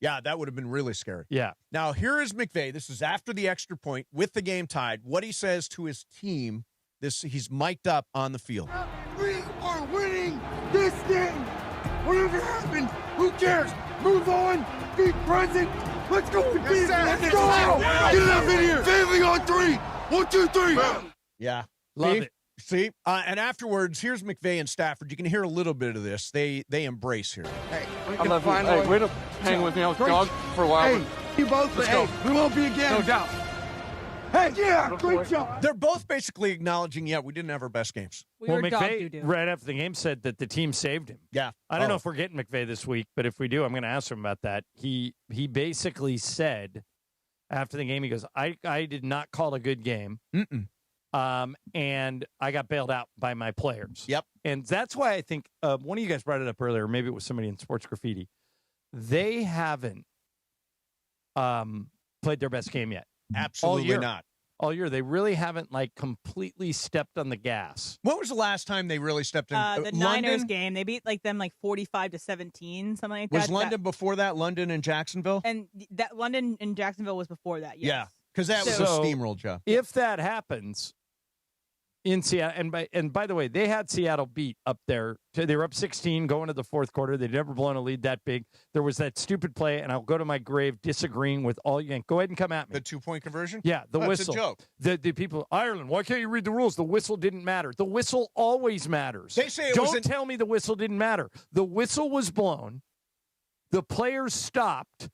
Yeah, that would have been really scary. Yeah. Now, here is McVay. This is after the extra point with the game tied. What he says to his team, he's mic'd up on the field. We are winning this game. Whatever happens, who cares? Move on. Be present. Let's go. Let's go. Get it up in here. Family on 3. 1, 2, 3. Yeah. Love it. See? And afterwards, here's McVay and Stafford. You can hear a little bit of this. They embrace here. Hey, I love you. Hey, way to hang with me. I was gone for a while. Hey, you both. Hey, we won't be again. No doubt. Hey, yeah, great job. They're both basically acknowing, we didn't have our best games. Well, McVay, right after the game, said that the team saved him. Yeah. I don't know if we're getting McVay this week, but if we do, I'm going to ask him about that. He basically said after the game, he goes, I did not call a good game. And I got bailed out by my players. Yep. And that's why I think one of you guys brought it up earlier. Maybe it was somebody in Sports Graffiti. They haven't played their best game yet. Absolutely not. All year. They really haven't completely stepped on the gas. When was the last time they really stepped in? The Niners game. They beat them 45-17, something like that. Was London before that? London and Jacksonville? And that London and Jacksonville was before that, yes. Yeah, because that was a steamroll job. If that happens in Seattle, and by the way, they had Seattle beat up there. They were up 16 going to the fourth quarter. They'd never blown a lead that big. There was that stupid play, and I'll go to my grave disagreeing with all you. Go ahead and come at me. The 2-point conversion? Yeah, the whistle. It's a joke. The people, Ireland, why can't you read the rules? The whistle didn't matter. The whistle always matters. They say Don't tell me the whistle didn't matter. The whistle was blown. The players stopped.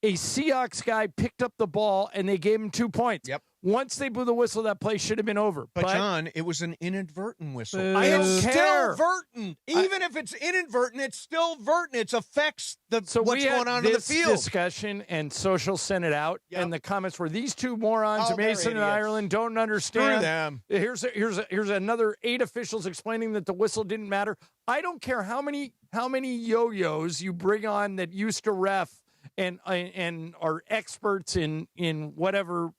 A Seahawks guy picked up the ball, and they gave him 2 points. Yep. Once they blew the whistle, that play should have been over. But John, it was an inadvertent whistle. I don't It's care. still vertent. Even if it's inadvertent, it's still vertent. It affects what's going on in the field. Discussion and social sent it out, and the comments were, these two morons, they're Mason and idiots. Ireland, don't understand. Screw them. Here's another 8 officials explaining that the whistle didn't matter. I don't care how many yo-yos you bring on that used to ref and are experts in whatever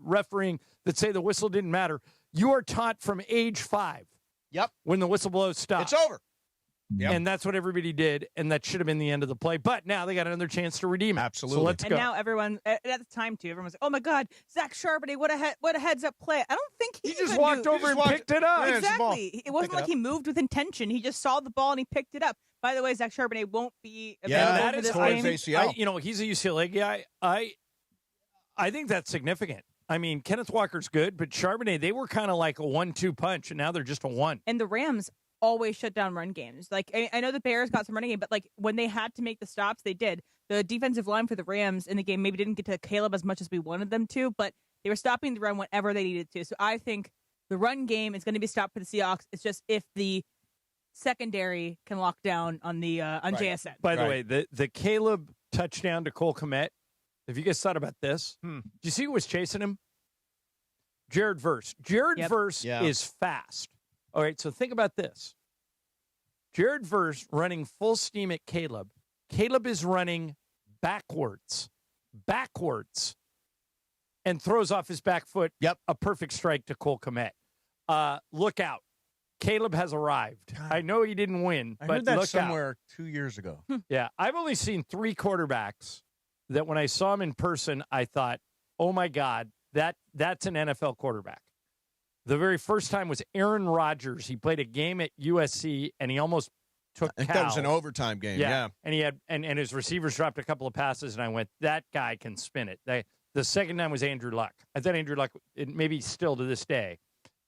refereeing that say the whistle didn't matter. You are taught from age 5. Yep. When the whistle blows, stop. It's over. Yep. And that's what everybody did, and that should have been the end of the play. But now they got another chance to redeem it. Absolutely. So let's And go. now everyone, at the time too, everyone's like, "Oh my God, Zach Charbonnet, what a heads up play!" I don't think he just even walked knew. over and picked it up. Yeah, it's the ball. Exactly. It wasn't Pick it like he moved with intention. He just saw the ball and he picked it up. By the way, Zach Charbonnet won't be available that for is this hard. game. ACL. He's a UCLA guy. I think that's significant. I mean, Kenneth Walker's good, but Charbonnet, they were kind of like a 1-2 punch, and now they're just a 1. And the Rams always shut down run games. Like, I know the Bears got some running game, but like when they had to make the stops, they did. The defensive line for the Rams in the game maybe didn't get to Caleb as much as we wanted them to, but they were stopping the run whenever they needed to. So I think the run game is going to be stopped for the Seahawks. It's just if the secondary can lock down on the on JSN. By the way, the Caleb touchdown to Cole Kmet, have you guys thought about this? Do you see who was chasing him? Jared Verse. Jared Verse is fast. All right, so think about this. Jared Verse running full steam at Caleb. Caleb is running backwards, and throws off his back foot. Yep. A perfect strike to Cole Kmet. Look out. Caleb has arrived. I know he didn't win, I but heard that look somewhere out. 2 years ago. Yeah, I've only seen 3 quarterbacks that when I saw him in person, I thought, oh, my God, that's an NFL quarterback. The very first time was Aaron Rodgers. He played a game at USC, and he almost took I think that was an overtime game. Yeah. And he had and his receivers dropped a couple of passes, and I went, that guy can spin it. The second time was Andrew Luck. I thought Andrew Luck, maybe still to this day,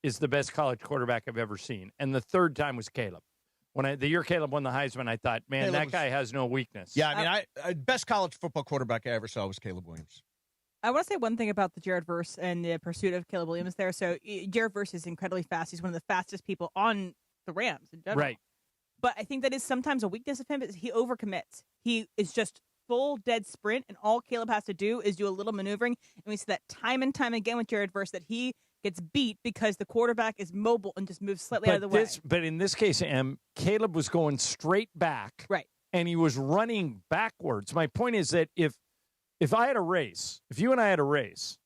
is the best college quarterback I've ever seen. And the third time was Caleb. The year Caleb won the Heisman, I thought, man, Caleb that guy has no weakness. Yeah, I mean, best college football quarterback I ever saw was Caleb Williams. I want to say one thing about the Jared Verse and the pursuit of Caleb Williams there. So Jared Verse is incredibly fast. He's one of the fastest people on the Rams in general. Right. But I think that is sometimes a weakness of him is he overcommits. He is just full dead sprint, and all Caleb has to do is do a little maneuvering. And we see that time and time again with Jared Verse that he gets beat because the quarterback is mobile and just moves slightly out of the way. But in this case, Caleb was going straight back. Right. And he was running backwards. My point is that if I had a race, if you and I had a race,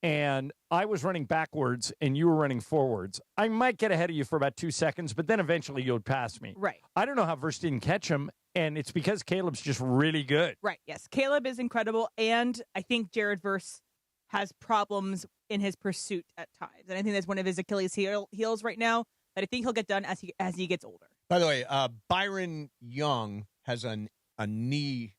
and I was running backwards and you were running forwards, I might get ahead of you for about 2 seconds, but then eventually you'll pass me. Right. I don't know how Verse didn't catch him, and it's because Caleb's just really good. Right, yes. Caleb is incredible, and I think Jared Verse has problems in his pursuit at times. And I think that's one of his Achilles heels right now that I think he'll get done as he gets older. By the way, Byron Young has a knee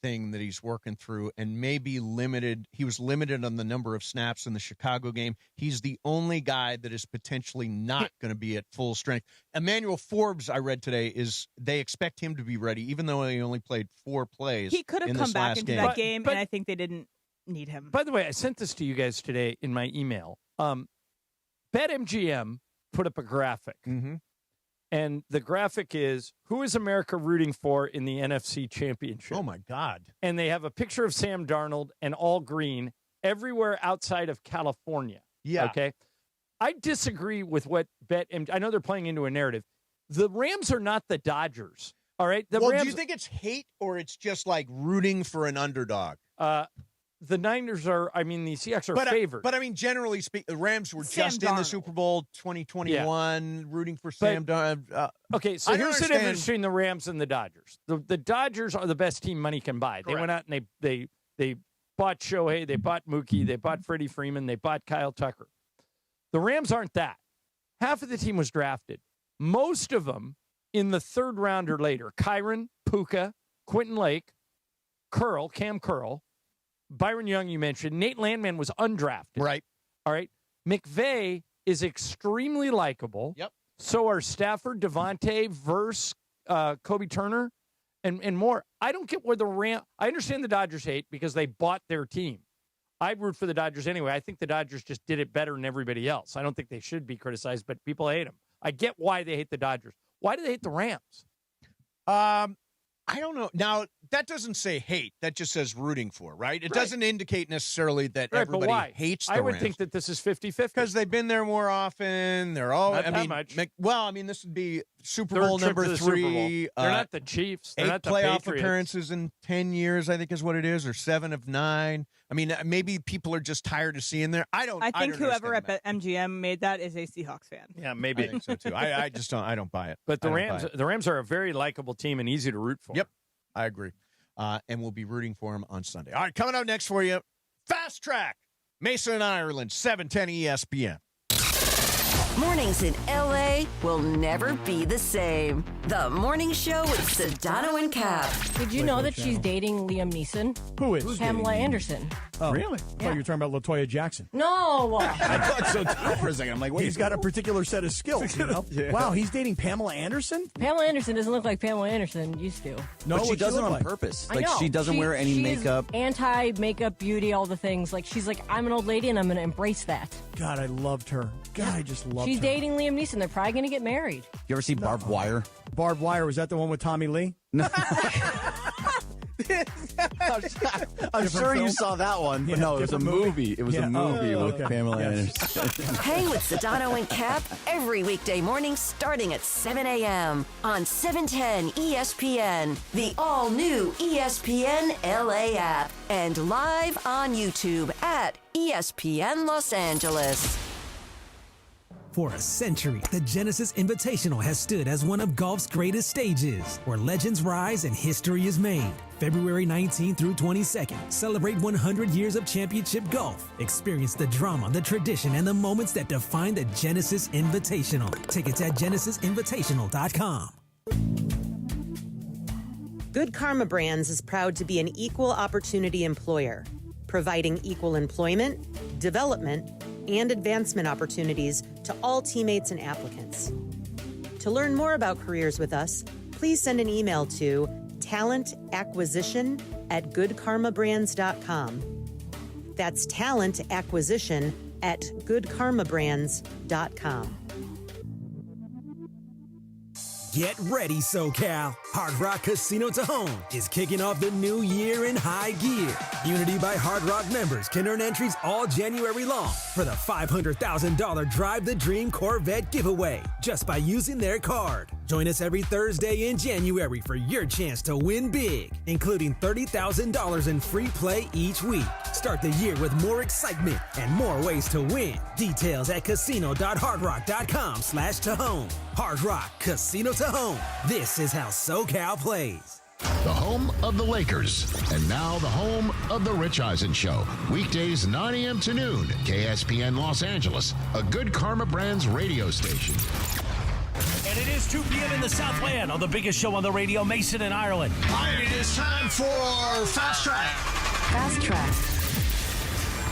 thing that he's working through and may be limited. He was limited on the number of snaps in the Chicago game. He's the only guy that is potentially not going to be at full strength. Emmanuel Forbes, I read today, they expect him to be ready, even though he only played 4 plays. He could have come back into that game, and I think they didn't need him. By the way, I sent this to you guys today in my email. BetMGM put up a graphic. Mm-hmm. And the graphic is, who is America rooting for in the NFC Championship? Oh, my God. And they have a picture of Sam Darnold and all green everywhere outside of California. Yeah. Okay? I disagree with what I know they're playing into a narrative. The Rams are not the Dodgers. All right? Do you think it's hate or it's just like rooting for an underdog? The Niners the Seahawks are favored. But I mean, generally speaking, the Rams were Sam just Darnold. in the Super Bowl 2021, rooting for Sam Darnold. Okay, so here's the difference between the Rams and the Dodgers. The Dodgers are the best team money can buy. They went out and they bought Shohei, they bought Mookie, they bought Freddie Freeman, they bought Kyle Tucker. The Rams aren't that. Half of the team was drafted. Most of them in the 3rd round or later. Kyron, Puka, Quentin Lake, Cam Curl, Byron Young, you mentioned. Nate Landman was undrafted. Right. All right. McVay is extremely likable. Yep. So are Stafford, Devontae, Verse, Kobe Turner. And more, I don't get where the Rams. I understand the Dodgers hate because they bought their team. I root for the Dodgers anyway. I think the Dodgers just did it better than everybody else. I don't think they should be criticized, but people hate them. I get why they hate the Dodgers. Why do they hate the Rams? I don't know. Now, that doesn't say hate. That just says rooting for, right? It doesn't indicate necessarily that everybody hates the Rams. I would think that this is 50-50. Because they've been there more often. They're all, Not that much. This would be Super Third Bowl trip number to the Super 3. Bowl. They're not the Chiefs. They're 8 not the playoff Patriots. appearances in 10 years, I think is what it is, or 7 of 9. I mean, maybe people are just tired of seeing there. I think whoever at MGM made that is a Seahawks fan. Yeah, maybe. I think so, too. I just don't. I don't buy it. But the Rams are a very likable team and easy to root for. Yep, I agree. And we'll be rooting for them on Sunday. All right, coming up next for you, Fast Track, Mason and Ireland, 710 ESPN. Mornings in L.A. will never be the same. The Morning Show with Sedano and Cap. Did you know that she's dating Liam Neeson? Who is? Pamela Anderson. Oh, really? I thought you were talking about LaToya Jackson. No. I thought so too for a second. I'm like, wait. He's got a particular set of skills. You know? Yeah. Wow, he's dating Pamela Anderson? Pamela Anderson doesn't look like Pamela Anderson used to. No, but she does it on purpose. Like, she doesn't wear any makeup. Anti-makeup beauty, all the things. Like, she's like, I'm an old lady and I'm going to embrace that. God, I loved her. God, I just loved her. She's dating Liam Neeson. They're probably going to get married. You ever see Barbed Wire? Barbed Wire, was that the one with Tommy Lee? No. I'm sure you saw that one, but no, it was a movie. It was a movie with Pamela Anderson. Hang with Sedano and Cap every weekday morning starting at 7 a.m. on 710 ESPN, the all-new ESPN LA app, and live on YouTube at ESPN Los Angeles. For a century, the Genesis Invitational has stood as one of golf's greatest stages, where legends rise and history is made. February 19th through 22nd, celebrate 100 years of championship golf. Experience the drama, the tradition, and the moments that define the Genesis Invitational. Tickets at genesisinvitational.com. Good Karma Brands is proud to be an equal opportunity employer, providing equal employment, development, and advancement opportunities to all teammates and applicants. To learn more about careers with us, please send an email to talentacquisition@goodkarmabrands.com. That's talentacquisition@goodkarmabrands.com. Get ready, SoCal. Hard Rock Casino Tejon is kicking off the new year in high gear. Unity by Hard Rock members can earn entries all January long for the $500,000 Drive the Dream Corvette giveaway just by using their card. Join us every Thursday in January for your chance to win big, including $30,000 in free play each week. Start the year with more excitement and more ways to win. Details at casino.hardrock.com/Tejon. Hard Rock Casino Tejon. This is how SoCal plays. The home of the Lakers. And now the home of the Rich Eisen Show. Weekdays 9 a.m. to noon. KSPN Los Angeles. A Good Karma Brands radio station. And it is 2 p.m. in the Southland on the biggest show on the radio, Mason and Ireland. And it is time for Fast Track. Fast Track.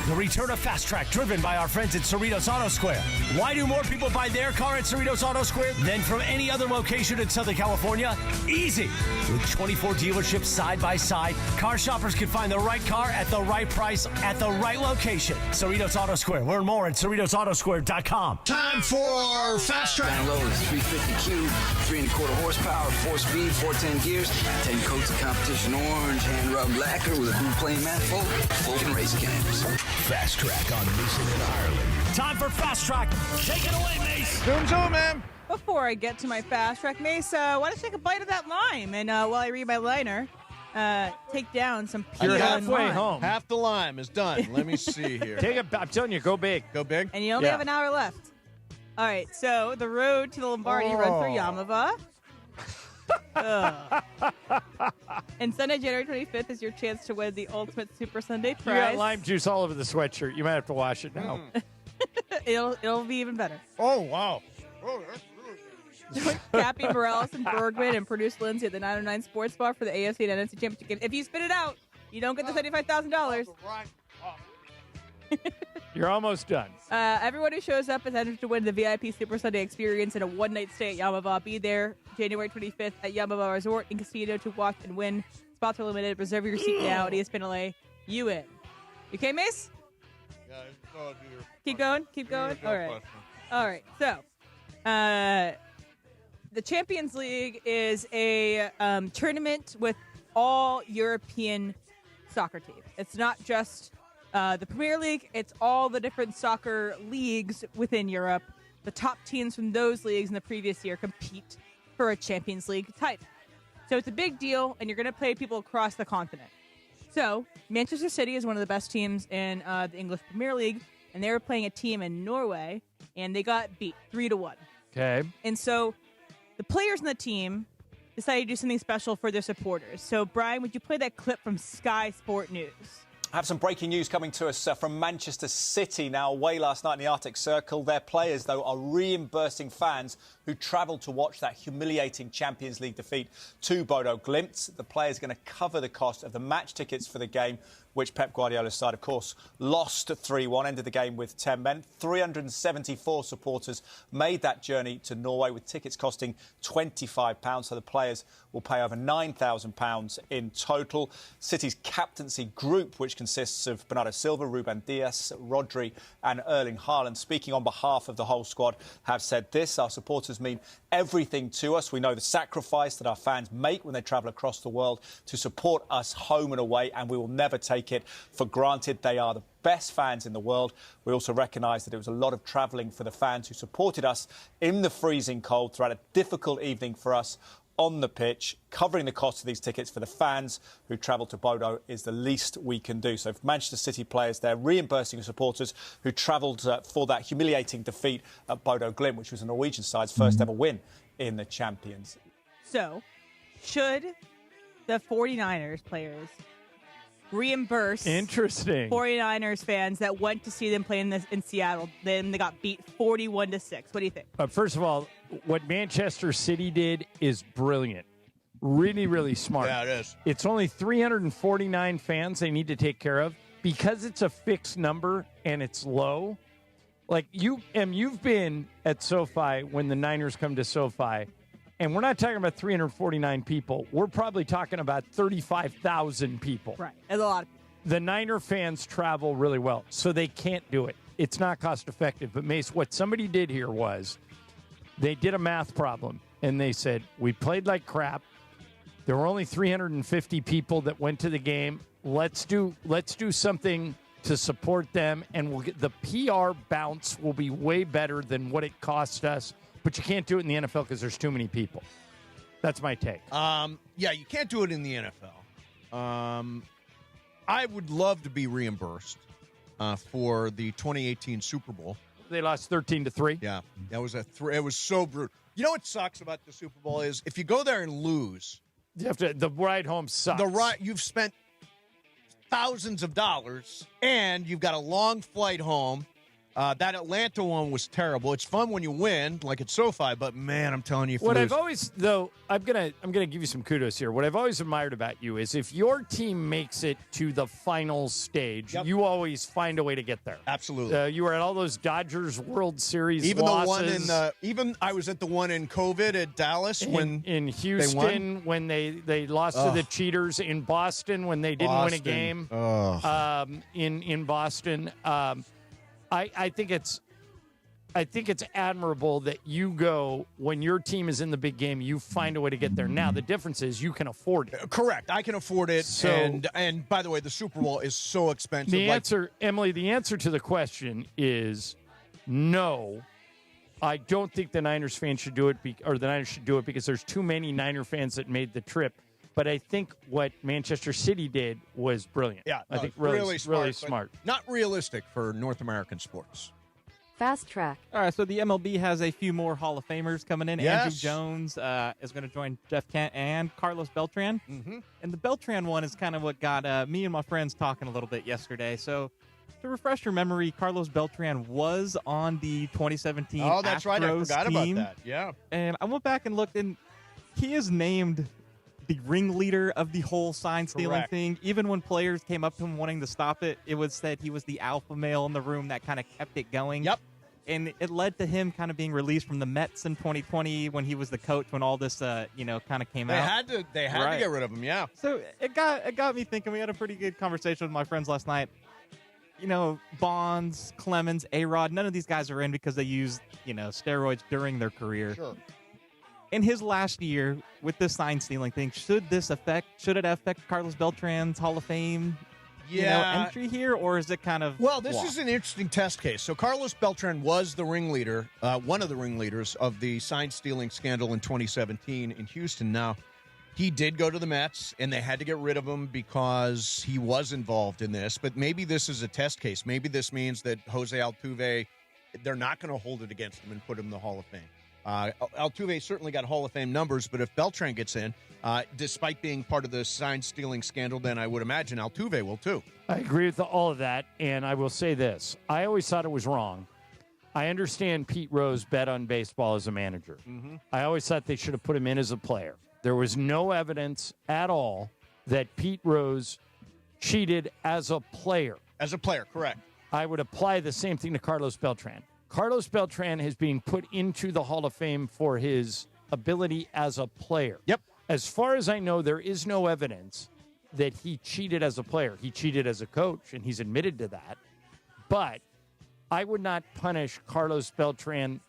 The return of Fast Track, driven by our friends at Cerritos Auto Square. Why do more people buy their car at Cerritos Auto Square than from any other location in Southern California? Easy. With 24 dealerships side by side, car shoppers can find the right car at the right price at the right location. Cerritos Auto Square. Learn more at CerritosAutoSquare.com. Time for Fast Track. Down low is 350Q, 3 1/4 horsepower, 4-speed, 410 gears, 10 coats of competition orange, hand rubbed lacquer with a blue plain manifold, full race cams. Fast Track on Mason and Ireland. Time for Fast Track. Take it away, Mace. Zoom, man. Before I get to my Fast Track, Mace, why don't you take a bite of that lime? And while I read my liner, take down some peel You're and halfway lime. home. Half the lime is done. Let me see here. I'm telling you, go big. Go big? And you only have an hour left. All right, so the road to the Lombardi runs through Yamava. And Sunday, January 25th is your chance to win the Ultimate Super Sunday You prize. got lime juice all over the sweatshirt. You might have to wash it now. It'll be even better. Oh, wow. Join Cappy, Morales, and Bergman and producer Lindsay at the 909 Sports Bar for the AFC and NFC Championship game. If you spit it out, you don't get the $75,000. You're almost done. Everyone who shows up is entered to win the VIP Super Sunday experience and a one-night stay at Yamava. Be there January 25th at Yamava Resort and Casino to watch and win. Spots are limited. Reserve your seat now at ESPN LA. You in. You okay, Mace? Yeah, it's all dear. Keep going. Keep going. No All right. question. All right. So, the Champions League is a tournament with all European soccer teams. It's not just the Premier League. It's all the different soccer leagues within Europe. The top teams from those leagues in the previous year compete for a Champions League title. So it's a big deal, and you're going to play people across the continent. So Manchester City is one of the best teams in the English Premier League, and they were playing a team in Norway, and they got beat 3-1. Okay. And so the players in the team decided to do something special for their supporters. So, Brian, would you play that clip from Sky Sport News? I have some breaking news coming to us from Manchester City now. Away last night in the Arctic Circle. Their players, though, are reimbursing fans who travelled to watch that humiliating Champions League defeat to Bodo Glimt. The players are going to cover the cost of the match tickets for the game, which Pep Guardiola's side, of course, lost 3-1, ended the game with 10 men. 374 supporters made that journey to Norway, with tickets costing £25, so the players will pay over £9,000 in total. City's captaincy group, which consists of Bernardo Silva, Ruben Dias, Rodri and Erling Haaland, speaking on behalf of the whole squad, have said this: our supporters mean everything to us. We know the sacrifice that our fans make when they travel across the world to support us home and away, and we will never take it for granted. They are the best fans in the world. We also recognise that it was a lot of travelling for the fans who supported us in the freezing cold throughout a difficult evening for us on the pitch. Covering the cost of these tickets for the fans who travel to Bodo is the least we can do. So for Manchester City players, they're reimbursing supporters who travelled for that humiliating defeat at Bodo Glimt, which was the Norwegian side's first ever win in the Champions. So, should the 49ers players reimburse 49ers fans that went to see them play in Seattle? Then they got beat 41-6. What do you think? First of all, what Manchester City did is brilliant. Really, really smart. Yeah, it is. It's only 349 fans they need to take care of. Because it's a fixed number and it's low, like you've been at SoFi when the Niners come to SoFi, and we're not talking about 349 people. We're probably talking about 35,000 people. Right. That's a lot. The Niner fans travel really well, so they can't do it. It's not cost effective. But, Mace, what somebody did here was they did a math problem, and they said, we played like crap. There were only 350 people that went to the game. Let's do something to support them, and we'll get the PR bounce will be way better than what it cost us. But you can't do it in the NFL because there's too many people. That's my take. Yeah, you can't do it in the NFL. I would love to be reimbursed for the 2018 Super Bowl. They lost 13-3. Yeah, that was it was so brutal. You know what sucks about the Super Bowl is if you go there and lose, you have to. The ride home sucks. You've spent thousands of dollars, and you've got a long flight home. That Atlanta one was terrible. It's fun when you win, like at SoFi, but man, I'm telling you, if what you I've always though, I'm gonna give you some kudos here. What I've always admired about you is if your team makes it to the final stage, you always find a way to get there. Absolutely. You were at all those Dodgers World Series even losses. The one even I was at the one in COVID at Dallas in Houston when they lost to the Cheaters, in Boston when they didn't win a game. In Boston. I think it's admirable that you go when your team is in the big game. You find a way to get there. Now the difference is you can afford it. Correct, I can afford it. So, and by the way, the Super Bowl is so expensive. The answer, Emily, the answer to the question is no. I don't think the Niners fans should do it, or the Niners should do it because there's too many Niner fans that made the trip. But I think what Manchester City did was brilliant. Yeah, I think really smart. Not realistic for North American sports. Fast track. All right, so the MLB has a few more Hall of Famers coming in. Yes. Andrew Jones is going to join Jeff Kent and Carlos Beltran. Mm-hmm. And the Beltran one is kind of what got me and my friends talking a little bit yesterday. So to refresh your memory, Carlos Beltran was on the 2017 Oh, that's right. I Astros forgot team. about that. Yeah. And I went back and looked, and he is named the ringleader of the whole sign stealing Correct. thing. Even when players came up to him wanting to stop it, it was said he was the alpha male in the room that kind of kept it going. Yep. And it led to him kind of being released from the Mets in 2020 when he was the coach, when all this, kind of came out. They had to get rid of him, yeah. So it got me thinking. We had a pretty good conversation with my friends last night. Bonds, Clemens, A-Rod, none of these guys are in because they used, steroids during their career. Sure. In his last year with this sign stealing thing, should it affect Carlos Beltran's Hall of Fame entry here, or is it kind of Well, this is an interesting test case. So Carlos Beltran was the ringleader, one of the ringleaders of the sign stealing scandal in 2017 in Houston. Now, he did go to the Mets, and they had to get rid of him because he was involved in this. But maybe this is a test case. Maybe this means that Jose Altuve, they're not going to hold it against him and put him in the Hall of Fame. Altuve certainly got Hall of Fame numbers, but if Beltran gets in, despite being part of the sign-stealing scandal, then I would imagine Altuve will too. I agree with all of that, and I will say this. I always thought it was wrong. I understand Pete Rose bet on baseball as a manager. Mm-hmm. I always thought they should have put him in as a player. There was no evidence at all that Pete Rose cheated as a player. As a player, correct. I would apply the same thing to Carlos Beltran. Carlos Beltran is being put into the Hall of Fame for his ability as a player. Yep. As far as I know, there is no evidence that he cheated as a player. He cheated as a coach, and he's admitted to that. But I would not punish Carlos Beltran,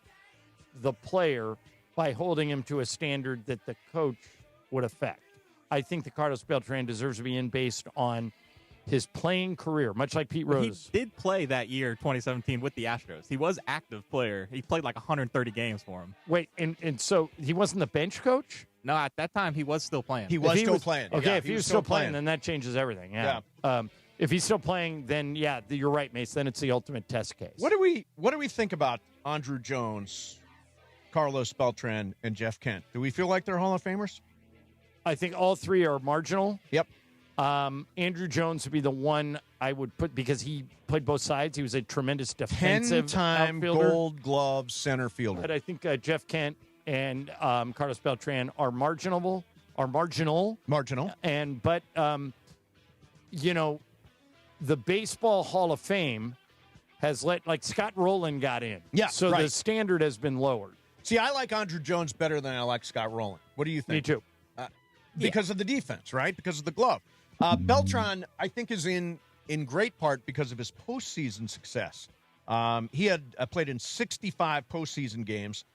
the player, by holding him to a standard that the coach would affect. I think that Carlos Beltran deserves to be in based on his playing career, much like Pete Rose. He did play that year, 2017, with the Astros. He was active player. He played like 130 games for him. Wait, and so he wasn't the bench coach? No, at that time, he was still playing. He was still playing. Okay, Yeah, if he was still playing, then that changes everything. Yeah. If he's still playing, then, you're right, Mace. Then it's the ultimate test case. What do we think about Andrew Jones, Carlos Beltran, and Jeff Kent? Do we feel like they're Hall of Famers? I think all three are marginal. Yep. Andrew Jones would be the one I would put because he played both sides. He was a tremendous defensive 10-time outfielder. Gold Glove center fielder. But I think Jeff Kent and Carlos Beltran are marginal. But the Baseball Hall of Fame has like Scott Rowland got in. Yeah, so right. the standard has been lowered. See, I like Andrew Jones better than I like Scott Rowland. What do you think? Me too. Because of the defense, right? Because of the glove. Beltran, I think, is in great part because of his postseason success. He had played in 65 postseason games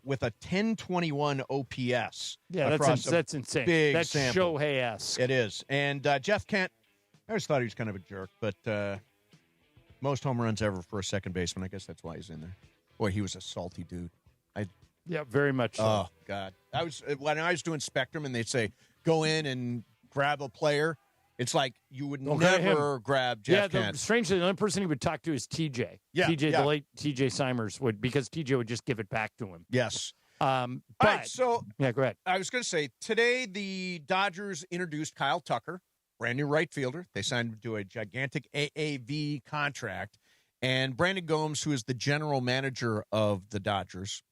with a 1021 OPS. Yeah, that's insane. Big that's sample. Shohei-esque. It is. And Jeff Kent, I always thought he was kind of a jerk, but most home runs ever for a second baseman. I guess that's why he's in there. Boy, he was a salty dude. Yeah, very much so. Oh, God. When I was doing Spectrum and they'd say, go in and grab a player, it's like you would never grab Jeff Kent. Strangely, the only person he would talk to is TJ. The late TJ Simers would, because TJ would just give it back to him. Yes. But, all right, so yeah, go ahead. I was going to say, today the Dodgers introduced Kyle Tucker, brand new right fielder. They signed him to a gigantic AAV contract. And Brandon Gomes, who is the general manager of the Dodgers,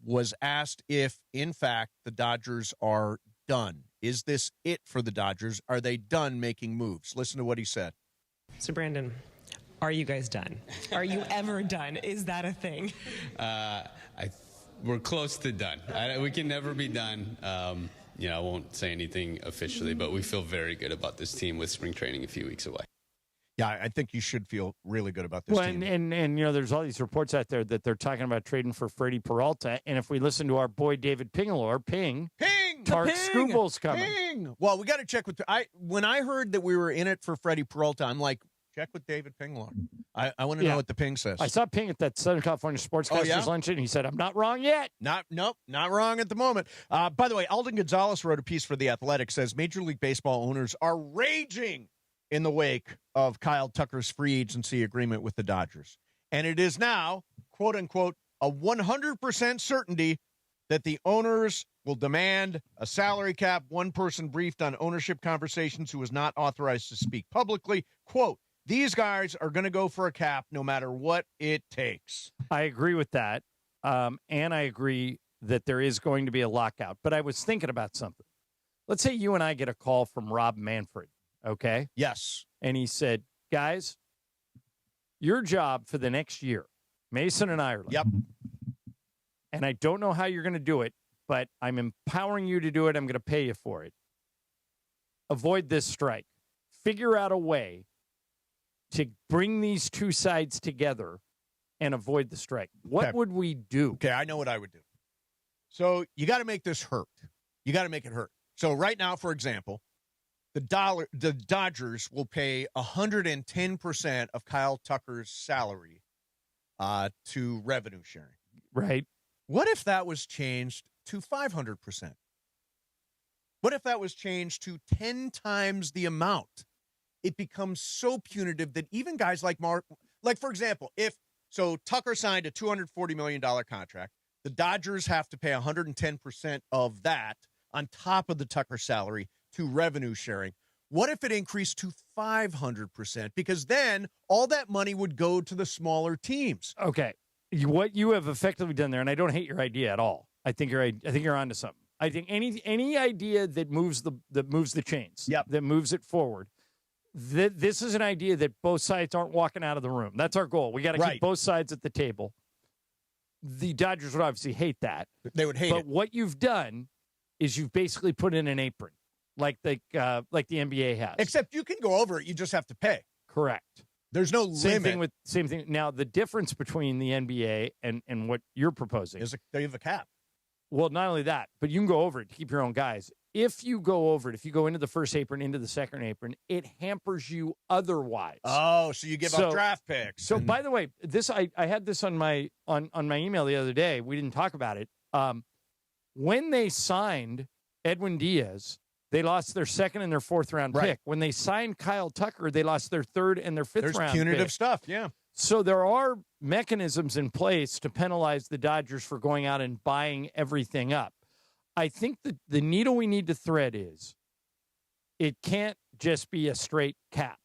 was asked if, in fact, the Dodgers are done. Is this it for the Dodgers? Are they done making moves? Listen to what he said. So, Brandon, are you guys done? Are you ever done? Is that a thing? We're close to done. We can never be done. I won't say anything officially, but we feel very good about this team with spring training a few weeks away. Yeah, I think you should feel really good about this team. And there's all these reports out there that they're talking about trading for Freddie Peralta. And if we listen to our boy David Pingalore, Tark Skubal's coming. Ping! Well, we got to check with when I heard that we were in it for Freddie Peralta, I'm like, check with David Pingalore. I want to know what the ping says. I saw Ping at that Southern California Sportscasters luncheon, and he said, I'm not wrong yet. Not wrong at the moment. By the way, Alden Gonzalez wrote a piece for The Athletic, says Major League Baseball owners are raging in the wake of Kyle Tucker's free agency agreement with the Dodgers. And it is now, quote unquote, a 100% certainty that the owners will demand a salary cap. One person briefed on ownership conversations who was not authorized to speak publicly. Quote, these guys are going to go for a cap no matter what it takes. I agree with that. And I agree that there is going to be a lockout. But I was thinking about something. let's say you and I get a call from Rob Manfred, okay? Yes. And he said, guys, your job for the next year, Mason and Ireland. Yep. And I don't know how you're going to do it, but I'm empowering you to do it. I'm going to pay you for it. Avoid this strike. Figure out a way to bring these two sides together and avoid the strike. What would we do? Okay, I know what I would do. So you got to make this hurt. You got to make it hurt. So right now, for example, the Dodgers will pay 110% of Kyle Tucker's salary to revenue sharing. Right. What if that was changed to 500%? What if that was changed to 10 times the amount? It becomes so punitive that even guys like for example, so Tucker signed a $240 million contract. The Dodgers have to pay 110% of that on top of the Tucker salary to revenue sharing. What if it increased to 500%? Because then all that money would go to the smaller teams. Okay. What you have effectively done there, and I don't hate your idea at all. I think you're onto something. I think any idea that moves the chains, that moves it forward. This is an idea that both sides aren't walking out of the room. That's our goal. We got to keep both sides at the table. The Dodgers would obviously hate that. They would hate it. But what you've done is you've basically put in an apron, like the NBA has. Except you can go over it. You just have to pay. Correct. There's no limit. Same thing. Now, the difference between the NBA and what you're proposing is they have a cap. Well, not only that, but you can go over it to keep your own guys. If you go over it, if you go into the first apron, into the second apron, it hampers you otherwise. Oh, so you give up draft picks. So, by the way, this I had this on my email the other day. We didn't talk about it. When they signed Edwin Diaz, they lost their second and their fourth round pick. When they signed Kyle Tucker, they lost their third and their fifth round pick. There's punitive stuff, yeah. So there are mechanisms in place to penalize the Dodgers for going out and buying everything up. I think the needle we need to thread is it can't just be a straight cap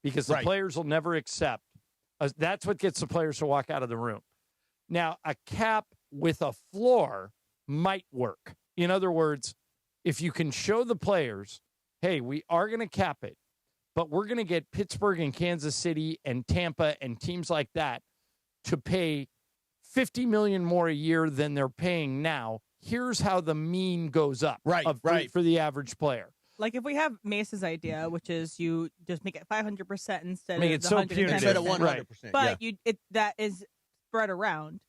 because the players will never accept. That's what gets the players to walk out of the room. Now, a cap with a floor might work. In other words, if you can show the players, hey, we are going to cap it, but we're going to get Pittsburgh and Kansas City and Tampa and teams like that to pay $50 million more a year than they're paying now. Here's how the mean goes up for the average player. Like if we have Mace's idea, which is you just make it 500% instead make of it the so 110%. punitive. Instead of 100%. But that is spread around.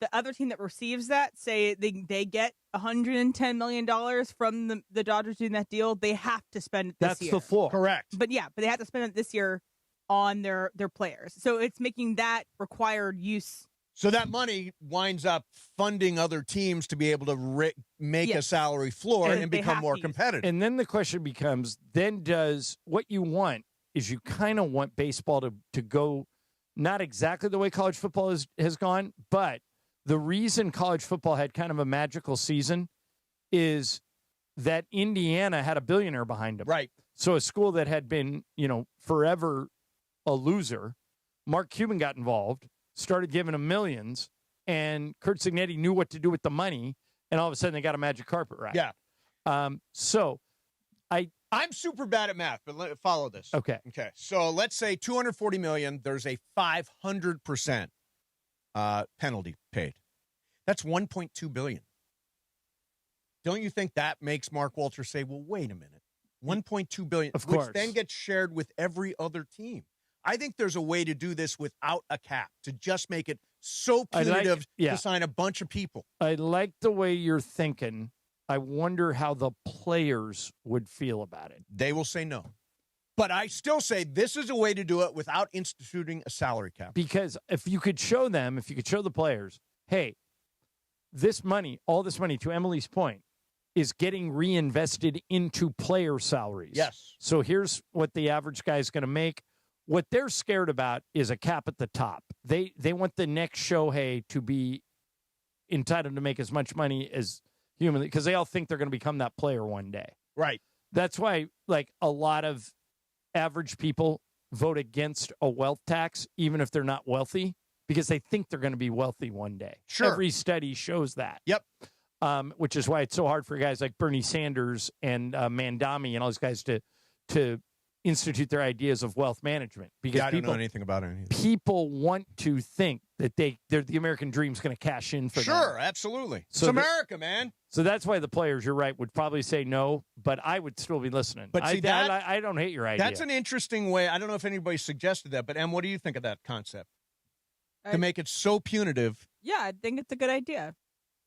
The other team that receives that, say they get $110 million from the Dodgers doing that deal, they have to spend it this year. That's the floor. Correct. But they have to spend it this year on their players. So it's making that required use. So that money winds up funding other teams to be able to make a salary floor and become more competitive. And then the question becomes, then does what you want is you kind of want baseball to go not exactly the way college football has gone, but the reason college football had kind of a magical season is that Indiana had a billionaire behind them. Right. So a school that had been, forever a loser, Mark Cuban got involved, started giving them millions, and Kurt Signetti knew what to do with the money, and all of a sudden they got a magic carpet ride. Yeah. So I'm super bad at math, but follow this. Okay. So let's say $240 million, there's a 500% penalty paid. That's $1.2 billion. Don't you think that makes Mark Walters say, well, wait a minute, $1.2 billion, of course, which then gets shared with every other team? I think there's a way to do this without a cap, to just make it so punitive to sign a bunch of people. I like the way you're thinking. I wonder how the players would feel about it. They will say no. But I still say this is a way to do it without instituting a salary cap. Because if you could show the players, hey, this money, all this money, to Emily's point, is getting reinvested into player salaries. Yes. So here's what the average guy is going to make. What they're scared about is a cap at the top. They want the next Shohei to be entitled to make as much money as humanly, because they all think they're going to become that player one day. Right. That's why, a lot of average people vote against a wealth tax, even if they're not wealthy, because they think they're going to be wealthy one day. Sure. Every study shows that. Yep. which is why it's so hard for guys like Bernie Sanders and Mandami and all those guys to institute their ideas of wealth management. Because I don't know anything about it either. People want to think that the American dream's going to cash in for them. Sure, absolutely. So it's America, man. So that's why the players, you're right, would probably say no, but I would still be listening. But see, I don't hate your idea. That's an interesting way. I don't know if anybody suggested that, but Em, what do you think of that concept? To make it so punitive. Yeah, I think it's a good idea.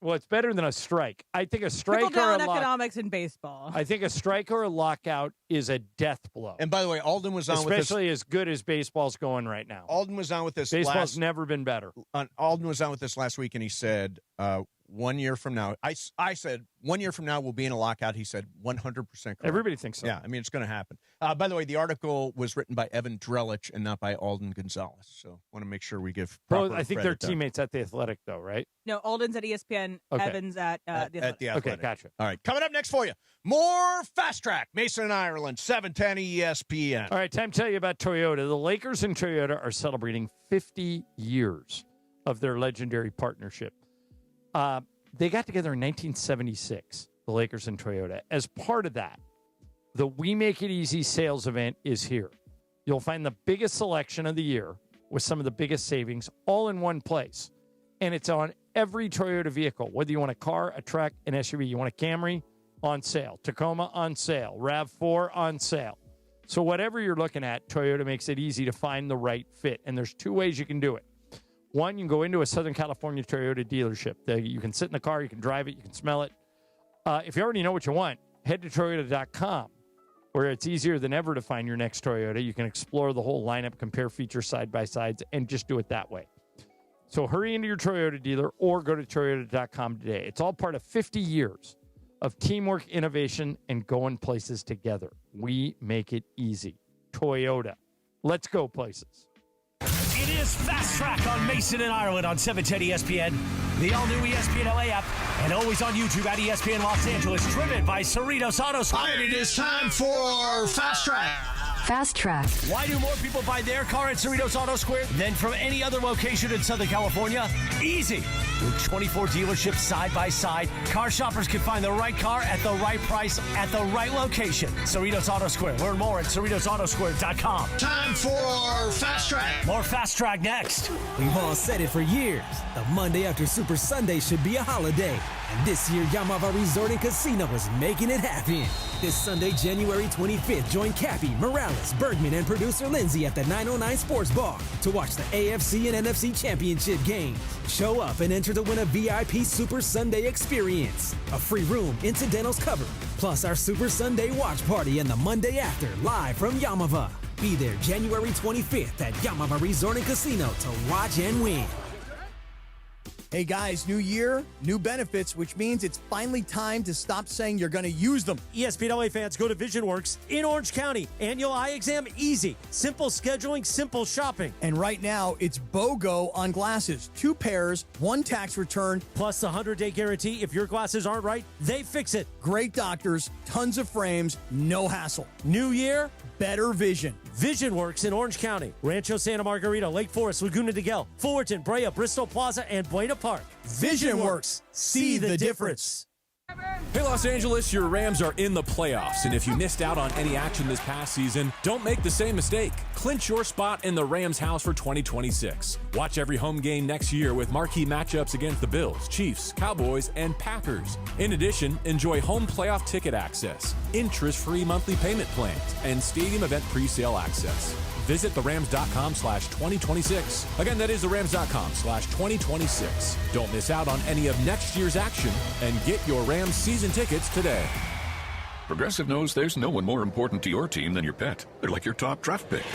Well, it's better than a strike. I think a strike Trickle or a down economics in baseball. I think a strike or a lockout is a death blow. And by the way, Alden was on with this. Especially as good as baseball's going right now. Alden was on with this. Baseball's never been better. Alden was on with this last week, and he said 1 year from now. I said 1 year from now we'll be in a lockout. He said 100% correct. Everybody thinks so. Yeah, I mean, it's going to happen. By the way, the article was written by Evan Drelich and not by Alden Gonzalez. So want to make sure we give proper I think they're teammates at The Athletic, though, right? No, Alden's at ESPN, Okay. Evans at The Athletic. The Athletic. Okay, gotcha. All right, coming up next for you, more Fast Track. Mason and Ireland, 710 ESPN. All right, time to tell you about Toyota. The Lakers and Toyota are celebrating 50 years of their legendary partnership. They got together in 1976, the Lakers and Toyota. As part of that, the We Make It Easy sales event is here. You'll find the biggest selection of the year with some of the biggest savings all in one place. And it's on every Toyota vehicle, whether you want a car, a truck, an SUV. You want a Camry, on sale. Tacoma, on sale. RAV4, on sale. So whatever you're looking at, Toyota makes it easy to find the right fit. And there's two ways you can do it. One, you can go into a Southern California Toyota dealership. You can sit in the car, you can drive it, you can smell it. If you already know what you want, head to Toyota.com, where it's easier than ever to find your next Toyota. You can explore the whole lineup, compare features side by sides, and just do it that way. So hurry into your Toyota dealer or go to Toyota.com today. It's all part of 50 years of teamwork, innovation, and going places together. We make it easy. Toyota. Let's go places. It is Fast Track on Mason and Ireland on 710 ESPN, the all-new ESPN LA app, and always on YouTube at ESPN Los Angeles, driven by Cerritos Auto Square. And it is time for Fast Track. Fast Track. Why do more people buy their car at Cerritos Auto Square than from any other location in Southern California? Easy. With 24 dealerships side by side, car shoppers can find the right car at the right price at the right location. Cerritos Auto Square. Learn more at CerritosAutoSquare.com. Time for Fast Track. More Fast Track next. We've all said it for years. The Monday after Super Sunday should be a holiday. And this year, Yamava Resort and Casino is making it happen. This Sunday, January 25th, join Cappy, Morales, Bergman, and producer Lindsay at the 909 Sports Bar to watch the AFC and NFC Championship games. Show up and enter to win a VIP Super Sunday experience. A free room, incidentals covered, plus our Super Sunday watch party and the Monday after, live from Yamava. Be there January 25th at Yamava Resort and Casino to watch and win. Hey guys, new year, new benefits, which means it's finally time to stop saying you're going to use them. ESPN LA fans, go to VisionWorks in Orange County. Annual eye exam, easy. Simple scheduling, simple shopping. And right now, it's BOGO on glasses. 2 pairs, 1 tax return. Plus the 100-day guarantee. If your glasses aren't right, they fix it. Great doctors, tons of frames, no hassle. New year, better vision. VisionWorks in Orange County. Rancho Santa Margarita, Lake Forest, Laguna de Guel, Fullerton, Brea, Bristol Plaza, and Buena Park. VisionWorks. See the difference. Hey, Los Angeles, your Rams are in the playoffs, and if you missed out on any action this past season, don't make the same mistake. Clinch your spot in the Rams house for 2026. Watch every home game next year with marquee matchups against the Bills, Chiefs, Cowboys, and Packers. In addition, enjoy home playoff ticket access, interest-free monthly payment plans, and stadium event pre-sale access. Visit therams.com/2026. Again, that is therams.com/2026. Don't miss out on any of next year's action and get your Rams season tickets today. Progressive knows there's no one more important to your team than your pet. They're like your top draft pick.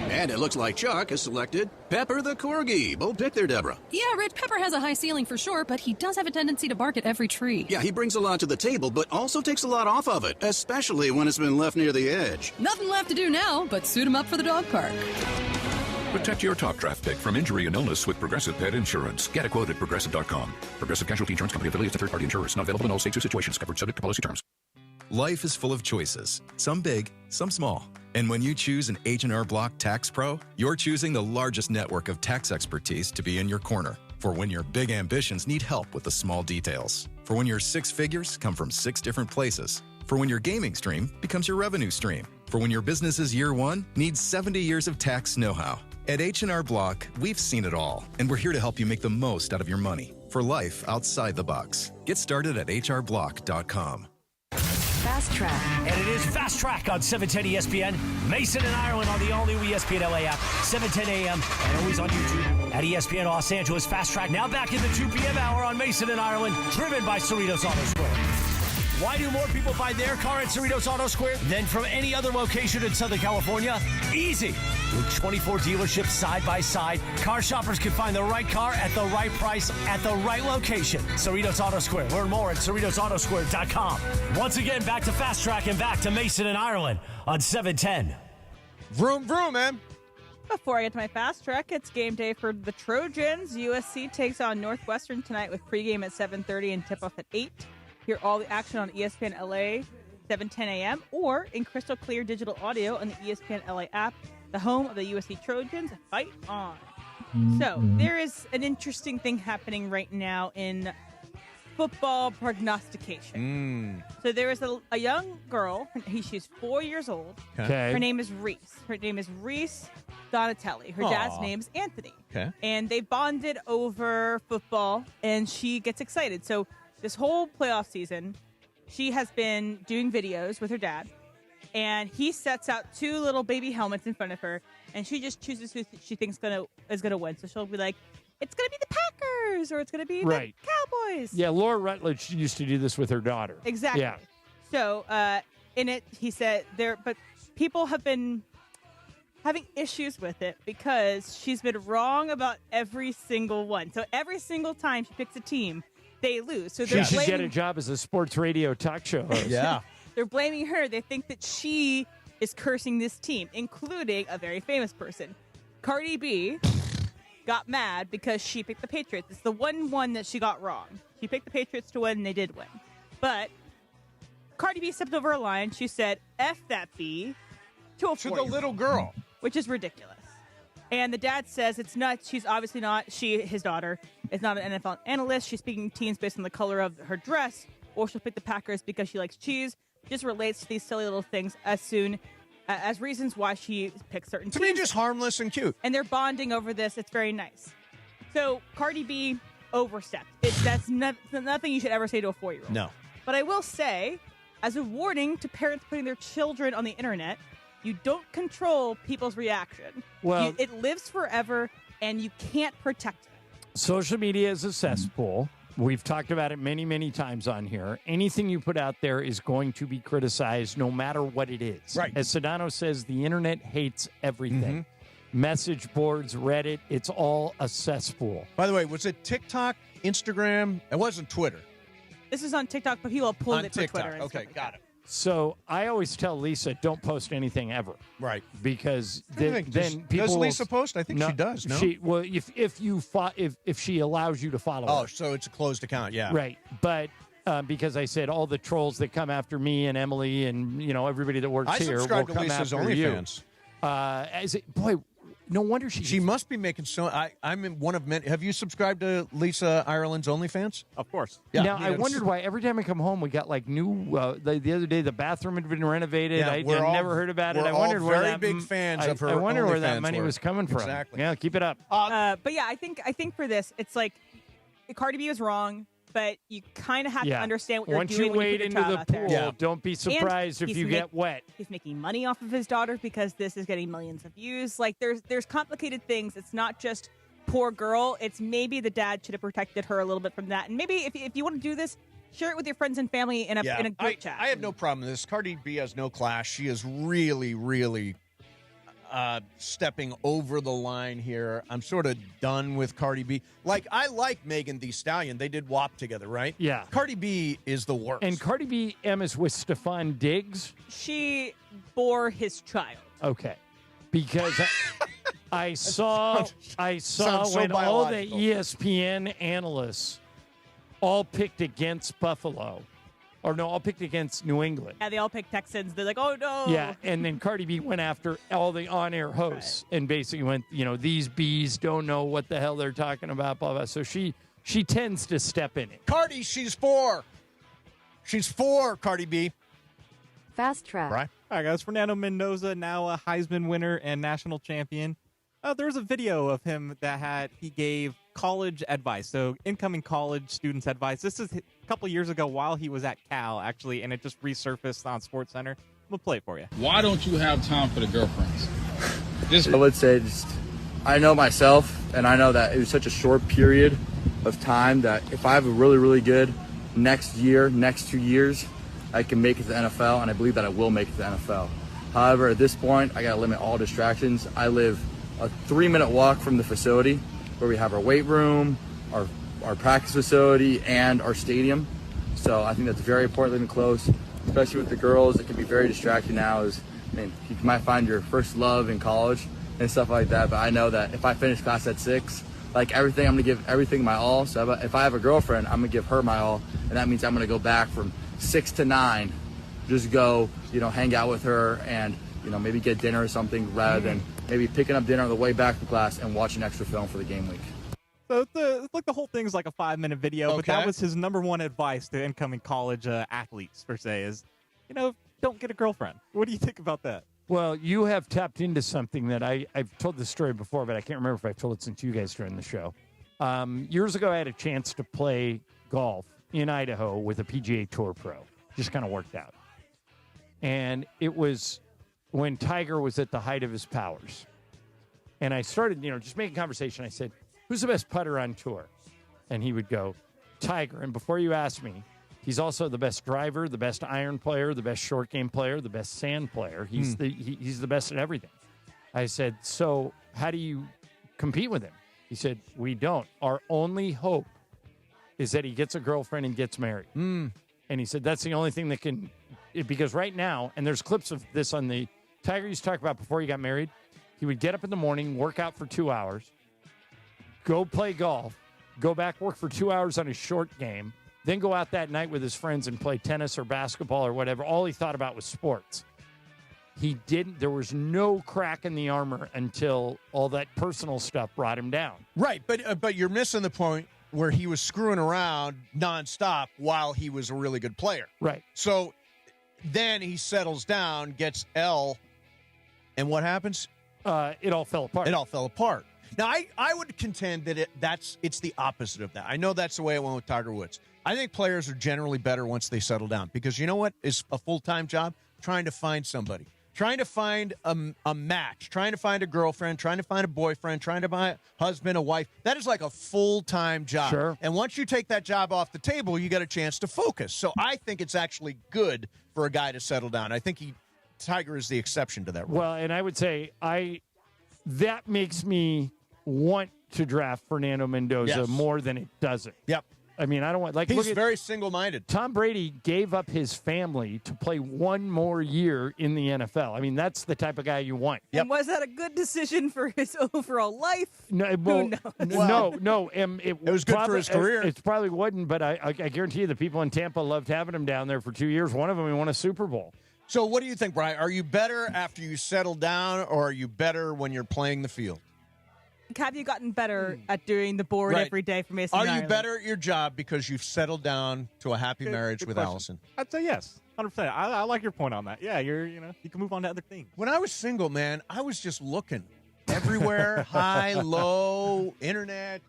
And it looks like Chuck has selected Pepper the Corgi. Bold pick there, Deborah. Yeah, Rich, Pepper has a high ceiling for sure, but he does have a tendency to bark at every tree. Yeah, he brings a lot to the table, but also takes a lot off of it, especially when it's been left near the edge. Nothing left to do now but suit him up for the dog park. Protect your top draft pick from injury and illness with Progressive Pet Insurance. Get a quote at Progressive.com. Progressive Casualty Insurance Company affiliates and third-party insurers. Not available in all states or situations. Covered subject to policy terms. Life is full of choices, some big, some small. And when you choose an H&R Block Tax Pro, you're choosing the largest network of tax expertise to be in your corner. For when your big ambitions need help with the small details. For when your 6 figures come from 6 different places. For when your gaming stream becomes your revenue stream. For when your business's year 1 needs 70 years of tax know-how. At H&R Block, we've seen it all, and we're here to help you make the most out of your money for life outside the box. Get started at hrblock.com. Fast Track. And it is Fast Track on 710 ESPN. Mason and Ireland on the all-new ESPN LA app, 7:10 a.m. and always on YouTube at ESPN Los Angeles. Fast Track now back in the 2 p.m. hour on Mason and Ireland, driven by Cerritos Auto Square. Why do more people buy their car at Cerritos Auto Square than from any other location in Southern California? Easy. With 24 dealerships side by side, car shoppers can find the right car at the right price at the right location. Cerritos Auto Square. Learn more at CerritosAutoSquare.com. Once again, back to Fast Track and back to Mason and Ireland on 710. Vroom, vroom, man. Before I get to my Fast Track, it's game day for the Trojans. USC takes on Northwestern tonight with pregame at 7:30 and tip-off at 8. Hear all the action on ESPN LA, 7:10 a.m., or in crystal clear digital audio on the ESPN LA app, the home of the USC Trojans. Fight on. So there is an interesting thing happening right now in football prognostication. So there is a young girl. She's 4 years old. Okay. Her name is Reaves. Her name is Reese Donatelli. Her dad's name is Anthony. Okay. And they bonded over football, and she gets excited. So this whole playoff season, she has been doing videos with her dad, and he sets out 2 little baby helmets in front of her, and she just chooses who she thinks is gonna win. So she'll be like, it's going to be the Packers, or it's going to be the Cowboys. Yeah, Laura Rutledge used to do this with her daughter. Exactly. Yeah. So in it, he said but people have been having issues with it because she's been wrong about every single one. So every single time she picks a team, they lose. So She should get a job as a sports radio talk show host. Yeah. They're blaming her. They think that she is cursing this team, including a very famous person. Cardi B got mad because she picked the Patriots. It's the one that she got wrong. She picked the Patriots to win, and they did win. But Cardi B stepped over a line. She said, F that B to the little girl. Which is ridiculous. And the dad says it's nuts. She's obviously not, his daughter, is not an NFL analyst. She's picking teams based on the color of her dress, or she'll pick the Packers because she likes cheese. Just relates to these silly little things as reasons why she picks certain teams. To me, just harmless and cute. And they're bonding over this. It's very nice. So Cardi B overstepped. That's nothing you should ever say to a 4-year-old. No. But I will say, as a warning to parents putting their children on the internet, you don't control people's reaction. Well, it lives forever, and you can't protect it. Social media is a cesspool. We've talked about it many, many times on here. Anything you put out there is going to be criticized no matter what it is. Right. As Sedano says, the internet hates everything. Message boards, Reddit, it's all a cesspool. By the way, was it TikTok, Instagram? It wasn't Twitter. This is on TikTok, but people pulled On it for TikTok. Twitter. And Okay, stuff like got that. it. So I always tell Lisa, don't post anything ever. Right. Because I then think people does will- Lisa post? I think she does, no? If she allows you to follow Oh, her. so it's a closed account, yeah. Right. But because I said all the trolls that come after me and Emily and everybody that works I here will subscribe to come Lisa's after you. OnlyFans. Boy, no wonder She must be making so. I'm in one of many. Have you subscribed to Lisa Ireland's OnlyFans? Of course. Yeah. Now, I wondered why every time I come home, we got like new. The other day, the bathroom had been renovated. Yeah, I we're all- never heard about it. we're I wondered all where very that big fans of her I wonder where that OnlyFans money were. was coming from. Exactly. Yeah, keep it up. But yeah, I think for this, it's like Cardi B was wrong, but you kind of have to understand what you're Once doing you when wade you put into your child the out there. pool, don't be surprised And if he's you get wet. He's making money off of his daughter because this is getting millions of views. Like there's complicated things. It's not just poor girl. It's maybe the dad should have protected her a little bit from that. And maybe if you want to do this, share it with your friends and family in a group chat. I have no problem with this. Cardi B has no class. She is really, really stepping over the line here. I'm sort of done with Cardi B. Like, I like Megan Thee Stallion. They did WAP together, right? Yeah. Cardi B is the worst. And Cardi B is with Stefan Diggs. She bore his child. Okay. Because I saw sounds so when all the biological. ESPN analysts all picked against Buffalo, Or no, all picked against New England. Yeah, they all picked Texans. They're like, oh, no. Yeah, and then Cardi B went after all the on-air hosts and basically went, these bees don't know what the hell they're talking about, blah, blah. So she tends to step in it. Cardi, she's 4. She's 4, Cardi B. Fast track. Right. All right, guys. Fernando Mendoza, now a Heisman winner and national champion. There was a video of him that he gave college advice, so incoming college students advice. This is a couple years ago while he was at Cal, actually, and it just resurfaced on SportsCenter. We'll play it for you. Why don't you have time for the girlfriends? I would say I know myself, and I know that it was such a short period of time that if I have a really, really good next 2 years, I can make it to the NFL, and I believe that I will make it to the NFL. However, at this point, I got to limit all distractions. I live a 3-minute walk from the facility where we have our weight room, our practice facility, and our stadium. So I think that's very important, living close, especially with the girls. It can be very distracting now. You might find your first love in college and stuff like that, but I know that if I finish class at 6, like everything, I'm going to give everything my all. So if I have a girlfriend, I'm going to give her my all, and that means I'm going to go back from 6 to 9, just go, hang out with her and, maybe get dinner or something rather than maybe picking up dinner on the way back from class and watching extra film for the game week. So the whole thing's like a 5-minute video, but that was his number one advice to incoming college athletes, per se, is, don't get a girlfriend. What do you think about that? Well, you have tapped into something that I've told this story before, but I can't remember if I've told it since you guys during the show. Years ago, I had a chance to play golf in Idaho with a PGA Tour pro. Just kind of worked out. And it was when Tiger was at the height of his powers. And I started, just making conversation. I said, who's the best putter on tour? And he would go, Tiger. And before you ask me, he's also the best driver, the best iron player, the best short game player, the best sand player. He's the best at everything. I said, so how do you compete with him? He said, we don't. Our only hope is that he gets a girlfriend and gets married. And he said, that's the only thing that can, because right now, and there's clips of this on the, Tiger used to talk about before he got married, he would get up in the morning, work out for 2 hours, go play golf, go back, work for 2 hours on his short game, then go out that night with his friends and play tennis or basketball or whatever. All he thought about was sports. There was no crack in the armor until all that personal stuff brought him down. Right, but you're missing the point where he was screwing around nonstop while he was a really good player. Right. So then he settles down, gets L, and what happens? It all fell apart. It all fell apart. Now, I would contend that it's the opposite of that. I know that's the way it went with Tiger Woods. I think players are generally better once they settle down because you know what is a full-time job? Trying to find somebody. Trying to find a match, trying to find a girlfriend, trying to find a boyfriend, trying to find a husband, a wife. That is like a full-time job. Sure. And once you take that job off the table, you get a chance to focus. So I think it's actually good for a guy to settle down. I think Tiger is the exception to that rule. Well, and I would say that makes me want to draft Fernando Mendoza more than it doesn't. Yep. I mean, I don't want he's very single-minded. Tom Brady gave up his family to play one more year in the NFL. I mean, that's the type of guy you want. Yep. And was that a good decision for his overall life? No, Who knows? No. It was good for his career. It probably wouldn't, but I guarantee you the people in Tampa loved having him down there for 2 years. One of them, he won a Super Bowl. So what do you think, Brian? Are you better after you settle down, or are you better when you're playing the field? Have you gotten better at doing the board every day for Mason Are you Ireland? better at your job because you've settled down to a happy marriage with question. Allison? I'd say yes, 100%. I like your point on that. Yeah, you can move on to other things. When I was single, man, I was just looking everywhere, high, low, internet.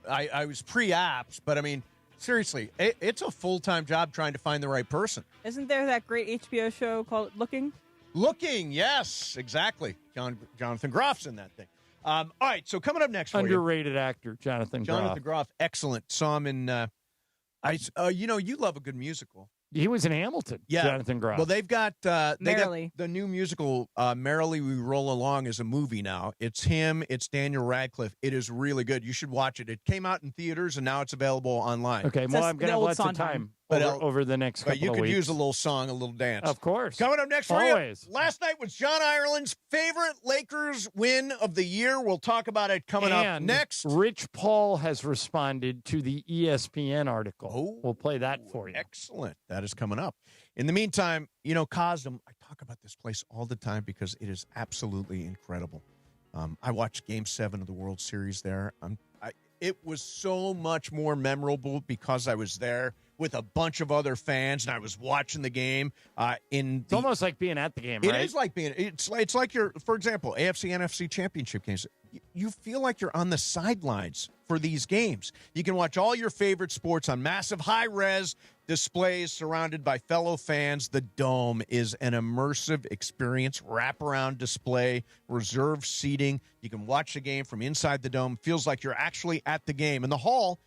I was pre-apps, but I mean, seriously, it's a full-time job trying to find the right person. Isn't there that great HBO show called Looking? Looking, yes, exactly. Jonathan Groff's in that thing. All right, so coming up next for Underrated actor, Jonathan Groff. Jonathan Groff, excellent. Saw him in, you love a good musical. He was in Hamilton, Jonathan Groff. Well, they've got Merrily. the new musical, Merrily We Roll Along, is a movie now. It's him, it's Daniel Radcliffe. It is really good. You should watch it. It came out in theaters, and now it's available online. Okay, well, I'm going to have lots of time. over the next couple of weeks. But you could use a little song, a little dance. Of course. Coming up next for Always. you, last night was John Ireland's favorite Lakers win of the year. We'll talk about it coming up next. Rich Paul has responded to the ESPN article. We'll play that for you. Excellent. That is coming up. In the meantime, Cosm, I talk about this place all the time because it is absolutely incredible. I watched Game 7 of the World Series there. It was so much more memorable because I was there with a bunch of other fans and I was watching the game. It's almost like being at the game, right? It is like being. It's like you're, for example, AFC, NFC championship games. You feel like you're on the sidelines for these games. You can watch all your favorite sports on massive high-res displays surrounded by fellow fans. The Dome is an immersive experience, wraparound display, reserved seating. You can watch the game from inside the Dome. Feels like you're actually at the game. In the hall,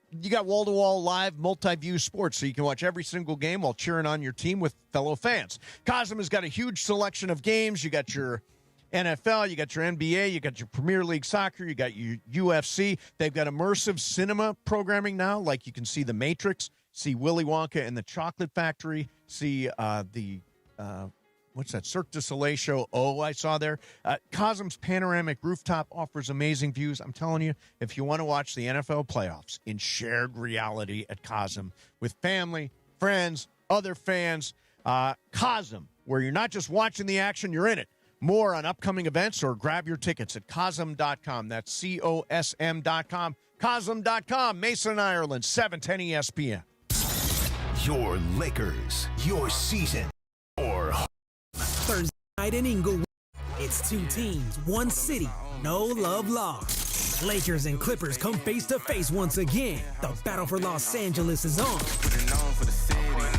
you got wall-to-wall live multi-view sports, so you can watch every single game while cheering on your team with fellow fans. Cosm has got a huge selection of games. You got your NFL, you got your NBA, you got your Premier League soccer, you got your UFC. They've got immersive cinema programming now, like you can see The Matrix, see Willy Wonka and the Chocolate Factory, see what's that, Cirque du Soleil show, I saw there. Cosm's panoramic rooftop offers amazing views. I'm telling you, if you want to watch the NFL playoffs in shared reality at Cosm with family, friends, other fans, Cosm, where you're not just watching the action, you're in it. More on upcoming events or grab your tickets at Cosm.com. That's COSM.com. Cosm.com. Mason, Ireland, 710 ESPN. Your Lakers, your season, or Thursday night in Inglewood. It's two teams, one city, no love lost. Lakers and Clippers come face to face once again. The battle for Los Angeles is on.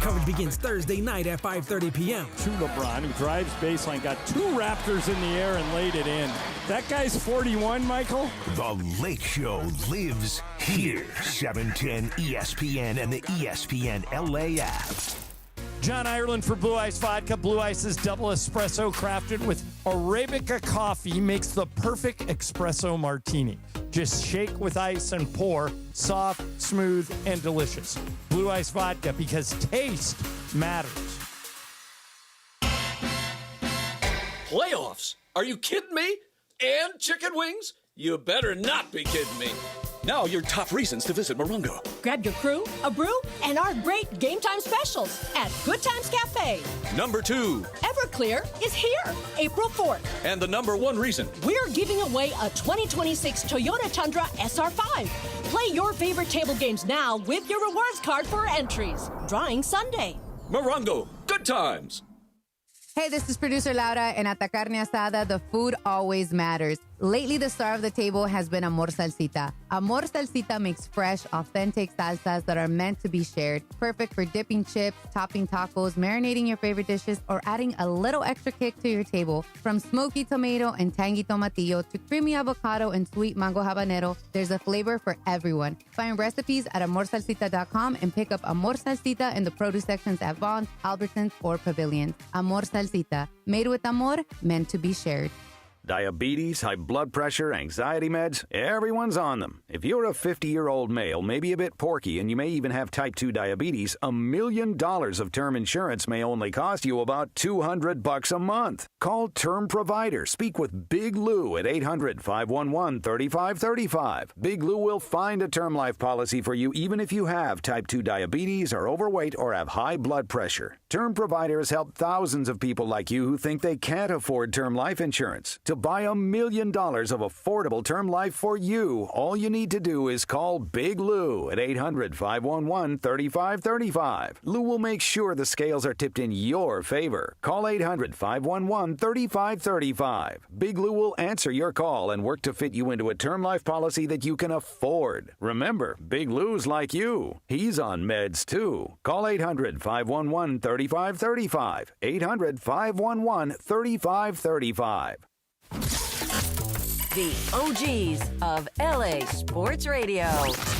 Coverage begins Thursday night at 5:30 p.m. To LeBron, who drives baseline, got two Raptors in the air and laid it in. That guy's 41, Michael. The Lake Show lives here. 710 ESPN and the ESPN LA app. John Ireland for Blue Ice Vodka. Blue Ice's double espresso crafted with Arabica coffee makes the perfect espresso martini. Just shake with ice and pour. Soft, smooth, and delicious. Blue Ice Vodka, because taste matters. Playoffs? Are you kidding me? And chicken wings? You better not be kidding me. Now your top reasons to visit Morongo. Grab your crew, a brew, and our great game time specials at Good Times Cafe. Number 2. Everclear is here, April 4th. And the number 1 reason. We're giving away a 2026 Toyota Tundra SR5. Play your favorite table games now with your rewards card for entries. Drawing Sunday. Morongo, Good Times. Hey, this is producer Laura, and at the Carne Asada, the food always matters. Lately, the star of the table has been Amor Salsita. Amor Salsita makes fresh, authentic salsas that are meant to be shared. Perfect for dipping chips, topping tacos, marinating your favorite dishes, or adding a little extra kick to your table. From smoky tomato and tangy tomatillo to creamy avocado and sweet mango habanero, there's a flavor for everyone. Find recipes at amorsalsita.com and pick up Amor Salsita in the produce sections at Vaughn's, Albertsons, or Pavilions. Amor Salsita, made with amor, meant to be shared. Diabetes, high blood pressure, anxiety meds, everyone's on them. If you're a 50-year-old male, maybe a bit porky, and you may even have type 2 diabetes, $1 million of term insurance may only cost you about $200 a month. Call Term Provider. Speak with Big Lou at 800-511-3535. Big Lou will find a term life policy for you even if you have type 2 diabetes, are overweight, or have high blood pressure. Term Provider has helped thousands of people like you who think they can't afford term life insurance. To buy $1 million of affordable term life for you, all you need to do is call Big Lou at 800-511-3535. Lou will make sure the scales are tipped in your favor. Call 800-511-3535. Big Lou will answer your call and work to fit you into a term life policy that you can afford. Remember, Big Lou's like you. He's on meds too. Call 800-511-3535. 800-511-3535. The OGs of LA Sports Radio.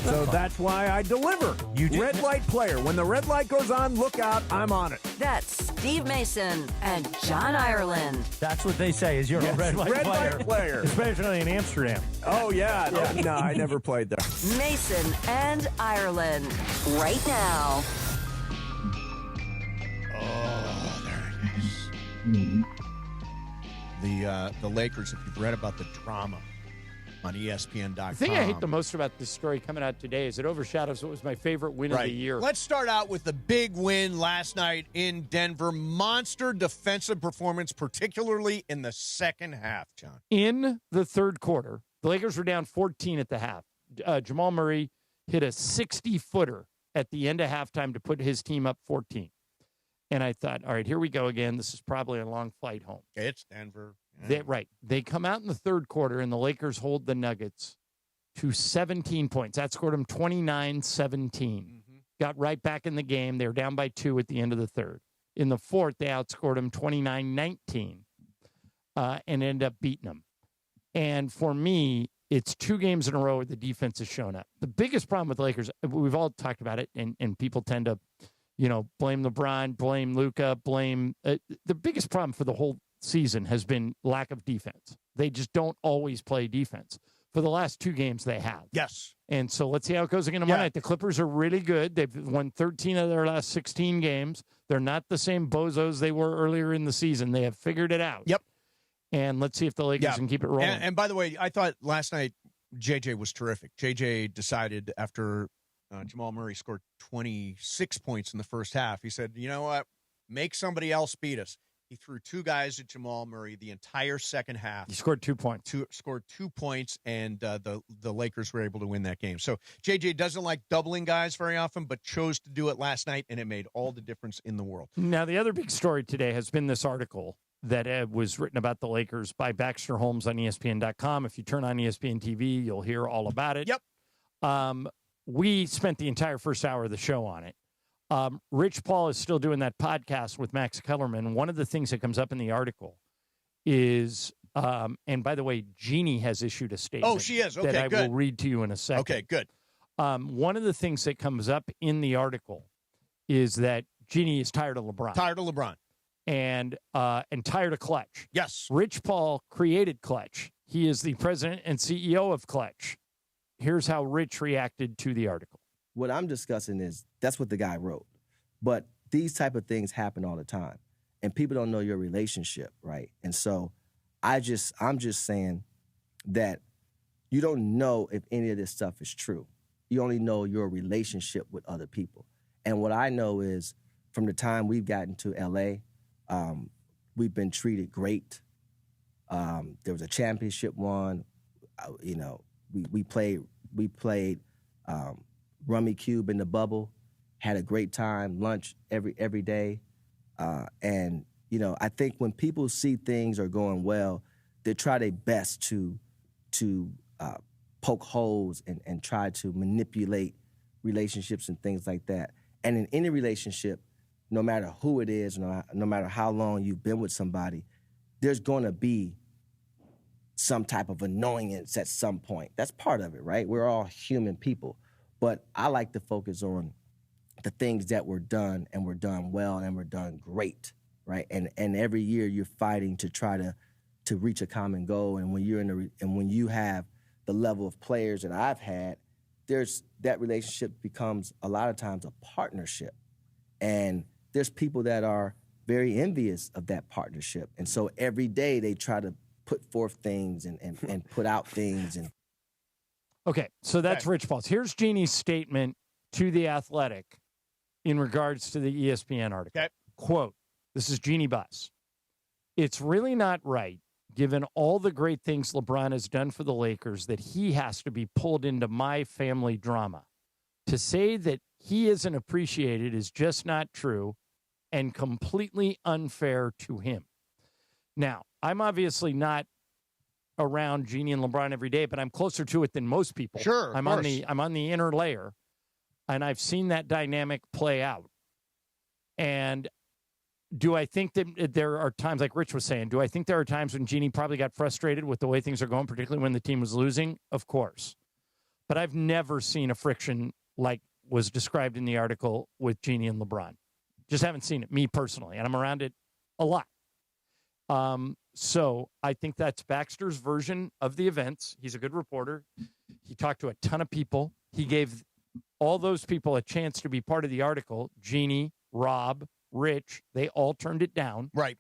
So that's why I deliver. Red light player. When the red light goes on, look out, I'm on it. That's Steve Mason and John Ireland. That's what they say is you're a red light player. Especially in Amsterdam. Oh, yeah. No, I never played there. Mason and Ireland. Right now. the Lakers, if you've read about the drama on ESPN.com. The thing I hate the most about this story coming out today is it overshadows what was my favorite win of the year. Let's start out with the big win last night in Denver. Monster defensive performance, particularly in the second half, John. In the third quarter, the Lakers were down 14 at the half. Jamal Murray hit a 60-footer at the end of halftime to put his team up 14. And I thought, all right, here we go again. This is probably a long flight home. It's Denver. They come out in the third quarter, and the Lakers hold the Nuggets to 17 points. That scored them 29-17. Got right back in the game. They were down by 2 at the end of the third. In the fourth, they outscored them 29-19 and ended up beating them. And for me, it's 2 games in a row where the defense has shown up. The biggest problem with the Lakers, we've all talked about it, and people tend to, blame LeBron, blame Luka, blame the biggest problem for the whole season has been lack of defense. They just don't always play defense. For the last 2 games, they have. Yes. And so let's see how it goes again tomorrow night. The Clippers are really good. They've won 13 of their last 16 games. They're not the same bozos they were earlier in the season. They have figured it out. Yep. And let's see if the Lakers can keep it rolling. And by the way, I thought last night JJ was terrific. JJ decided after Jamal Murray scored 26 points in the first half, he said, you know what? Make somebody else beat us. He threw 2 guys at Jamal Murray the entire second half. He scored 2 points. Scored 2 points, and the Lakers were able to win that game. So JJ doesn't like doubling guys very often, but chose to do it last night, and it made all the difference in the world. Now, the other big story today has been this article that was written about the Lakers by Baxter Holmes on ESPN.com. If you turn on ESPN TV, you'll hear all about it. Yep. We spent the entire first hour of the show on it. Rich Paul is still doing that podcast with Max Kellerman. One of the things that comes up in the article is, and by the way, Jeannie has issued a statement. Oh, she is. Okay, that I good. will read to you in a second. Okay, good. One of the things that comes up in the article is that Jeannie is tired of LeBron. Tired of LeBron. And tired of Clutch. Yes. Rich Paul created Clutch. He is the president and CEO of Clutch. Here's how Rich reacted to the article. What I'm discussing is that's what the guy wrote. But these type of things happen all the time. And people don't know your relationship, right? And so I'm just saying that you don't know if any of this stuff is true. You only know your relationship with other people. And what I know is from the time we've gotten to LA, we've been treated great. There was a championship won. We played Rummy Cube in the bubble, had a great time, lunch every day. And I think when people see things are going well, they try their best to poke holes and try to manipulate relationships and things like that. And in any relationship, no matter who it is, no matter how long you've been with somebody, there's going to be some type of annoyance at some point. That's part of it, right? We're all human people. But I like to focus on the things that were done, and were done well, and were done great, right? And every year you're fighting to try to reach a common goal. And when you're and when you have the level of players that I've had, that relationship becomes a lot of times a partnership. And there's people that are very envious of that partnership. And so every day they try to put forth things and put out things. And okay, so that's Rich Paul's. Here's Jeannie's statement to The Athletic in regards to the ESPN article. Okay. Quote, this is Jeannie Buss. It's really not right, given all the great things LeBron has done for the Lakers, that he has to be pulled into my family drama. To say that he isn't appreciated is just not true and completely unfair to him. Now, I'm obviously not around Jeannie and LeBron every day, but I'm closer to it than most people. Sure, I'm on the inner layer, and I've seen that dynamic play out. And do I think that there are times, like Rich was saying, do I think there are times when Jeannie probably got frustrated with the way things are going, particularly when the team was losing? Of course. But I've never seen a friction like was described in the article with Jeannie and LeBron. Just haven't seen it, me personally, and I'm around it a lot. So I think that's Baxter's version of the events. He's a good reporter. He talked to a ton of people. He gave all those people a chance to be part of the article. Jeannie, Rob, Rich, they all turned it down. Right.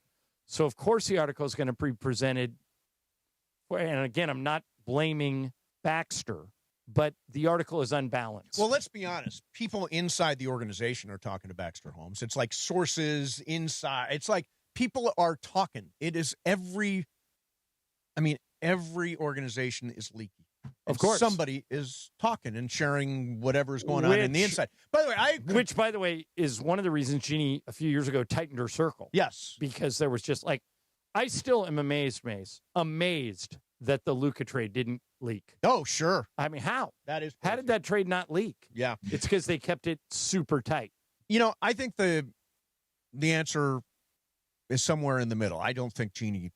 So, of course, the article is going to be presented. And again, I'm not blaming Baxter, but the article is unbalanced. Well, let's be honest. People inside the organization are talking to Baxter Holmes. It's like sources inside. It's like people are talking. It is every organization is leaky. Of course. Somebody is talking and sharing whatever's going on in the inside. By the way, Which, by the way, is one of the reasons Jeannie, a few years ago, tightened her circle. Yes. Because there was just like, I still am amazed that the Luka trade didn't leak. Oh, sure. I mean, how? That is crazy. How did that trade not leak? Yeah. It's because they kept it super tight. I think the answer is somewhere in the middle. I don't think Jeannie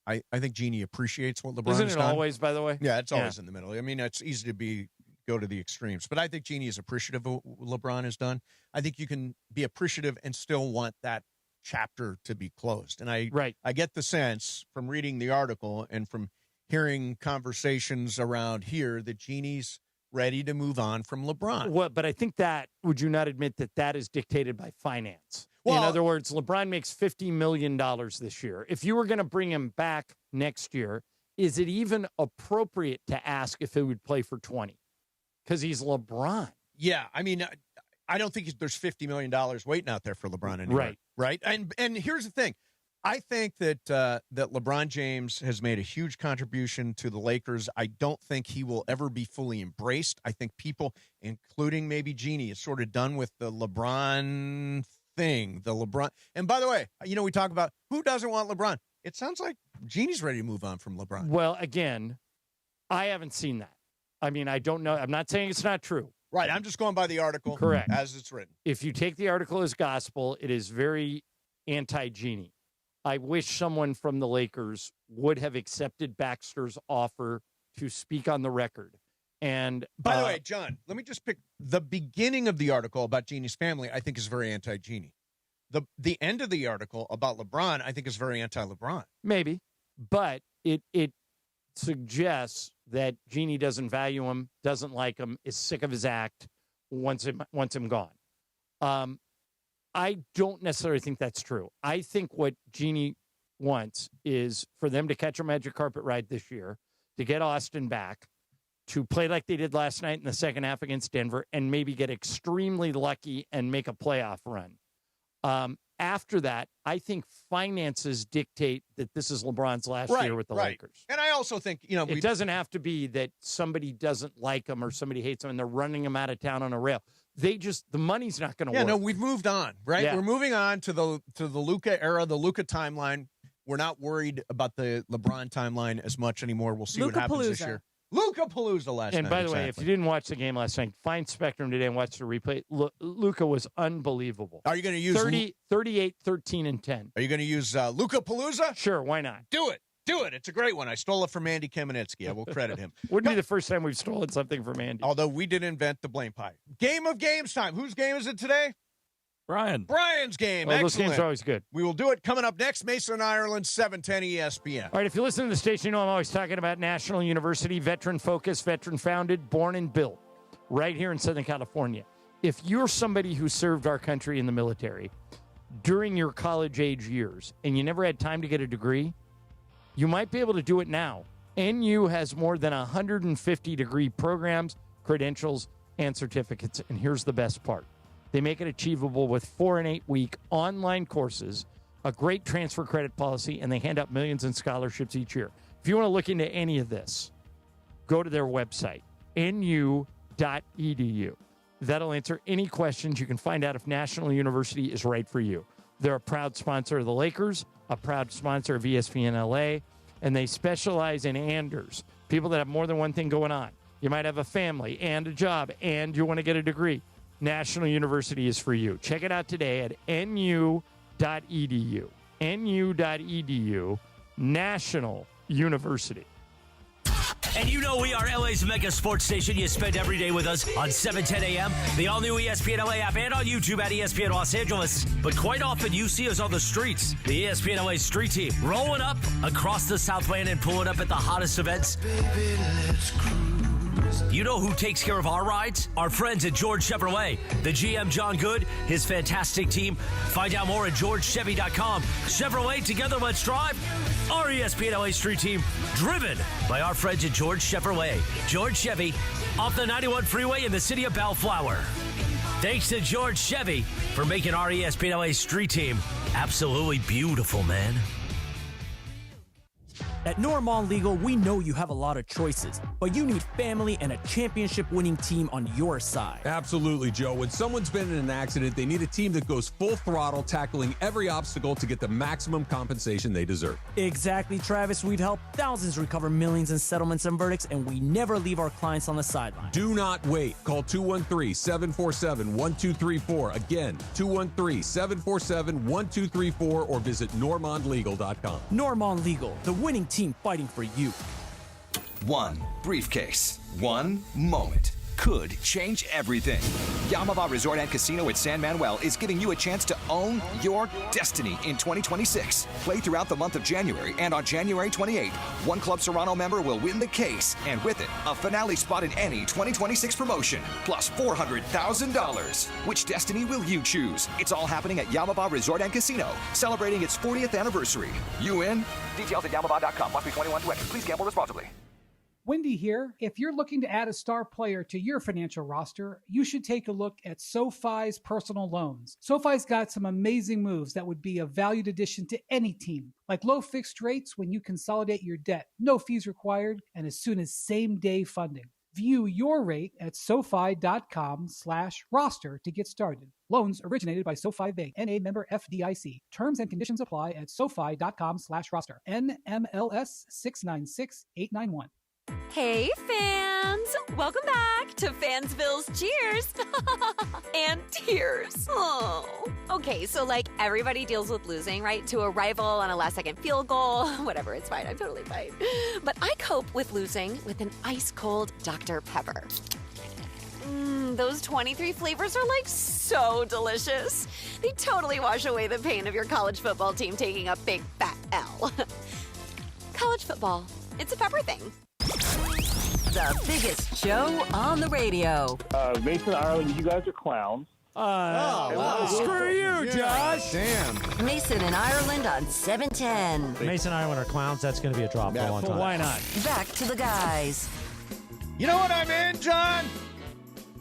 I think Jeannie appreciates what LeBron has done. Isn't it always, by the way? Yeah, it's always in the middle. I mean, it's easy to go to the extremes. But I think Jeannie is appreciative of what LeBron has done. I think you can be appreciative and still want that chapter to be closed. And I get the sense from reading the article and from hearing conversations around here that Jeannie's ready to move on from LeBron. Well, but I think would you not admit that is dictated by finance? Well, in other words, LeBron makes $50 million this year. If you were going to bring him back next year, is it even appropriate to ask if he would play for 20? Because he's LeBron. Yeah, I mean, I don't think there's $50 million waiting out there for LeBron anymore. Right. And here's the thing. I think that LeBron James has made a huge contribution to the Lakers. I don't think he will ever be fully embraced. I think people, including maybe Jeannie, is sort of done with the LeBron thing. And by the way, we talk about who doesn't want LeBron. It sounds like Jeannie's ready to move on from LeBron. Well, again, I haven't seen that. I mean, I don't know. I'm not saying it's not true. Right. I'm just going by the article. Correct. As it's written. If you take the article as gospel, it is very anti-Jeannie. I wish someone from the Lakers would have accepted Baxter's offer to speak on the record. And by the way, John, let me just pick the beginning of the article about Jeannie's family. I think is very anti-Jeannie. The end of the article about LeBron, I think, is very anti-LeBron. Maybe, but it suggests that Jeannie doesn't value him, doesn't like him, is sick of his act, wants him gone. I don't necessarily think that's true. I think what Jeannie wants is for them to catch a magic carpet ride this year, to get Austin back, to play like they did last night in the second half against Denver, and maybe get extremely lucky and make a playoff run. After that, I think finances dictate that this is LeBron's last year with the Lakers. And I also think, it doesn't have to be that somebody doesn't like him or somebody hates him and they're running him out of town on a rail. The money's not going to work. Yeah, no, we've moved on, right? Yeah. We're moving on to the Luka era, the Luka timeline. We're not worried about the LeBron timeline as much anymore. We'll see what happens this year. Luka-palooza last night. And by the way, if you didn't watch the game last night, find Spectrum today and watch the replay. Luka was unbelievable. Are you going to use 38, 13, and 10. Are you going to use Luka-palooza? Sure, why not? Do it. It's a great one. I stole it from Andy Kamenetsky. I will credit him. Wouldn't be the first time we've stolen something from Andy. Although we did invent the blame pie. Game of games time. Whose game is it today? Brian's game. Well, those games are always good. We will do it coming up next. Mason, Ireland, 710 ESPN. All right, if you listen to the station, you know I'm always talking about National University, veteran-focused, veteran-founded, born and built, right here in Southern California. If you're somebody who served our country in the military during your college-age years and you never had time to get a degree, you might be able to do it now. NU has more than 150 degree programs, credentials, and certificates, and here's the best part. They make it achievable with 4 and 8 week online courses, a great transfer credit policy, and they hand out millions in scholarships each year. If you want to look into any of this, go to their website, nu.edu. That'll answer any questions. You can find out if National University is right for you. They're a proud sponsor of the Lakers, a proud sponsor of ESPN LA, and they specialize in Anders, people that have more than one thing going on. You might have a family and a job, and you want to get a degree. National University is for you. Check it out today at nu.edu. nu.edu, National University. And you know we are LA's mega sports station. You spend every day with us on 710 a.m., the all-new ESPN LA app, and on YouTube at ESPN Los Angeles. But quite often you see us on the streets. The ESPN LA street team rolling up across the Southland and pulling up at the hottest events. Baby, let's cruise. You know who takes care of our rides? Our friends at George Chevrolet. The GM, John Good, his fantastic team. Find out more at georgechevy.com. Chevrolet, together let's drive. Our ESPN LA Street Team, driven by our friends at George Chevrolet. George Chevy, off the 91 freeway in the city of Bellflower. Thanks to George Chevy for making our ESPN LA Street Team absolutely beautiful, man. At Normand Legal, we know you have a lot of choices, but you need family and a championship-winning team on your side. Absolutely, Joe. When someone's been in an accident, they need a team that goes full throttle, tackling every obstacle to get the maximum compensation they deserve. Exactly, Travis. We've helped thousands recover millions in settlements and verdicts, and we never leave our clients on the sideline. Do not wait. Call 213-747-1234. Again, 213-747-1234 or visit normandlegal.com. Normand Legal, the winning team fighting for you. One briefcase, one moment could change everything. Yamava Resort and Casino at San Manuel is giving you a chance to own your destiny in 2026. Play throughout the month of January, and on January 28th, one Club Serrano member will win the case, and with it, a finale spot in any 2026 promotion, plus $400,000. Which destiny will you choose? It's all happening at Yamava Resort and Casino, celebrating its 40th anniversary. You in? Details at yamava.com. Must be 21 to enter. Please gamble responsibly. Wendy here. If you're looking to add a star player to your financial roster, you should take a look at SoFi's personal loans. SoFi's got some amazing moves that would be a valued addition to any team, like low fixed rates when you consolidate your debt, no fees required, and as soon as same-day funding. View your rate at SoFi.com/roster to get started. Loans originated by SoFi Bank, N.A. member FDIC. Terms and conditions apply at SoFi.com/roster. NMLS 696891. Hey, fans! Welcome back to Fansville's Cheers and Tears. Oh. Okay, so everybody deals with losing, right? To a rival on a last-second field goal. Whatever, it's fine. I'm totally fine. But I cope with losing with an ice-cold Dr. Pepper. Those 23 flavors are so delicious. They totally wash away the pain of your college football team taking a big fat L. College football, it's a pepper thing. The biggest show on the radio. Mason, Ireland, you guys are clowns. Wow. Screw you, Josh. Damn. Mason and Ireland on 710. Mason and Ireland are clowns. That's going to be a drop for a long time. Why not? Back to the guys. You know what I'm in, John?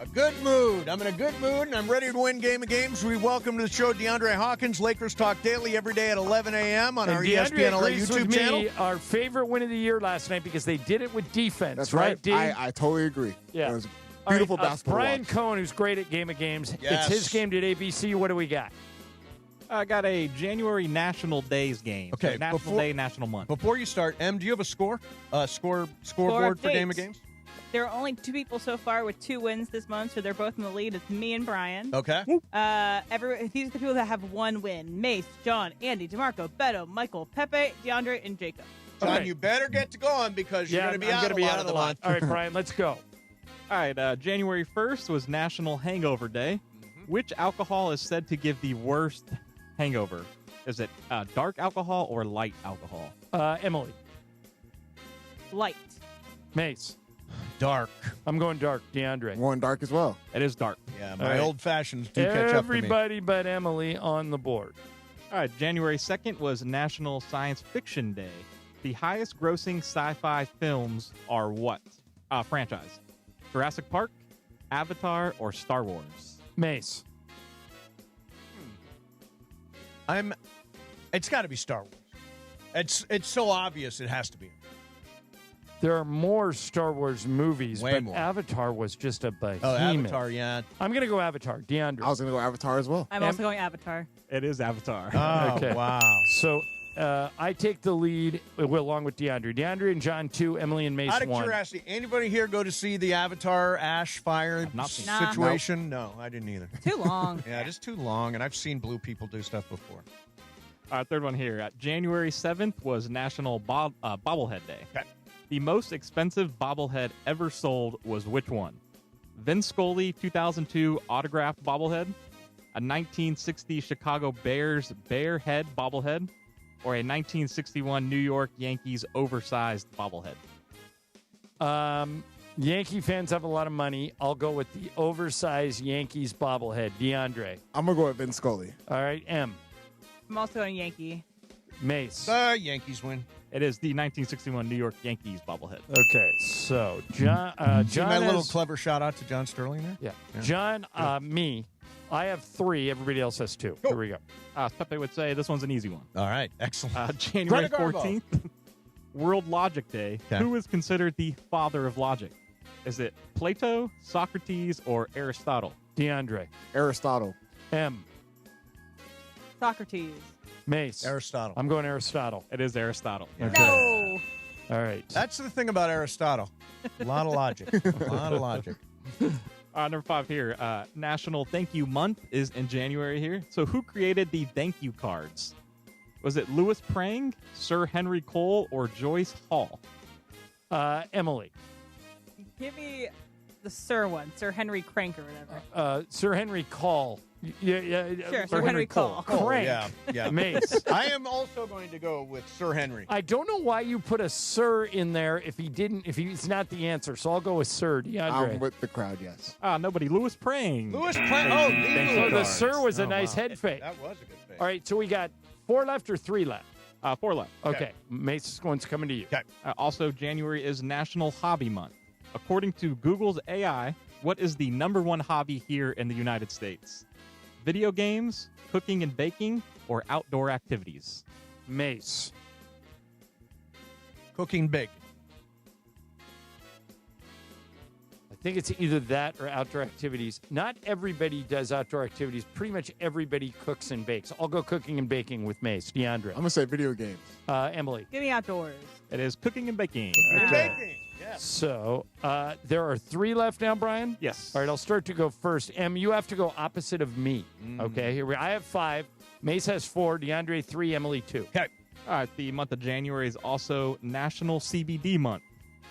A good mood. I'm in a good mood, and I'm ready to win Game of Games. We welcome to the show DeAndre Hawkins, Lakers Talk Daily, every day at 11 a.m. on our ESPN LA YouTube channel. Our favorite win of the year last night because they did it with defense. That's right, D? I totally agree. Yeah. It was beautiful basketball. Brian Cohen, who's great at Game of Games. Yes. It's his game at ABC. What do we got? I got a January National Days game. Okay, So National Day, National Month. Before you start, Em, do you have a scoreboard for Game of Games? There are only two people so far with 2 wins this month, so they're both in the lead. It's me and Brian. Okay. These are the people that have 1 win. Mace, John, Andy, DeMarco, Beto, Michael, Pepe, DeAndre, and Jacob. John, you better get to going because you're going to be out a lot of the month. All right, Brian, let's go. All right, January 1st was National Hangover Day. Which alcohol is said to give the worst hangover? Is it dark alcohol or light alcohol? Emily. Light. Mace. Dark. I'm going dark. DeAndre. One dark as well. It is dark. Yeah, my old fashions do catch up to me. Everybody but Emily on the board. All right, January 2nd was National Science Fiction Day. The highest grossing sci-fi films are what? Franchise. Jurassic Park, Avatar, or Star Wars? Mace. It's got to be Star Wars. It's so obvious it has to be. There are more Star Wars movies, Way but more. Avatar was just a behemoth. Oh, Avatar, yeah. I'm going to go Avatar. DeAndre. I was going to go Avatar as well. I'm also going Avatar. It is Avatar. Oh, Okay. wow. So I take the lead along with DeAndre. DeAndre and John 2, Emily and Mace Out of 1. curiosity, anybody here go to see the Avatar ash fire situation? No, I didn't either. Too long. Yeah, just too long, and I've seen blue people do stuff before. All right, third one here. January 7th was National Bobblehead Day. Okay. The most expensive bobblehead ever sold was which one? Vin Scully 2002 autographed bobblehead, a 1960 Chicago Bears bear head bobblehead, or a 1961 New York Yankees oversized bobblehead? Yankee fans have a lot of money. I'll go with the oversized Yankees bobblehead. DeAndre. I'm going to go with Vin Scully. All right, M. I'm also going Yankee. Mace. The Yankees win. It is the 1961 New York Yankees bobblehead. Okay, so John. See my John little has, clever shout out to John Sterling there? yeah. John, me. I have 3. Everybody else has 2. Here we go. Pepe would say this one's an easy one. All right, excellent. January Greta Garbo. 14th, World Logic Day. Okay. Who is considered the father of logic? Is it Plato, Socrates, or Aristotle? DeAndre. Aristotle. M. Socrates. Mace. Aristotle. I'm going Aristotle. It is Aristotle. Okay. No. All right. That's the thing about Aristotle. A lot of logic. A lot of logic. Number 5 here. National Thank You Month is in January here. So who created the thank you cards? Was it Louis Prang, Sir Henry Cole, or Joyce Hall? Emily. Give me the Sir one, Sir Henry Crank or whatever. Sir Henry Call. Yeah. Sure, Sir Henry Cole. Crank. Yeah. Mace. I am also going to go with Sir Henry. I don't know why you put a Sir in there if he's not the answer. So I'll go with Sir. DeAndre. I'm with the crowd, yes. Nobody. Louis Prang. Louis Prang. So the Sir was a nice head fake. That was a good fake. All right, so we got 4 left or 3 left? 4 left. Okay. Mace's one's coming to you. Okay. Also, January is National Hobby Month. According to Google's AI, what is the #1 hobby here in the United States? Video games, cooking and baking, or outdoor activities? Mace. Cooking bacon. I think it's either that or outdoor activities. Not everybody does outdoor activities. Pretty much everybody cooks and bakes. I'll go cooking and baking with Mace. DeAndre. I'm going to say video games. Emily. Give me outdoors. It is cooking and baking. Baking. Yes. So there are 3 left now, Brian? Yes. All right, I'll start to go first. Em, you have to go opposite of me. Okay, here I have 5. Mace has 4. DeAndre 3. Emily 2. Okay. All right, the month of January is also National CBD Month.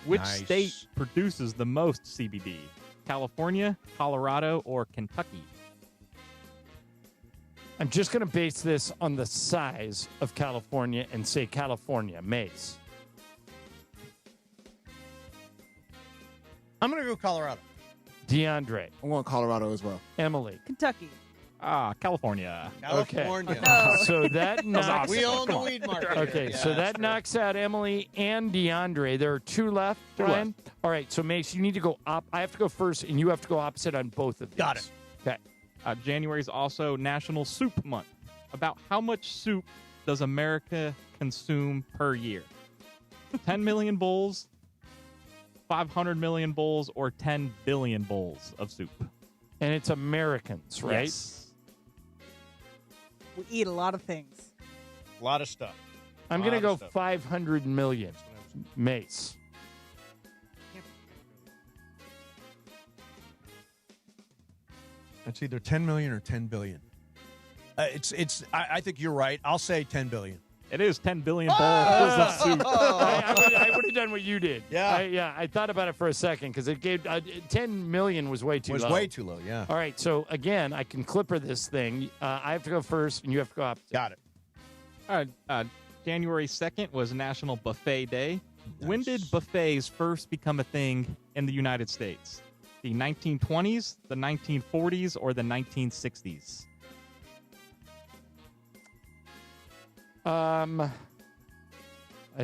Which Nice. state produces the most CBD? California, Colorado, or Kentucky? I'm just going to base this on the size of California and say California. Mace. I'm going to go Colorado. DeAndre. I'm going Colorado as well. Emily. Kentucky. California. California. Okay. So that knocks. We own the weed market. Okay, so that knocks out Emily and DeAndre. There are 2 left, Brian. All right, so Mace, you need to go up. I have to go first, and you have to go opposite on both of these. Got it. Okay. January is also National Soup Month. About how much soup does America consume per year? 10 million bowls, 500 million bowls, or 10 billion bowls of soup? And it's Americans, right? Yes. We eat a lot of things. A lot of stuff. I'm going to go 500 million. Mace. It's either 10 million or 10 billion. I think you're right. I'll say 10 billion. It is 10 billion bowls of soup. I would have done what you did. Yeah. I thought about it for a second because it gave 10 million was way too low. Way too low, yeah. All right, so again, I can clipper this thing. I have to go first, and you have to go opposite. Got it. All right. January 2nd was National Buffet Day. Nice. When did buffets first become a thing in the United States? The 1920s, the 1940s, or the 1960s? I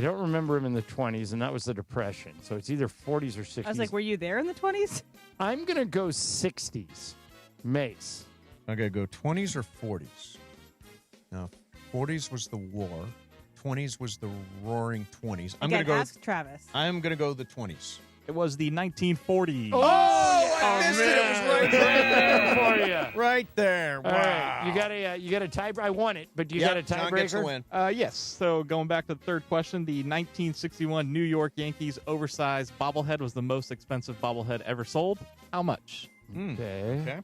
don't remember him in the 20s, and that was the Depression. So it's either 40s or 60s. I was like, were you there in the 20s? I'm going to go 60s. Mace. I'm going to go 20s or 40s. Now, 40s was the war. 20s was the roaring 20s. I'm going to go. Ask Travis. I'm going to go the 20s. It was the 1940s. Oh, I missed it. It was right there for you. Right there. Wow. All right. You got a tie. I won it, but you got a tiebreaker. Gets a win. Yes. So going back to the third question, the 1961 New York Yankees oversized bobblehead was the most expensive bobblehead ever sold. How much? Okay.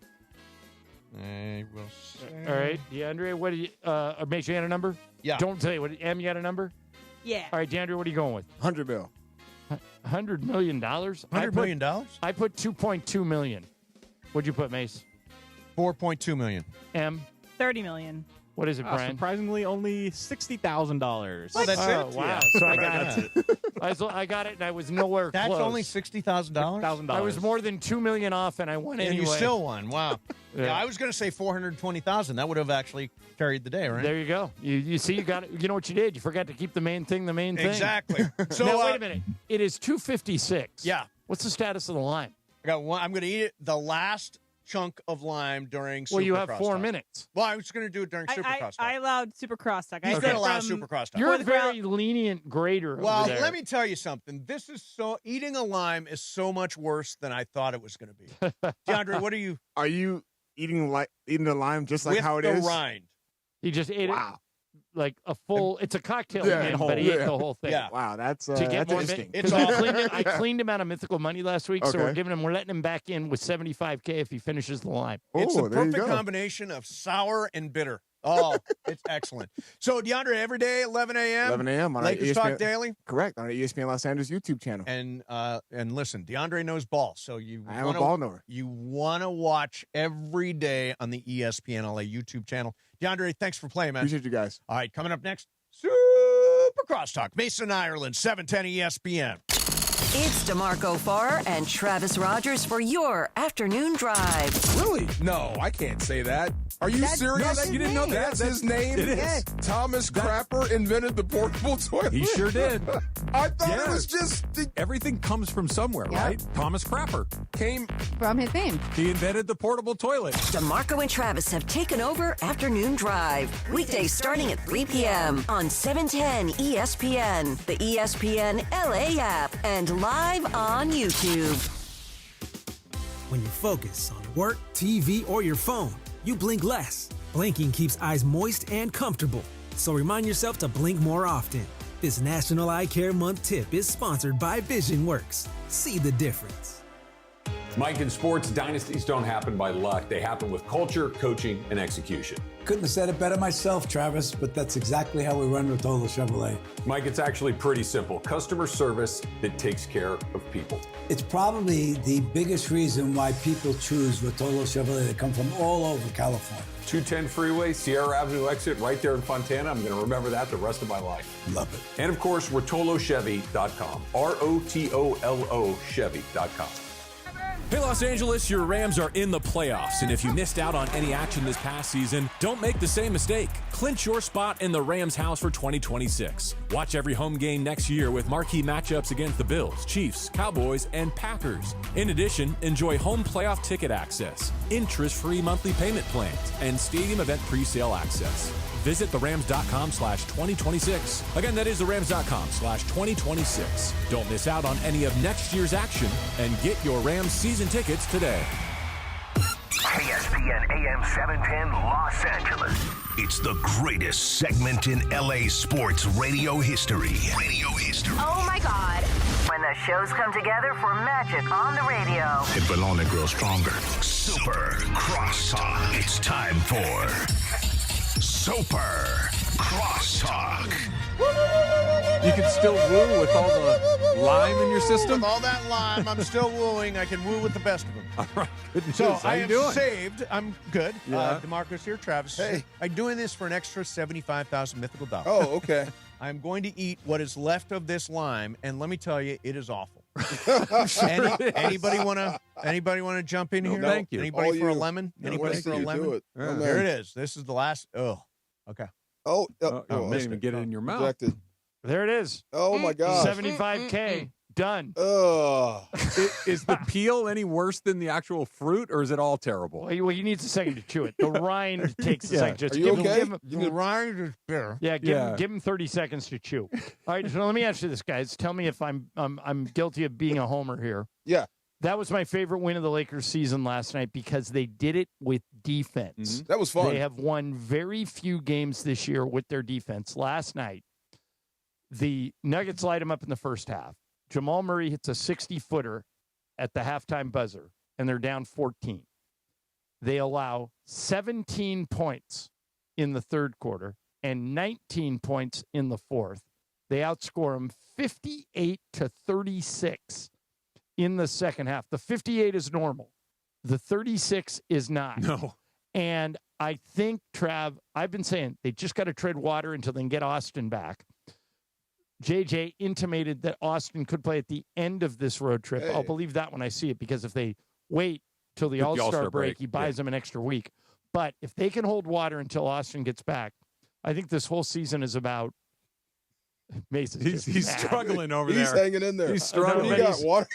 I will say. All right, DeAndre, what do you? Make sure you got a number. Yeah. Don't tell you what. Em, you got a number? Yeah. All right, DeAndre, what are you going with? 100 mil. $100 million? $100 million? I put 2.2 million. What'd you put, Mace? 4.2 million. M? 30 million. What is it, Brian? Surprisingly, only $60,000. Oh, that's it? Wow. Yeah. So I got it. I got it, and I was nowhere That's close. only $60,000? I was more than $2 million off, and I won anyway. And you still won. Wow. Yeah. Yeah, I was going to say $420,000. That would have actually carried the day, right? There you go. You see, you got it. You know what you did? You forgot to keep the main thing the main thing. Exactly. So now, wait a minute. It is 2:56. Yeah. What's the status of the lime? I got one. I'm going to eat it, the last chunk of lime during Super Well, you have Crosstalk. 4 minutes. Well, I was going to do it during Super Crosstalk. I allowed Super Crosstalk. He's going to allow Super Crosstalk. You're a very lenient grader. Well, over there. let me tell you something. This is eating a lime is so much worse than I thought it was going to be. DeAndre, what are you? Are you eating the lime just like with how it the is? rind. He just ate it like a full. It's a cocktail, Yeah, man, but he ate the whole thing. Yeah. Wow, that's To get that's more interesting. It's I cleaned him out of Mythical Money last week, so Okay. we're letting him back in with $75K if he finishes the lime. It's Oh, the there you perfect go. combination of sour and bitter. Oh, it's excellent. So, DeAndre, every day, 11 a.m. 11 a.m. on our Lakers ESPN Talk Daily. Correct, on our ESPN Los Angeles YouTube channel. And listen, DeAndre knows ball, so I am a ball knower. You want to watch every day on the ESPN LA YouTube channel. DeAndre, thanks for playing, man. Appreciate you guys. All right, coming up next, Super Crosstalk, Mason, Ireland, 710 ESPN. It's DeMarco Farr and Travis Rogers for your afternoon drive. Really? No, I can't say that. Are you serious? you didn't know that? That's his name? It is. Thomas Crapper invented the portable toilet. He sure did. I thought it was just... Everything comes from somewhere, Yeah. right? Thomas Crapper came from his name. He invented the portable toilet. DeMarco and Travis have taken over Afternoon Drive. Weekdays starting at 3 p.m. on 710 ESPN, the ESPN LA app, and live on YouTube. When you focus on work, TV, or your phone, you blink less. Blinking keeps eyes moist and comfortable, so remind yourself to blink more often. This National Eye Care Month tip is sponsored by VisionWorks. See the difference. Mike, in sports, dynasties don't happen by luck. They happen with culture, coaching, and execution. Couldn't have said it better myself, Travis, but that's exactly how we run Rotolo Chevrolet. Mike, it's actually pretty simple. Customer service that takes care of people. It's probably the biggest reason why people choose Rotolo Chevrolet. They come from all over California. 210 freeway, Sierra Avenue exit, right there in Fontana. I'm going to remember that the rest of my life. Love it. And of course, RotoloChevy.com. ROTOLO Chevy.com. Hey, Los Angeles, your Rams are in the playoffs, and if you missed out on any action this past season, don't make the same mistake. Clinch your spot in the Rams house for 2026. Watch every home game next year with marquee matchups against the Bills, Chiefs, Cowboys, and Packers. In addition, enjoy home playoff ticket access, interest-free monthly payment plans, and stadium event pre-sale access. Visit therams.com/2026. Again, that is therams.com/2026. Don't miss out on any of next year's action and get your Rams season tickets today. ESPN AM 710 Los Angeles. It's the greatest segment in LA sports radio history. Oh my God. When the shows come together for magic on the radio. It will only grow stronger. Super Crosstalk. It's time for Super Crosstalk. You can still woo with all the lime in your system? With all that lime, I'm still wooing. I can woo with the best of them. All right. Good news. So How I you am doing? saved. I'm good. Yeah. DeMarco's here. Travis. Hey. I'm doing this for an extra 75,000 mythical dollars. Oh, okay. I'm going to eat what is left of this lime, and let me tell you, it is awful. Anybody want to jump in here? Thank you. Anybody All for a you. lemon? No, Anybody thank for a you. lemon? Do it. Yeah. Oh, Here man. it is. This is the last. Oh, okay. Oh, You can't missed even it. get it in your mouth. rejected. There it is. Oh, my God. 75K. Done. Ugh. Is the peel any worse than the actual fruit, or is it all terrible? Well, you need a second to chew it. The rind takes a Yeah. second. Just Are you give him, okay? give him, The rind is bitter. yeah, Yeah. give him 30 seconds to chew. All right, so let me ask you this, guys. Tell me if I'm guilty of being a homer here. Yeah. That was my favorite win of the Lakers season last night because they did it with defense. That was fun. They have won very few games this year with their defense. Last night, the Nuggets light them up in the first half. Jamal Murray hits a 60-footer at the halftime buzzer, and they're down 14. They allow 17 points in the third quarter and 19 points in the fourth. They outscore them 58-36 in the second half. The 58 is normal. The 36 is not. No. And I think, Trav, I've been saying they just got to tread water until they can get Austin back. JJ intimated that Austin could play at the end of this road trip. Hey. I'll believe that when I see it, because if they wait till the All-Star break, he buys them an extra week. But if they can hold water until Austin gets back, I think this whole season is about Mason. He's struggling over there. He's hanging in there. He's struggling. He got water.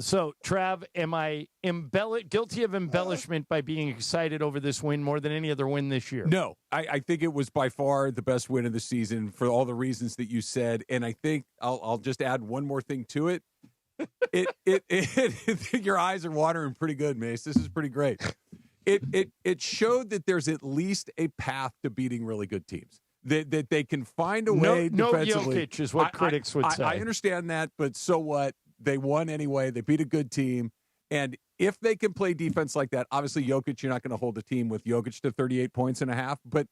So, Trav, am I guilty of embellishment by being excited over this win more than any other win this year? No, I think it was by far the best win of the season for all the reasons that you said. And I think I'll just add one more thing to it. Your eyes are watering pretty good, Mace. This is pretty great. It showed that there's at least a path to beating really good teams. That they can find a way defensively. No Jokic is what critics would say. I understand that, but so what? They won anyway. They beat a good team. And if they can play defense like that, obviously Jokic, you're not going to hold a team with Jokic to 38 points and a half. But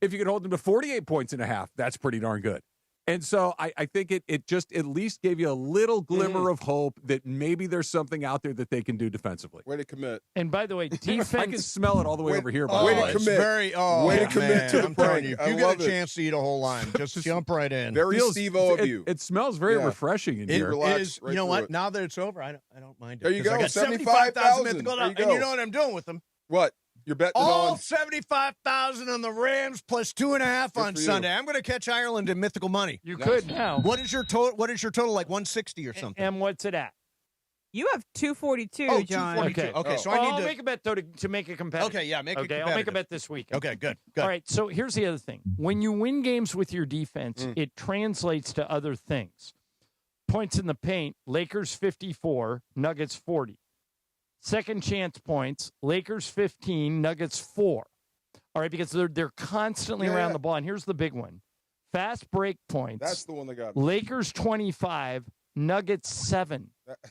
if you can hold them to 48 points and a half, that's pretty darn good. And so I think it just at least gave you a little glimmer of hope that maybe there's something out there that they can do defensively. Way to commit. And by the way, defense. I can smell it all the way over here. Way to commit. Way to commit to the I'm telling prank. you, if I you get love a it. chance to eat a whole lime, just jump right in. Very Steve-O of you. It smells very refreshing in here. Relax It is, right you know through what? it. Now that it's over, I don't mind it. There you 'Cause go. I got 75,000 to go There down. you And you go. know what I'm doing with them? What? You're betting All on 75,000 on the Rams plus 2.5 on for you. Sunday. I'm going to catch Ireland in mythical money. You could now. What is your total? What is your total? Like 160 or something? And what's it at? You have 242, Oh, John. 242. Okay, so I need I'll to make a bet, though, to make it competitive. Okay, yeah, make it Okay, I'll make a bet this weekend. Okay, good. All right, so here's the other thing. When you win games with your defense, it translates to other things. Points in the paint, Lakers 54, Nuggets 40. Second chance points, Lakers 15, Nuggets 4. All right, because they're constantly around the ball. And here's the big one. Fast break points. That's the one that got me. Lakers 25, Nuggets 7.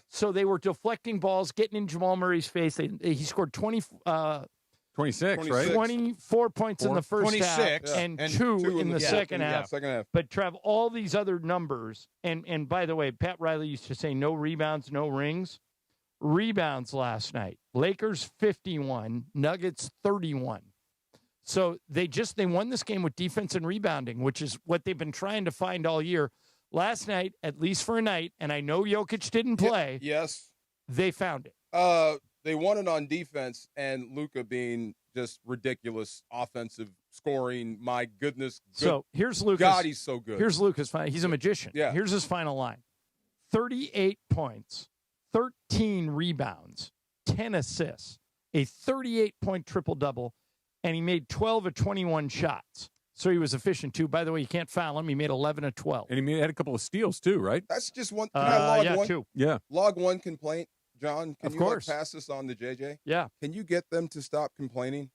So they were deflecting balls, getting in Jamal Murray's face. He scored 26, right? 24 points in the first half and two in the second half. Second half. But, Trev, all these other numbers, and by the way, Pat Riley used to say no rebounds, no rings. Rebounds last night. Lakers 51, Nuggets 31. So they won this game with defense and rebounding, which is what they've been trying to find all year. Last night, at least for a night, and I know Jokic didn't play. Yes. They found it. They won it on defense, and Luka being just ridiculous offensive scoring. My goodness. So here's Lucas. God, he's so good. Here's Lucas. He's a magician. Yeah. Here's his final line. 38 points, 13 rebounds, 10 assists, a 38-point triple-double, and he made 12 of 21 shots. So he was efficient, too. By the way, you can't foul him. He made 11 of 12. And he had a couple of steals, too, right? That's just one. Can I log one? Two. Yeah. Log one complaint, John. Can Of you course. pass this on to JJ? Yeah. Can you get them to stop complaining?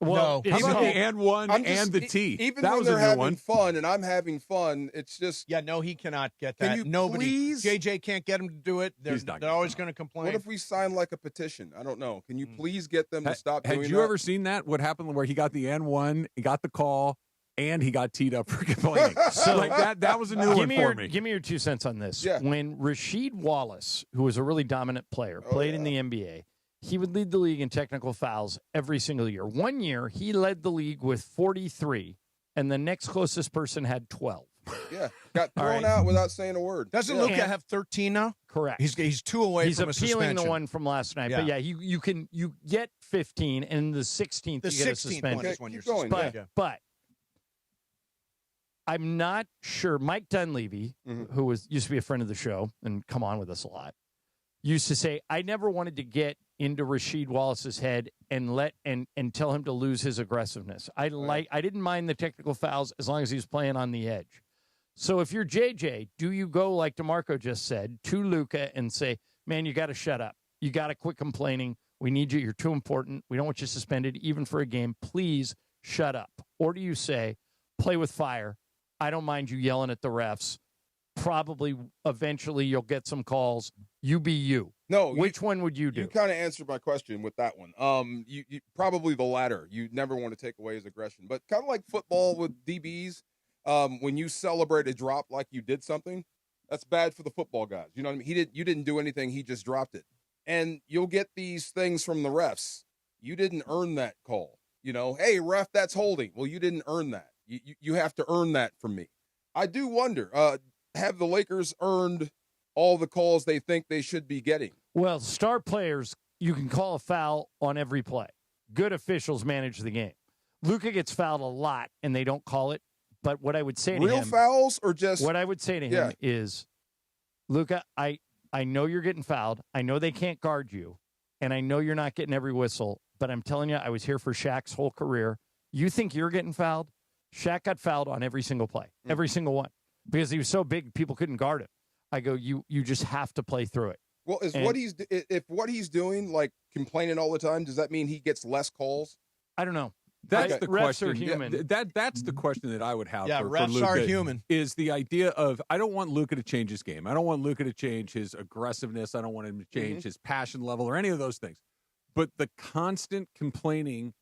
Well, How about the and one and the T? Even that when was they're a new having one. fun and I'm having fun, it's just. Yeah, no, he cannot get Can that. you Nobody. please? JJ can't get him to do it. They're always going to complain. What if we sign like a petition? I don't know. Can you please get them to stop doing that? Had you ever seen that? What happened where he got the N1, he got the call, and he got teed up for complaining? So like that was a new one for me. Give me your 2 cents on this. Yeah. When Rasheed Wallace, who was a really dominant player, played in the NBA, he would lead the league in technical fouls every single year. One year, he led the league with 43, and the next closest person had 12. Yeah, got thrown out without saying a word. Doesn't Luka have 13 now? Correct. He's 2 away He's from a suspension. appealing the one from last night. But yeah, you get 15, and the 16th you get a 16th suspension. one is when you're going, suspended. But I'm not sure. Mike Dunleavy, who used to be a friend of the show and come on with us a lot, used to say, I never wanted to get into Rasheed Wallace's head and tell him to lose his aggressiveness. I didn't mind the technical fouls as long as he was playing on the edge. So if you're JJ, do you go like DeMarco just said to Luka and say, man, you got to shut up. You got to quit complaining. We need you. You're too important. We don't want you suspended even for a game. Please shut up. Or do you say, play with fire. I don't mind you yelling at the refs. Probably eventually you'll get some calls. You be you. No. Which one would you do? You kind of answered my question with that one. You probably the latter. You never want to take away his aggression. But kind of like football with DBs, when you celebrate a drop like you did something, that's bad for the football guys. You know what I mean? You didn't do anything. He just dropped it. And you'll get these things from the refs. You didn't earn that call. Hey, ref, that's holding. Well, you didn't earn that. You have to earn that from me. I do wonder, have the Lakers earned all the calls they think they should be getting? Well, star players, you can call a foul on every play. Good officials manage the game. Luka gets fouled a lot, and they don't call it. But what I would say to him... Real fouls or just... What I would say to him is, Luka, I know you're getting fouled. I know they can't guard you. And I know you're not getting every whistle. But I'm telling you, I was here for Shaq's whole career. You think you're getting fouled? Shaq got fouled on every single play. Every single one. Because he was so big, people couldn't guard him. I go, you just have to play through it. Well, if what he's doing, like complaining all the time, does that mean he gets less calls? I don't know. That's the question. Refs are human. That's the question that I would have for refs Luka are human. Is the idea of, I don't want Luka to change his game. I don't want Luka to change his aggressiveness. I don't want him to change his passion level or any of those things. But the constant complaining,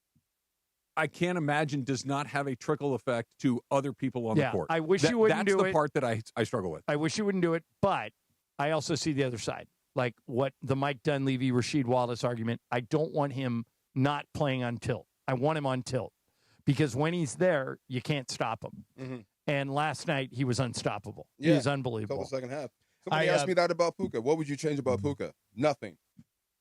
I can't imagine, does not have a trickle effect to other people on the court. I wish you wouldn't do it. That's the part that I struggle with. I wish you wouldn't do it, but I also see the other side. Like what the Mike Dunleavy, Rasheed Wallace argument. I don't want him not playing on tilt. I want him on tilt. Because when he's there, you can't stop him. And last night, he was unstoppable. He was unbelievable. Until the second half. Somebody asked me that about Puka. What would you change about Puka? Nothing.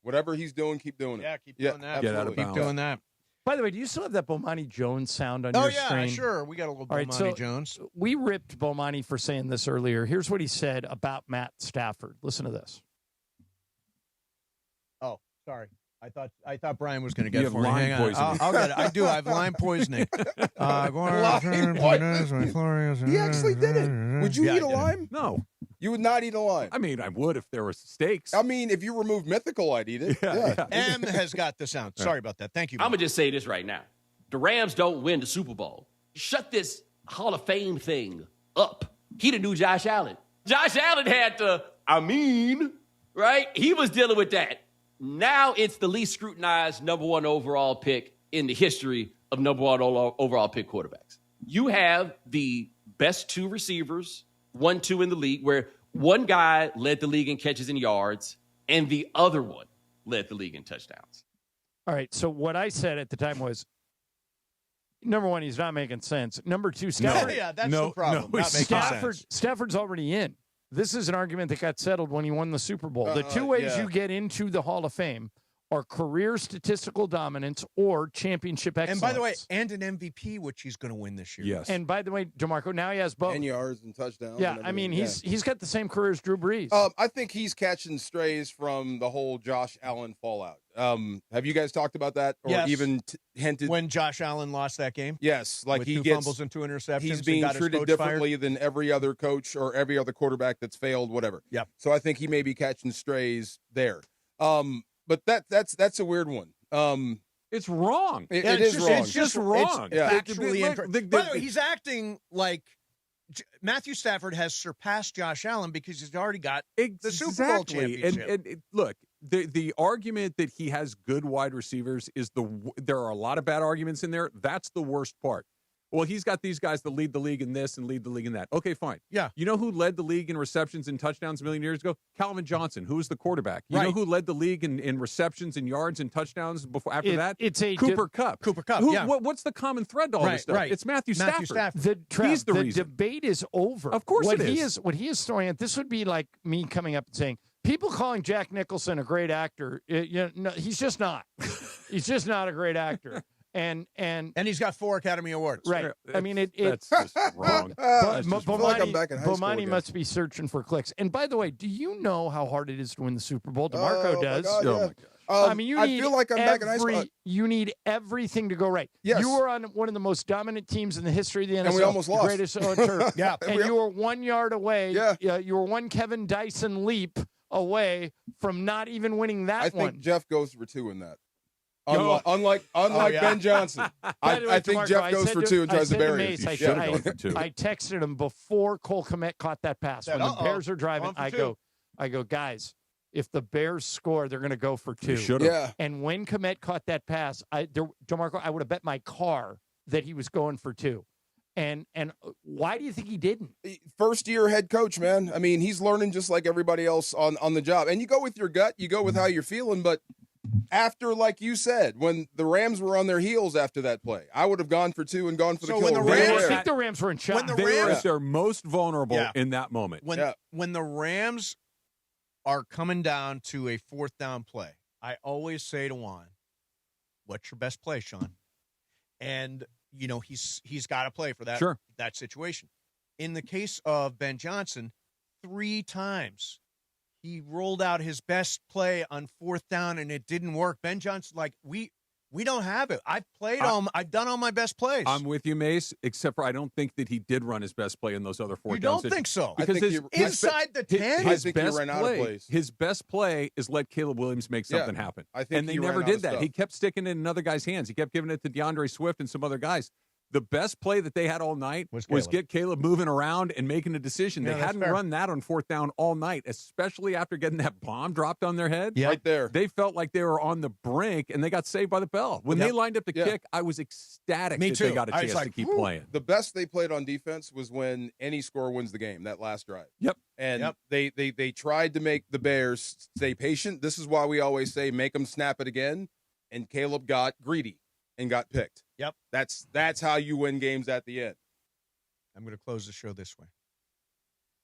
Whatever he's doing, keep doing it. Yeah, keep doing that. Absolutely. Keep doing that. By the way, do you still have that Bmani Jones sound on your screen? Oh, yeah, sure. We got a little Bmani Jones. We ripped Bmani for saying this earlier. Here's what he said about Matt Stafford. Listen to this. Oh, sorry. I thought Brian was going to get it for me. Lyme Hang on. poisoning. I'll get it. I do. I have Lyme poisoning. He actually did it. Would you eat a lime? No. You would not eat a lime. I mean, I would if there were steaks. I mean, if you remove Mythical, I'd eat it. M has got the sound. Sorry about that. Thank you. I'm going to just say this right now. The Rams don't win the Super Bowl. Shut this Hall of Fame thing up. He the new Josh Allen. Josh Allen had to, right? He was dealing with that. Now it's the least scrutinized number one overall pick in the history of number one overall pick quarterbacks. You have the best two receivers, 1-2 in the league, where one guy led the league in catches and yards, and the other one led the league in touchdowns. All right, so what I said at the time was, number one, he's not making sense. Number two, Stafford. That's the problem. Not making sense. Stafford's already in. This is an argument that got settled when he won the Super Bowl. The two ways you get into the Hall of Fame are career statistical dominance or championship excellence. And by the way, and an MVP, which he's going to win this year. Yes. And by the way, DeMarco, now he has both. 10 yards and touchdowns. Yeah, I mean, he's got the same career as Drew Brees. I think he's catching strays from the whole Josh Allen fallout. Have you guys talked about that? Or even hinted? When Josh Allen lost that game? Yes. Like with he two gets fumbles and 2 interceptions. He's being treated differently than every other coach or every other quarterback that's failed, whatever. Yep. So I think he may be catching strays there. But that's a weird one. It's wrong. It is wrong. It's just wrong. It's factually incorrect. By the way, he's acting like Matthew Stafford has surpassed Josh Allen because he's already got the Super Bowl championship. And look, the argument that he has good wide receivers is there are a lot of bad arguments in there. That's the worst part. Well, he's got these guys that lead the league in this and lead the league in that. Okay, fine. Yeah. You know who led the league in receptions and touchdowns a million years ago? Calvin Johnson, who was the quarterback. You know who led the league in receptions and yards and touchdowns after that? It's Cooper Kupp. Cooper Kupp, What's the common thread to all this stuff? Right. It's Matthew Stafford. He's the reason. Debate is over. Of course it is. What he is throwing at, this would be like me coming up and saying, people calling Jack Nicholson a great actor, no, he's just not. He's just not a great actor. And he's got 4 Academy Awards. Right. I mean, that's just wrong. Bomani must be searching for clicks. And by the way, do you know how hard it is to win the Super Bowl? DeMarco does. My gosh. I mean, I feel like I'm back in high school. You need everything to go right. Yes. You were on one of the most dominant teams in the history of the NFL. And we almost lost. Greatest on turf. Yeah. And you were 1 yard away. Yeah. You were one Kevin Dyson leap away from not even winning that one. I think Jeff goes for 2 in that. Unlike Ben Johnson. I think Jeff goes for 2 and tries to bury it. I texted him before Cole Kmet caught that pass. When the Bears are driving, I go, guys, if the Bears score, they're going to go for 2. Yeah. And when Kmet caught that pass, DeMarco, I would have bet my car that he was going for 2. And why do you think he didn't? First-year head coach, man. I mean, he's learning just like everybody else on the job. And you go with your gut, you go with how you're feeling. But after, like you said, when the Rams were on their heels after that play, I would have gone for 2 and gone for the kill. I think the Rams were in shock. They were at their most vulnerable in that moment. When the Rams are coming down to a 4th down play, I always say to Juan, what's your best play, Sean? And he's got to play for that situation. In the case of Ben Johnson, 3 times he rolled out his best play on 4th down and it didn't work. Ben Johnson, like, we don't have it. I've done all my best plays. I'm with you, Mace, except for I don't think that he did run his best play in those other 4 downs. You don't think so? Because inside the 10? His best play is let Caleb Williams make something happen. And they never did that. He kept sticking it in another guy's hands. He kept giving it to DeAndre Swift and some other guys. The best play that they had all night was get Caleb moving around and making a decision. They hadn't run that on 4th down all night, especially after getting that bomb dropped on their head. Right there. They felt like they were on the brink, and they got saved by the bell. When they lined up the kick, I was ecstatic that they got a chance to keep playing. The best they played on defense was when any score wins the game, that last drive. Yep. And they tried to make the Bears stay patient. This is why we always say make them snap it again. And Caleb got greedy and got picked. Yep. That's how you win games at the end. I'm going to close the show this way.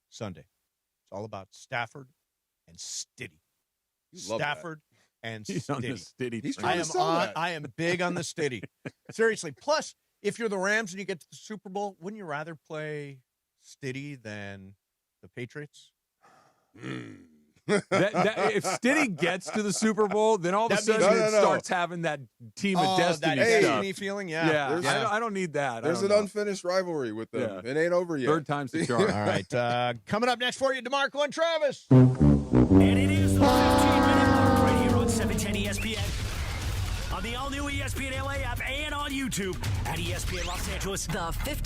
Sunday. It's all about Stafford and Stidham. Stafford and He's on the Stidham. Stidham. I am big on the Stidham. Seriously. Plus, if you're the Rams and you get to the Super Bowl, wouldn't you rather play Stidham than the Patriots? If Stidham gets to the Super Bowl, then all of a sudden it starts having that team of destiny that stuff. Destiny feeling, I don't need that. There's an unfinished rivalry with them. It ain't over yet. 3rd time's the charm. All right, coming up next for you, DeMarco and Travis. And it is the 15-minute mark right here on 710 ESPN. On the all-new ESPN LA app and on YouTube at ESPN Los Angeles. The